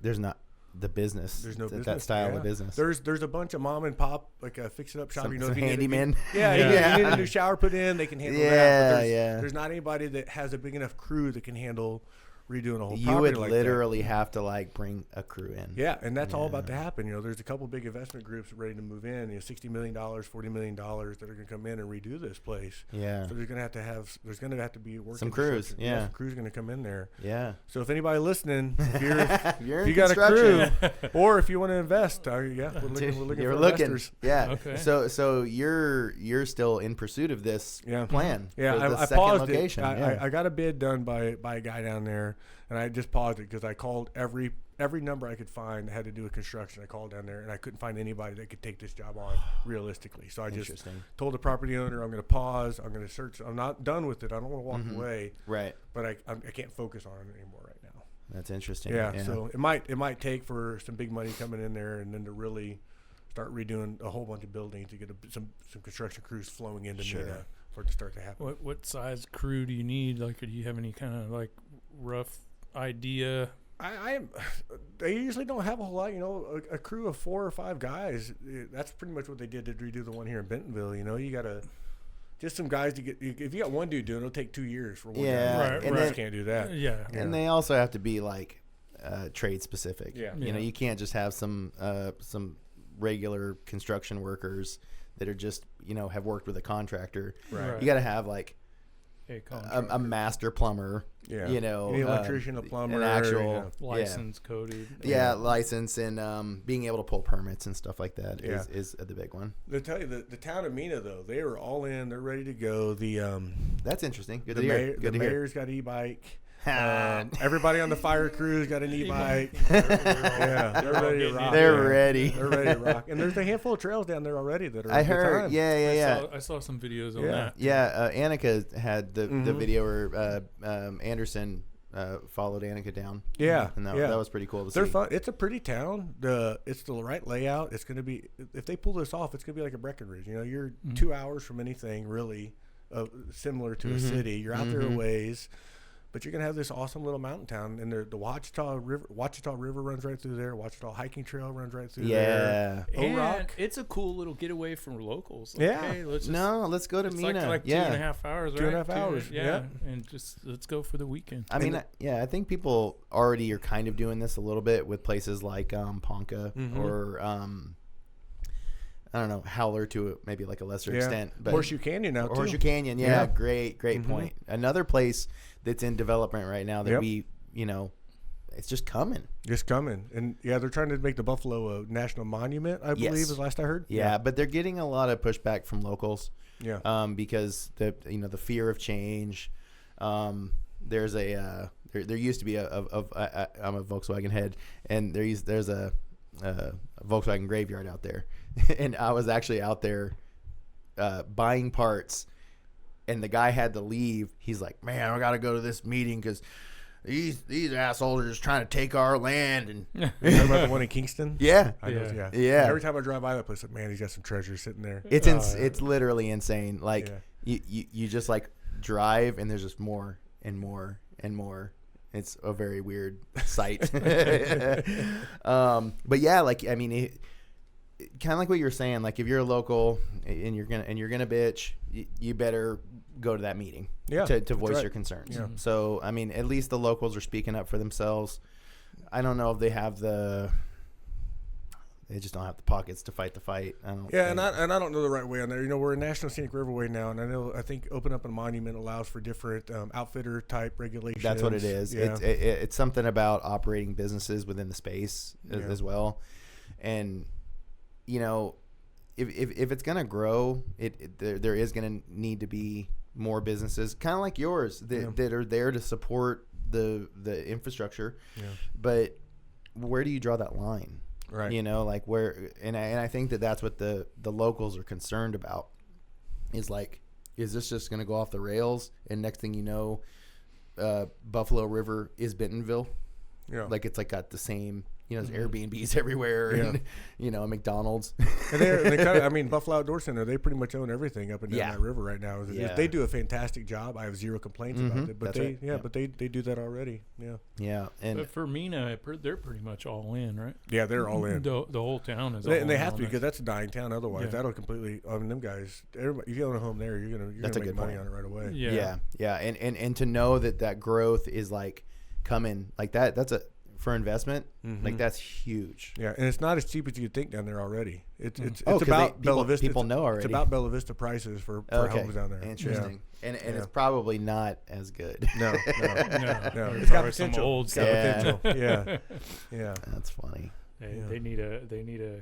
there's not the business. There's no business. That style of business. There's a bunch of mom and pop, like a fix it up shop. Some if you handyman. You need a new shower put in, they can handle that. But there's not anybody that has a big enough crew that can handle redoing a whole property. You would like literally have to like bring a crew in. Yeah, and that's all about to happen. You know, there's a couple big investment groups ready to move in. You know, $60 million, $40 million that are going to come in and redo this place. Yeah. So there's going to have to be working. Some crews. Yeah. Some crews going to come in there. Yeah. So if anybody listening, if you got a crew, or if you want to invest, we're looking for investors. Yeah. Okay. So you're still in pursuit of this plan. Yeah, for the I second paused location. it. I got a bid done by a guy down there, and I just paused it because I called every number I could find that had to do with construction. I called down there, and I couldn't find anybody that could take this job on realistically. So I just told the property owner, I'm going to pause. I'm going to search. I'm not done with it. I don't want to walk away. Right. But I can't focus on it anymore right now. That's interesting. Yeah. So it might take for some big money coming in there, and then to really start redoing a whole bunch of buildings to get some construction crews flowing into Mina for it to start to happen. What size crew do you need? Like, do you have any kind of like rough idea? They usually don't have a whole lot. You know, a crew of 4 or 5 guys. That's pretty much what they did to redo the one here in Bentonville. You know, you gotta just some guys to get. If you got one dude doing it, it'll take 2 years for one. Yeah, guy. Right. Can't do that. Yeah. And they also have to be like trade specific. Yeah. You know, you can't just have some regular construction workers that are just have worked with a contractor. Right. You got to have like a master plumber. Yeah. You know, an electrician, a plumber, an actual license coded. Yeah, license and being able to pull permits and stuff like that is the big one. They'll tell you the town of Mina though, they are all in. They're ready to go. That's interesting. Good the to hear. Mayor, Good the to hear. mayor's got an e-bike. Everybody on the fire crew's got an e-bike. Yeah, they're ready to rock. They're ready. They're ready to rock. And there's a handful of trails down there already that are. I heard. Yeah. I saw some videos on Yeah. that. Yeah, Annika had the video where Anderson followed Annika down. Yeah, and that was pretty cool to see. They're fun. It's a pretty town. It's the right layout. It's going to be, if they pull this off, it's going to be like a Breckenridge. You know, you're 2 hours from anything really similar to a city. You're out there a ways. But you're gonna have this awesome little mountain town, and the Wachita River runs right through there. Wachita hiking trail runs right through there. Yeah, And it's a cool little getaway from locals. Yeah. Hey, let's go to Mina. Like 2.5 hours, right? 2.5 hours. Yeah, and just let's go for the weekend. I mean, I think people already are kind of doing this a little bit with places like Ponca or I don't know, Howler to maybe like a lesser extent, but Horseshoe Canyon now too. Horseshoe Canyon, great point. Another place that's in development right now that it's just coming. Just coming, and they're trying to make the Buffalo a national monument. I believe is last I heard. Yeah, but they're getting a lot of pushback from locals. Yeah. Because the fear of change. There's there used to be I'm a Volkswagen head, and there's a Volkswagen graveyard out there. And I was actually out there buying parts, and the guy had to leave. He's like, "Man, I got to go to this meeting because these assholes are just trying to take our land." And you know about the one in Kingston? Yeah. Every time I drive by that place, like, man, he's got some treasure sitting there. It's literally insane. Like you just like drive, and there's just more and more and more. It's a very weird sight. But yeah, like I mean. Kind of like what you were saying, like if you're a local and you're gonna bitch, you better go to that meeting to voice your concerns. Yeah. So I mean, at least the locals are speaking up for themselves. I don't know if they just don't have the pockets to fight the fight. And I don't know the right way on there. You know, we're a National Scenic Riverway now, and I think open up a monument allows for different outfitter type regulations. That's what it is. Yeah. It's something about operating businesses within the space as well, and. You know, if it's gonna grow, there is gonna need to be more businesses, kind of like yours, that are there to support the infrastructure. Yeah. But where do you draw that line? Right. You know, like where, and I think that's what the locals are concerned about. Is like, is this just gonna go off the rails? And next thing you know, Buffalo River is Bentonville. Yeah. Like it's like got the same. You know, there's Airbnbs everywhere, and McDonald's. And I mean, Buffalo Outdoor Center, they pretty much own everything up and down that river right now. They do a fantastic job. I have zero complaints about it. But but they do that already. Yeah. Yeah. And but for Mina, they're pretty much all in, right? Yeah, they're all in. The whole town is. And they have to be, because that's a dying town. Otherwise, that'll completely. I mean, them guys. Everybody, if you own a home there, you're gonna make money on it right away. Yeah. And to know that growth is like coming like that. That's for investment, like that's huge. Yeah, and it's not as cheap as you think down there already. It's about Bella Vista. People know already. It's about Bella Vista prices for homes down there. Interesting. Yeah. And it's probably not as good. No. It's got potential. It's got potential. Yeah. That's funny. They need a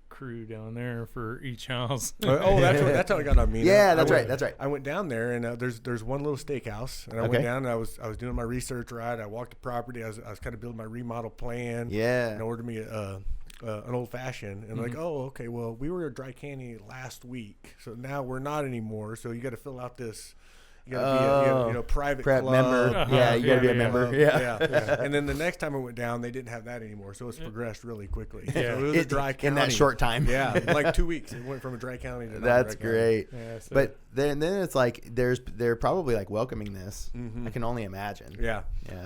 crew down there for each house. That's how I got on Mina. Yeah, that's right. I went down there, and there's one little steakhouse, and I went down, and I was doing my research. Right, I walked the property. I was kind of building my remodel plan. Yeah, and I ordered me an old fashioned, and like, oh, okay, well, we were at Dry Canyon last week, so now we're not anymore. So you got to fill out this. You got to be a private club member. You got to be a member. Yeah. And then the next time I went down, they didn't have that anymore, so it's progressed really quickly. So it was a dry county in that short time. Yeah, like 2 weeks. It went from a dry county to that's great. Yeah, so. But then it's like they're probably like welcoming this. I can only imagine. Yeah.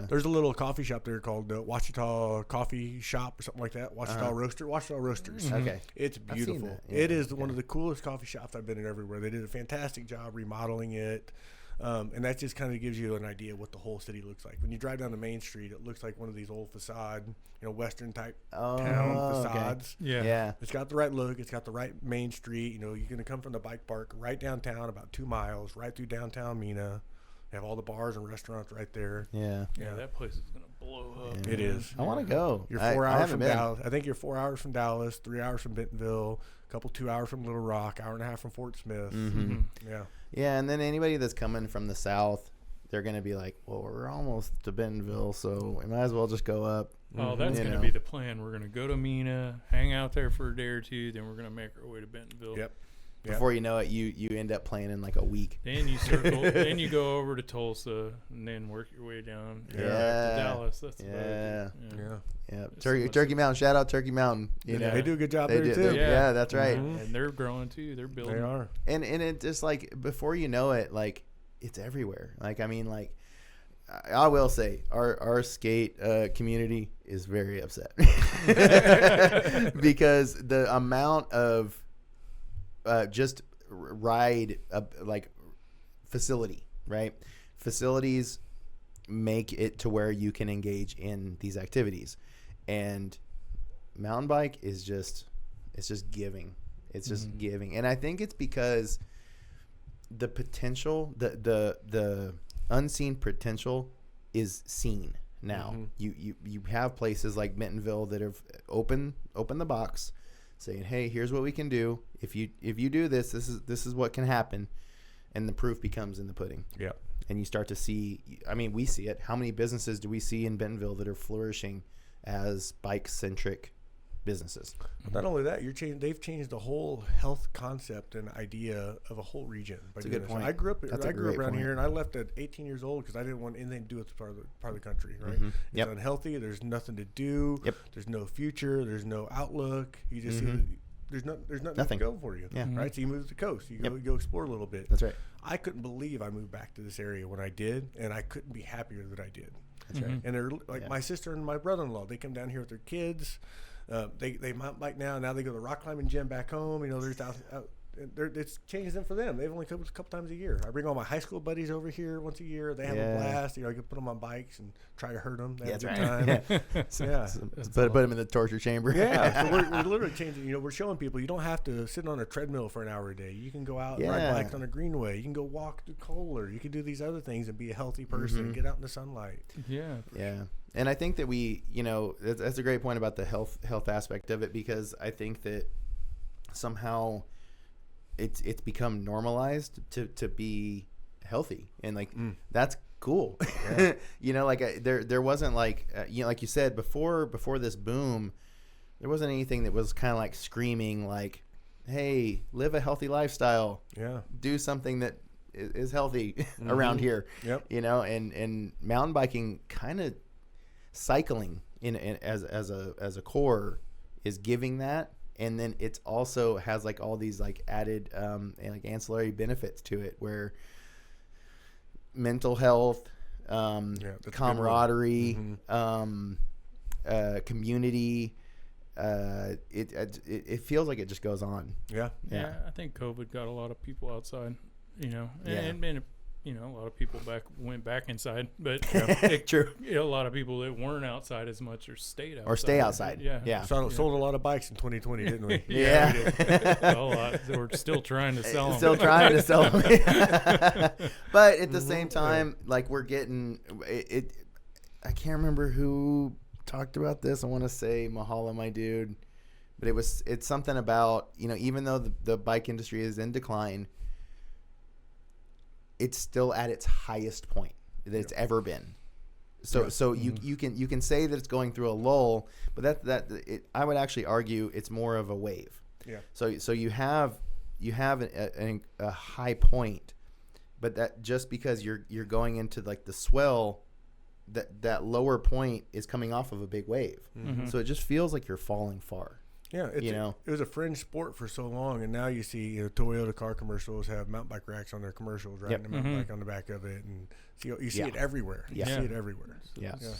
There's a little coffee shop there called Wachita Coffee Shop or something like that. Wachita Roasters. Okay, it's beautiful. It is one of the coolest coffee shops I've been in everywhere. They did a fantastic job remodeling it. And that just kind of gives you an idea of what the whole city looks like. When you drive down the main street, it looks like one of these old facade, Western type town facades. Okay. Yeah. It's got the right look. It's got the right main street. You're going to come from the bike park right downtown, about 2 miles, right through downtown Mina. They have all the bars and restaurants right there. Yeah. Yeah, that place is gonna blow up. It is. I want to go. You're 4 hours from Dallas. I think you're 4 hours from Dallas, 3 hours from Bentonville, a couple 2 hours from Little Rock, hour and a half from Fort Smith. Mm-hmm. Yeah. Yeah, and then anybody that's coming from the south, they're going to be like, well, we're almost to Bentonville, so we might as well just go up. Oh, that's going to be the plan. We're going to go to Mena, hang out there for a day or two, then we're going to make our way to Bentonville. Yep. Before you know it, you end up playing in like a week. Then you circle. Then you go over to Tulsa, and then work your way down to Dallas. That's Yeah. Turkey Mountain. Shout out Turkey Mountain. You know, they do a good job there too. Yeah, that's right. And they're growing too. They're building. They are. And it just like before you know it, like it's everywhere. Like I mean, like I will say, our skate community is very upset because the amount of just ride like facility, right? Facilities make it to where you can engage in these activities, and mountain bike is just giving. It's just giving, and I think it's because the potential, the unseen potential is seen now. You have places like Bentonville that have opened the box, saying, hey, here's what we can do. If you do this is what can happen, and the proof becomes in the pudding. Yeah. And you start to see, I mean, we see it. How many businesses do we see in Bentonville that are flourishing as bike-centric businesses? Not only that, they've changed the whole health concept and idea of a whole region. That's a good point. I grew up around here, and I left at 18 years old because I didn't want anything to do with part of the country. Right? It's unhealthy. There's nothing to do. There's no future. There's no outlook. You just see there's nothing to go for you. Right. So you move to the coast. You go explore a little bit. That's right. I couldn't believe I moved back to this area when I did, and I couldn't be happier that I did. That's right. And they're like my sister and my brother-in-law. They come down here with their kids. They mountain bike now. Now they go to the rock climbing gym back home. You know, it's changed them for them. They've only come a couple times a year. I bring all my high school buddies over here once a year. They have a blast. You know, I can put them on bikes and try to hurt them. They have a good time. Put them in the torture chamber. So we're literally changing. You know, we're showing people you don't have to sit on a treadmill for an hour a day. You can go out and ride bikes on a greenway. You can go walk through Kohler. You can do these other things and be a healthy person and get out in the sunlight. Yeah. And I think that we, you know, that's a great point about the health aspect of it, because I think that somehow it's become normalized to be healthy, and like that's cool. You know, like there wasn't like you know, like you said before this boom, there wasn't anything that was kind of like screaming like, hey, live a healthy lifestyle. Do something that is healthy around here. You know, and mountain biking, kind of cycling as a core is giving that. And then it's also has like all these like added and like ancillary benefits to it, where mental health, camaraderie, community. It feels like it just goes on. Yeah. I think COVID got a lot of people outside, you know, and you know, a lot of people went back inside, but true. You know, a lot of people that weren't outside as much or stayed outside. Or stay outside. Sold a lot of bikes in 2020, didn't we? We did. A lot. We're still trying to sell them. Still trying to sell them. But at the same time, like we're getting it. I can't remember who talked about this. I want to say Mahala, my dude, but it's something about, you know, even though the bike industry is in decline, it's still at its highest point that it's ever been. So you can say that it's going through a lull, but I would actually argue it's more of a wave. So you have a high point, but that just because you're going into like the swell, that lower point is coming off of a big wave. So it just feels like you're falling far. It was a fringe sport for so long, and now you see, you know, Toyota car commercials have mountain bike racks on their commercials, riding a mountain bike on the back of it, and you see it everywhere. You see it everywhere.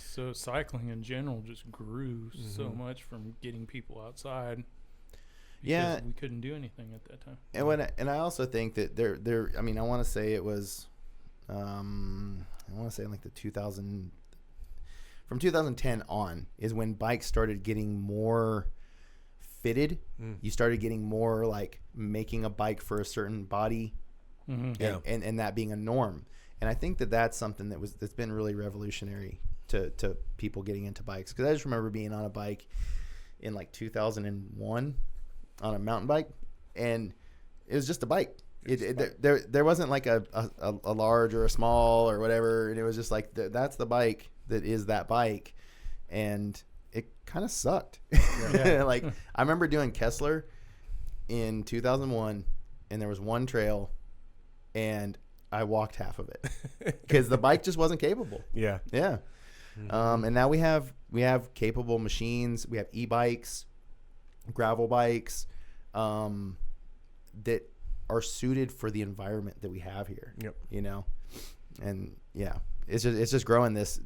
So cycling in general just grew so much from getting people outside. Because we couldn't do anything at that time. And I also think that there. I mean, I want to say it was, like the 2000. From 2010 on is when bikes started getting more fitted. You started getting more like making a bike for a certain body, and that being a norm. And I think that's something that's been really revolutionary to people getting into bikes. Because I just remember being on a bike in like 2001 on a mountain bike, and it was just a bike. There wasn't like a large or a small or whatever, and it was just like that's the bike that is that bike, and it kind of sucked. Yeah. Like I remember doing Kessler in 2001, and there was one trail, and I walked half of it because the bike just wasn't capable. Yeah. Mm-hmm. And now we have capable machines. We have e-bikes, gravel bikes, that are suited for the environment that we have here. Yep. You know, and yeah, it's just growing this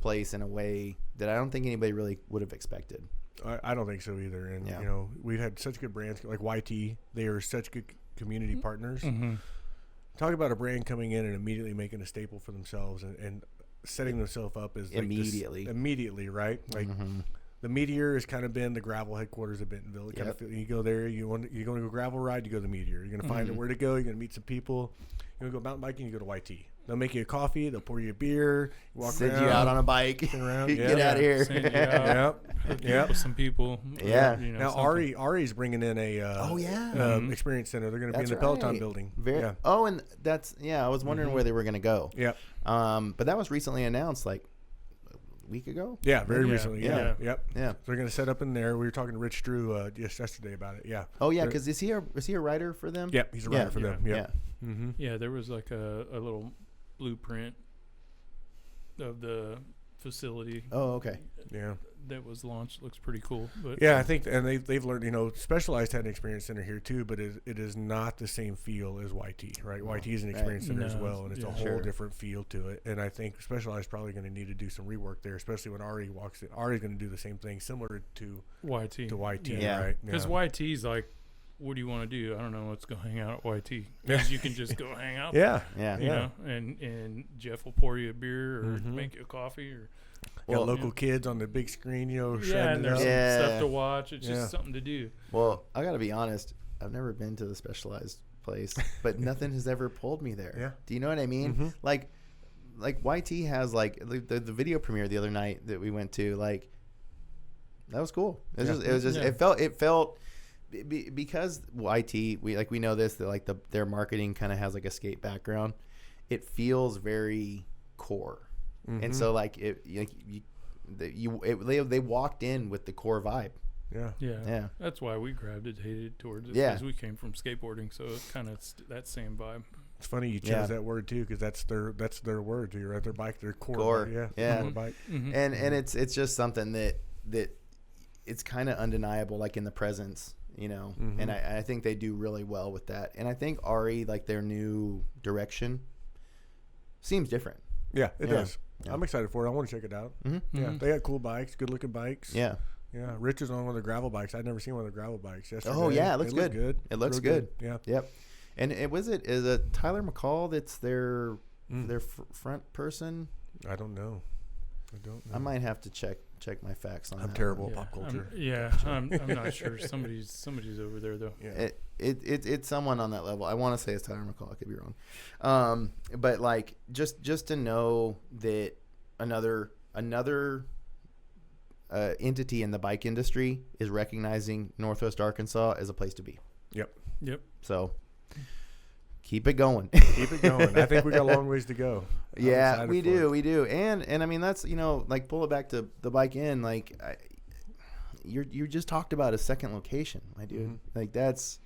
place in a way that I don't think anybody really would have expected. I don't think so either. And you know, we've had such good brands like YT. They are such good community partners. Mm-hmm. Talk about a brand coming in and immediately making a staple for themselves and setting themselves up as like immediately, right? Like the Meteor has kind of been the gravel headquarters of Bentonville. You go there, you're going to go gravel ride, you go to the Meteor. You're going to find where to go. You're going to meet some people. You're going to go mountain biking, you go to YT. They'll make you a coffee. They'll pour you a beer. You walk Send around, you out on a bike. Get out of here. Send you out. Yep. With some people. Yeah. You know, now Ari's bringing in a experience center. They're going to be in the Peloton building. Oh, and I was wondering where they were going to go. Yeah. But that was recently announced, like a week ago. Yeah, very recently. Yeah. So they're going to set up in there. We were talking to Rich Drew just yesterday about it. Yeah. Oh yeah, because is he a writer for them? Yeah, he's a writer for them. Yeah. Yeah, there was like a little blueprint of the facility. Oh, okay. Yeah. That was launched. Looks pretty cool. But yeah, I think, and they've learned, you know, Specialized had an experience center here too, but it is not the same feel as YT, right? YT is an experience center as well, and it's a whole different feel to it. And I think Specialized is probably going to need to do some rework there, especially when Ari walks in. Ari's going to do the same thing, similar to YT, right? Because YT's like, what do you want to do? I don't know. Let's go hang out at YT. Because you can just go hang out. You know, and Jeff will pour you a beer or make you a coffee or. Got local kids on the big screen, you know. And there's some stuff to watch. It's just something to do. Well, I got to be honest. I've never been to the Specialized place, but nothing has ever pulled me there. Yeah. Do you know what I mean? Like YT has like the video premiere the other night that we went to. Like that was cool. It felt because YT we know this, that like their marketing kind of has like a skate background. It feels very core. And so, like, they walked in with the core vibe. Yeah. That's why we gravitated towards it. Because we came from skateboarding, so it's kind of that same vibe. It's funny you chose that word too, because that's their word too, right? Their bike, their core. Core bike. And it's just something that it's kind of undeniable, like in the presence, you know. And I think they do really well with that. And I think Ari, like their new direction, seems different. Yeah, it does. Yeah. I'm excited for it. I want to check it out. Yeah, they got cool bikes, good looking bikes. Yeah. Rich is on one of the gravel bikes. I'd never seen one of the gravel bikes yesterday. Oh yeah, it looks good. It looks good. Yeah. Yep. And is it Tyler McCall that's their front person? I don't know. I might have to check my facts on that. I'm terrible at pop culture. I'm not sure. Somebody's over there though. Yeah. It's someone on that level. I want to say it's Tyler McCall. I could be wrong. But like just to know that another entity in the bike industry is recognizing Northwest Arkansas as a place to be. Yep. So keep it going. Keep it going. I think we got a long ways to go. Yeah, we do. And I mean, that's, you know, like pull it back to the Bike Inn. Like you just talked about a second location, my dude. Like that's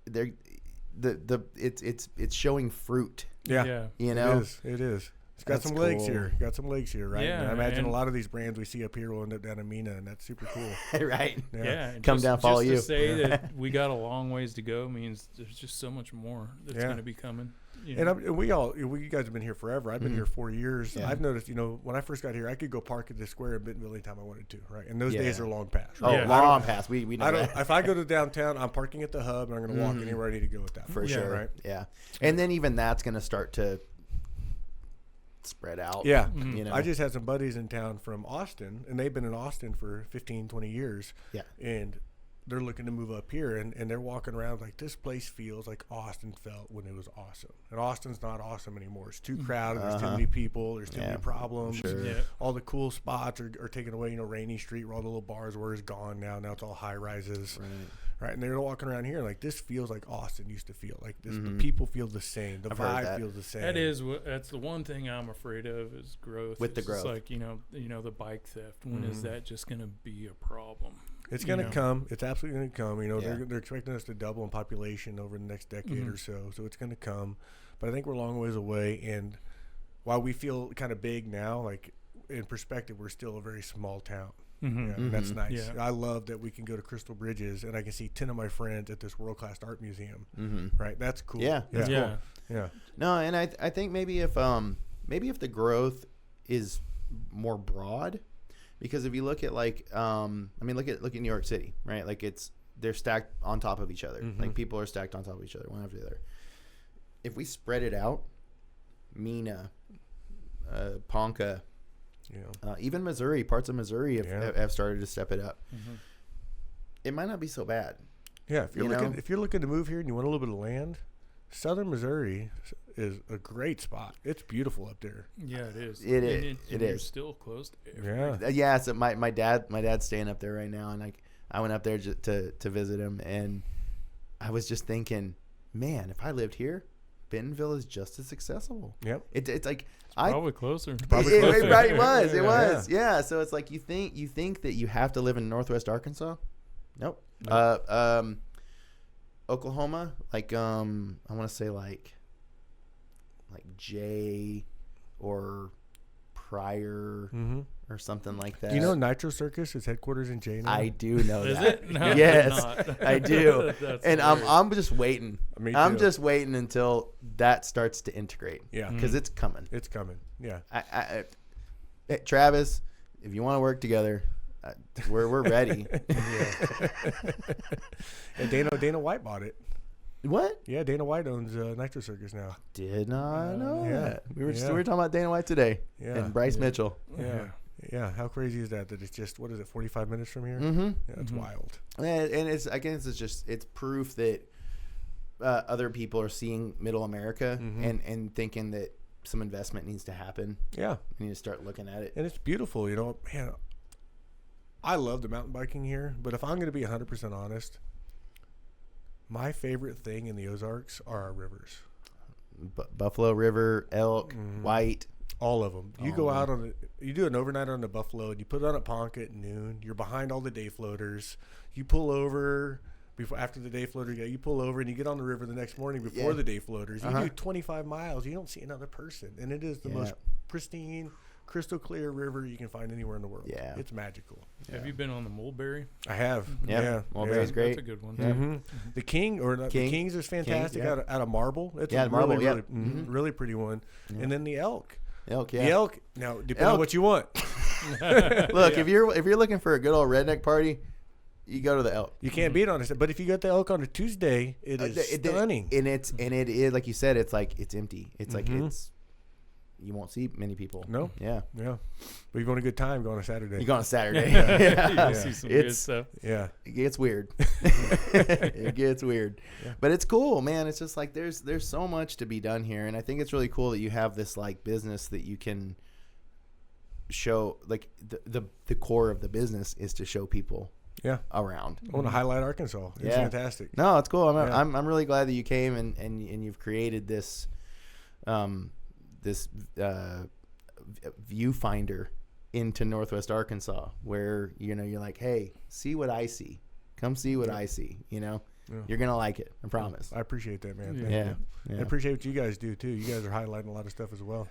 there. It's showing fruit. Yeah. You know, it is. It's got some legs here. Got some legs here, right? Yeah, and I imagine a lot of these brands we see up here will end up down in Mina, and that's super cool. Right. Yeah. Come down, follow you. Just to say that we got a long ways to go means there's just so much more that's going to be coming. You know? And you guys have been here forever. I've been here 4 years. Yeah. I've noticed, you know, when I first got here, I could go park at the square in Bentonville anytime I wanted to, right? And those days are long past. Right? Oh, long past. We know that. If I go to downtown, I'm parking at the hub, and I'm going to walk anywhere I need to go with that. For sure. Right? Yeah. And then even that's going to start to spread out. Yeah. You know? I just had some buddies in town from Austin, and they've been in Austin for 15, 20 years. Yeah. And they're looking to move up here, and they're walking around like, this place feels like Austin felt when it was awesome. And Austin's not awesome anymore. It's too crowded. There's too many people. There's too many problems. Sure. Yeah. All the cool spots are taken away. Rainy Street where all the little bars were is gone now. Now it's all high rises. Right, and they're walking around here like, this feels like Austin used to feel. Like this, the people feel the same. The vibe feels the same. That's the one thing I'm afraid of is growth. With the growth, like the bike theft. When is that just going to be a problem? It's going to come. It's absolutely going to come. They're expecting us to double in population over the next decade or so. So it's going to come, but I think we're a long ways away. And while we feel kind of big now, like in perspective, we're still a very small town. And that's nice. Yeah. I love that we can go to Crystal Bridges and I can see 10 of my friends at this world-class art museum. Right, that's cool. That's cool. Yeah. No, and I think maybe if the growth is more broad, because if you look at look at New York City, right? Like they're stacked on top of each other. Like people are stacked on top of each other, one after the other. If we spread it out, Mina, Ponca. Even Missouri, parts of Missouri have started to step it up. It might not be so bad. Yeah, if you're looking to move here and you want a little bit of land, southern Missouri is a great spot. It's beautiful up there. Yeah, it is. It is. You're still close to everything. Yeah. So my dad's staying up there right now, and I went up there to visit him, and I was just thinking, man, if I lived here, Bentonville is just as accessible. Yep. It's like probably closer. It was. Yeah. So it's like you think that you have to live in Northwest Arkansas. Nope. Oklahoma, like I want to say like Jay or Pryor or something like that. You know, Nitro Circus is headquarters in Jay now? I do know is that. It? No, yes, I do. And hilarious. I'm just waiting. Me too. I'm just waiting until that starts to integrate. Yeah, because it's coming. It's coming. Yeah. Hey, Travis, if you want to work together, we're ready. And Dana White bought it. What? Yeah, Dana White owns Nitro Circus now. Did not know that. We were Yeah. talking about Dana White today. Yeah. And Bryce Mitchell. Yeah. How crazy is that? That it's just, what is it, 45 minutes from here? Mm-hmm. Yeah, that's wild. And it's proof that other people are seeing Middle America and thinking that some investment needs to happen. Yeah. We need to start looking at it. And it's beautiful, man. I love the mountain biking here, but if I'm going to be 100% honest, my favorite thing in the Ozarks are our rivers. Buffalo River, Elk, White. All of them. You go out you do an overnight on the Buffalo, and you put it on at Ponca at noon. You're behind all the day floaters. You pull over after the day floater. You pull over and you get on the river the next morning before the day floaters. You do 25 miles. You don't see another person, and it is the most pristine, crystal clear river you can find anywhere in the world. Yeah, it's magical. Have you been on the Mulberry? I have. Yeah, Mulberry's great. That's a good one. Yeah. The Kings is fantastic. Out of marble. It's a marble. Really pretty one. And then the elk. The elk. Now, depending on what you want. Look, if you're looking for a good old redneck party, you go to the elk. You can't beat on it. But if you got the elk on a Tuesday, it is stunning. And it is, like you said, it's like it's empty. It's like you won't see many people. No. Yeah. But you want a good time, go on a Saturday. You go on a Saturday. You'll see some good stuff. Yeah. It gets weird. It gets weird. Yeah. But it's cool, man. It's just like there's so much to be done here, and I think it's really cool that you have this like business that you can show. Like the core of the business is to show people around. I want to highlight Arkansas. It's fantastic. No, it's cool. I'm really glad that you came and you've created this viewfinder into Northwest Arkansas, where you're like, hey, see what I see. Come see what I see. You're gonna like it. I promise. I appreciate that, man. Yeah. Thank you. I appreciate what you guys do too. You guys are highlighting a lot of stuff as well.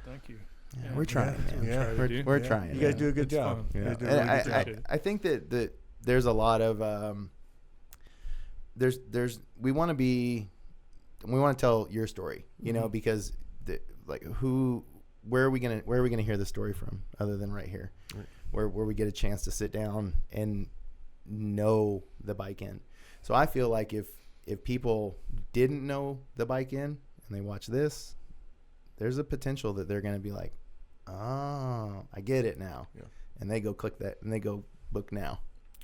Thank you. Yeah, we're trying, man. Yeah, we're trying. You guys do a good job. I think that there's a lot of we want to tell your story, because where are we gonna hear the story from other than right here, where we get a chance to sit down and know the bike in. So I feel like if people didn't know the bike in and they watch this, there's a potential that they're gonna be like, oh, I get it now, and they go click that and they go book now.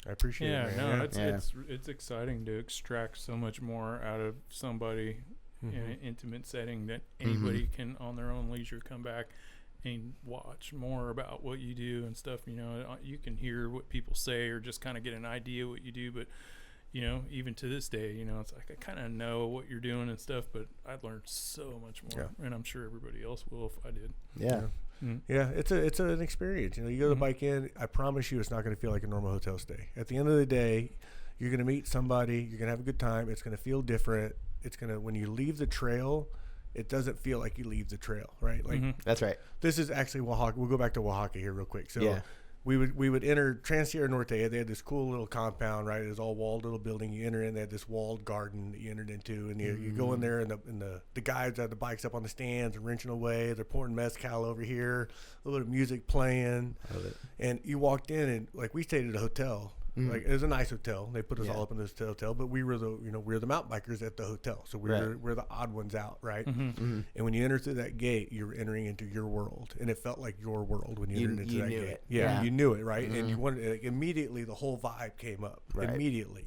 I appreciate it, man. It's exciting to extract so much more out of somebody in an intimate setting that anybody can, on their own leisure, come back and watch more about what you do and stuff. You know, you can hear what people say or just kind of get an idea what you do, but you know, even to this day, you know, it's like I kind of know what you're doing and stuff, but I'd learned so much more, and I'm sure everybody else will if I did. Yeah, it's an experience. You know, you go to the Bike Inn, I promise you it's not going to feel like a normal hotel stay. At the end of the day, you're going to meet somebody, you're going to have a good time, it's going to feel different. It's going to, when you leave the trail, it doesn't feel like you leave the trail, right? Like That's right. This is actually Oaxaca. We'll go back to Oaxaca here real quick. So we would enter Trans Sierra Norte. They had this cool little compound, right? It was all walled little building. You enter in, they had this walled garden that you entered into, and you go in there, and the guys had the bikes up on the stands and wrenching away. They're pouring mezcal over here, a little bit of music playing. Love it. And you walked in, and like we stayed at a hotel. Like it was a nice hotel. They put us all up in this hotel, but we were the mountain bikers at the hotel, so we're the odd ones out, right? And when you enter through that gate, you're entering into your world, and it felt like your world when you entered into that gate. Yeah, you knew it, right? And you wanted immediately the whole vibe came up immediately,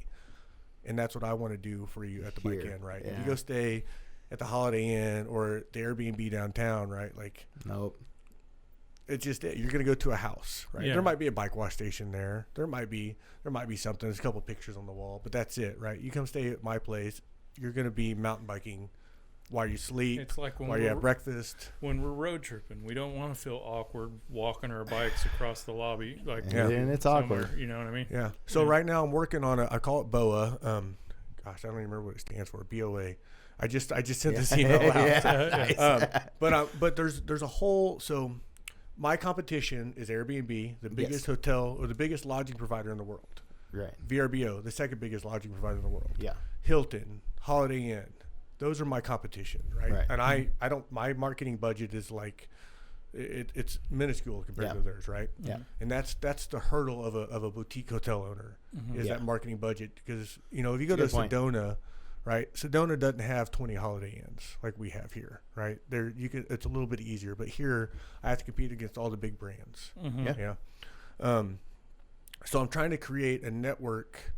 and that's what I want to do for you at the Bike Inn, right? If you go stay at the Holiday Inn or the Airbnb downtown, right? Like it's just you're going to go to a house, right? There might be a bike wash station there. There might be something. There's a couple pictures on the wall, but that's it, right? You come stay at my place, you're going to be mountain biking while you sleep. It's like while you have breakfast. When we're road tripping, we don't want to feel awkward walking our bikes across the lobby, like and it's awkward. You know what I mean? Yeah. So right now I'm working on I call it BOA. Gosh, I don't even remember what it stands for. BOA. I just sent this email out. But there's a whole my competition is Airbnb, the biggest hotel or the biggest lodging provider in the world. Right. VRBO, the second biggest lodging provider in the world. Yeah. Hilton, Holiday Inn. Those are my competition, right? And I don't, my marketing budget is like, it's minuscule compared to theirs, right? Yeah. And that's the hurdle of a boutique hotel owner is that marketing budget. Because, you know, if you go to Sedona, right? Sedona doesn't have 20 Holiday Inns like we have here, right? There, it's a little bit easier, but here I have to compete against all the big brands. So I'm trying to create a network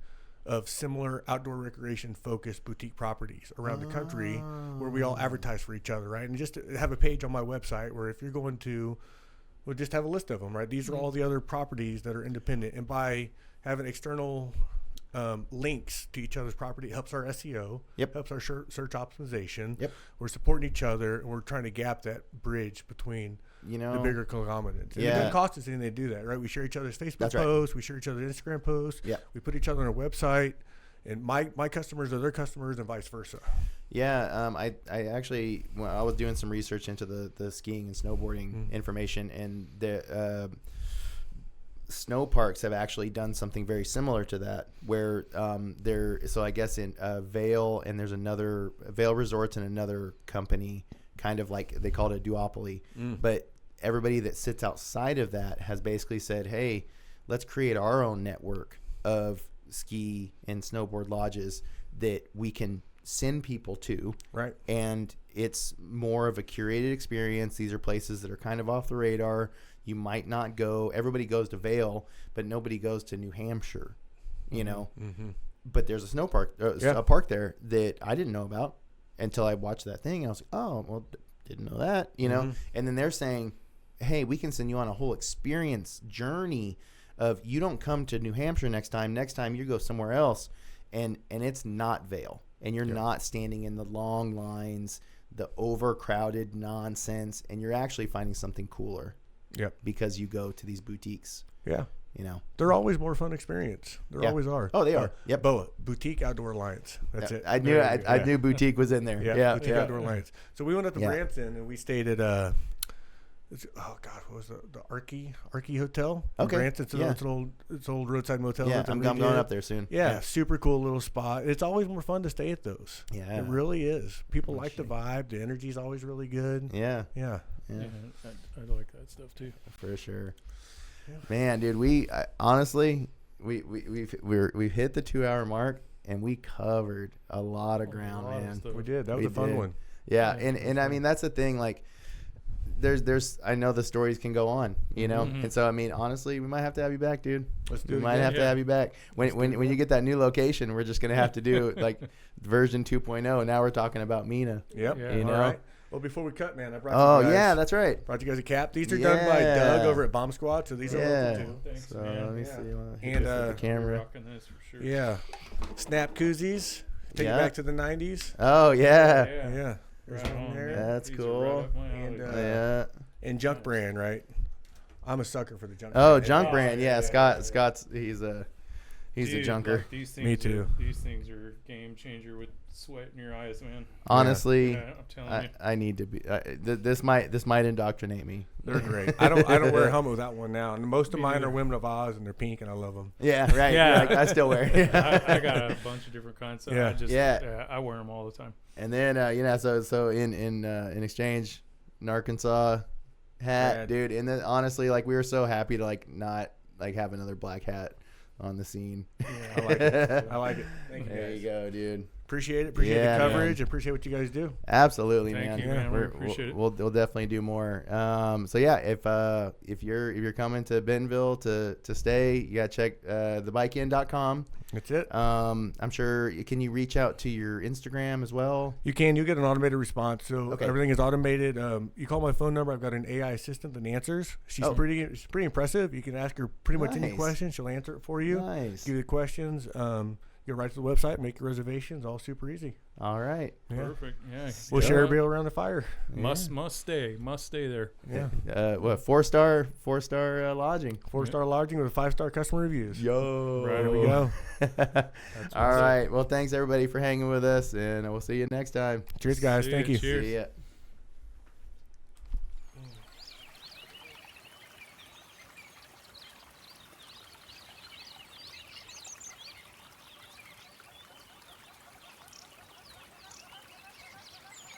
of similar outdoor recreation focused boutique properties around the country where we all advertise for each other, right? And just to have a page on my website where if you're going to, we'll just have a list of them, right? These are all the other properties that are independent, and by having external links to each other's property, it helps our SEO, helps our search optimization. We're supporting each other, and we're trying to gap that bridge between the bigger conglomerates. And it doesn't cost us anything to do that, right? We share each other's Facebook posts, we share each other's Instagram posts, we put each other on our website, and my customers are their customers and vice versa. I actually, when I was doing some research into the skiing and snowboarding information, and the snow parks have actually done something very similar to that, where so I guess in Vail, and there's another Vail Resorts and another company, kind of like they call it a duopoly, but everybody that sits outside of that has basically said, hey, let's create our own network of ski and snowboard lodges that we can send people to, right? And it's more of a curated experience. These are places that are kind of off the radar. You might not go. Everybody goes to Vail, but nobody goes to New Hampshire, you know. But there's a snow park, a park there that I didn't know about until I watched that thing. I was like, oh, well, didn't know that, you know. And then they're saying, hey, we can send you on a whole experience journey of, you don't come to New Hampshire next time you go somewhere else, and it's not Vail, and you're not standing in the long lines, the overcrowded nonsense, and you're actually finding something cooler. Because you go to these boutiques. You know, they're always more fun experience. There always are. Oh, they are. BOA, Boutique Outdoor Alliance. That's it. I knew boutique was in there. Boutique Outdoor Alliance. So we went up to Branson, and we stayed at what was the Arky Hotel? Okay. Branson. It's an old roadside motel. Yeah, I'm going up there soon. Yeah, super cool little spot. It's always more fun to stay at those. Yeah, it really is. People like the vibe. The energy's always really good. Yeah, I like that stuff too. For sure. Yeah. Man, dude, we've hit the 2-hour mark, and we covered a lot of ground, man. We did. That was a fun one. Yeah, and I mean, that's the thing, like, there's I know the stories can go on, you know, and so I mean, honestly, we might have to have you back, dude. Let's do We it might again. have to have you back when you get that new location. We're just gonna have to do like version 2.0. Now we're talking about Mina. Yep. Yeah. You All know. right. Well, before we cut, man, I brought Oh you guys, yeah, that's right. brought you guys a cap. These are done by Doug over at Bomb Squad, so these are Yeah. local too. Thanks, So man. let me Yeah. see. And, The camera. Rocking this for sure. Yeah. Snap koozies. Take Yeah. you back to the 90s. Oh yeah. Yeah. There's Right one on, there. man. That's These are cool. right up my And, alley. Yeah. And Junk Brand, right? I'm a sucker for the Junk Oh, Brand. Junk Oh, Brand. yeah, Yeah, yeah, Scott's he's a Dude, junker. like, these things Me too. These things are game changer with sweat in your eyes, man. Honestly, Yeah, I'm telling you. I need to be. This might indoctrinate me. They're great. I don't wear a helmet without one now. And most of mine are Women of Oz, and they're pink, and I love them. Yeah, right. Yeah. Like, I still wear. I got a bunch of different kinds. So Yeah. I just, Yeah. I wear them all the time. And then so in exchange, Gnarkansas hat, Rad. dude. And then honestly, like we were so happy to like not like have another black hat on the scene. Yeah, I like it. I like it. Thank you, There guys. you go, dude. Appreciate it. Appreciate Yeah, the man. coverage. Appreciate what you guys do. Absolutely, Thank man. you, man. We We're- appreciate it. We'll definitely do more. So yeah, if you're coming to Bentonville to stay, you gotta check thebikein.com. That's it. I'm sure. Can you reach out to your Instagram as well? You can. You get an automated response. So Okay. everything is automated. You call my phone number. I've got an AI assistant that answers. She's Oh. pretty impressive. You can ask her pretty much any Nice. question. She'll answer it for you. Nice. Give you the questions. Go right to the website. Make your reservations. All super easy. All right. Yeah. Perfect. Yeah. We'll Yeah. share a bill around the fire. Must stay there. Yeah. What 4-star lodging? 4-star lodging with 5-star customer reviews. Yo. Right. There we go. All right. Well, thanks everybody for hanging with us, and we'll see you next time. Cheers, guys. See Thank ya. you. Cheers. See ya.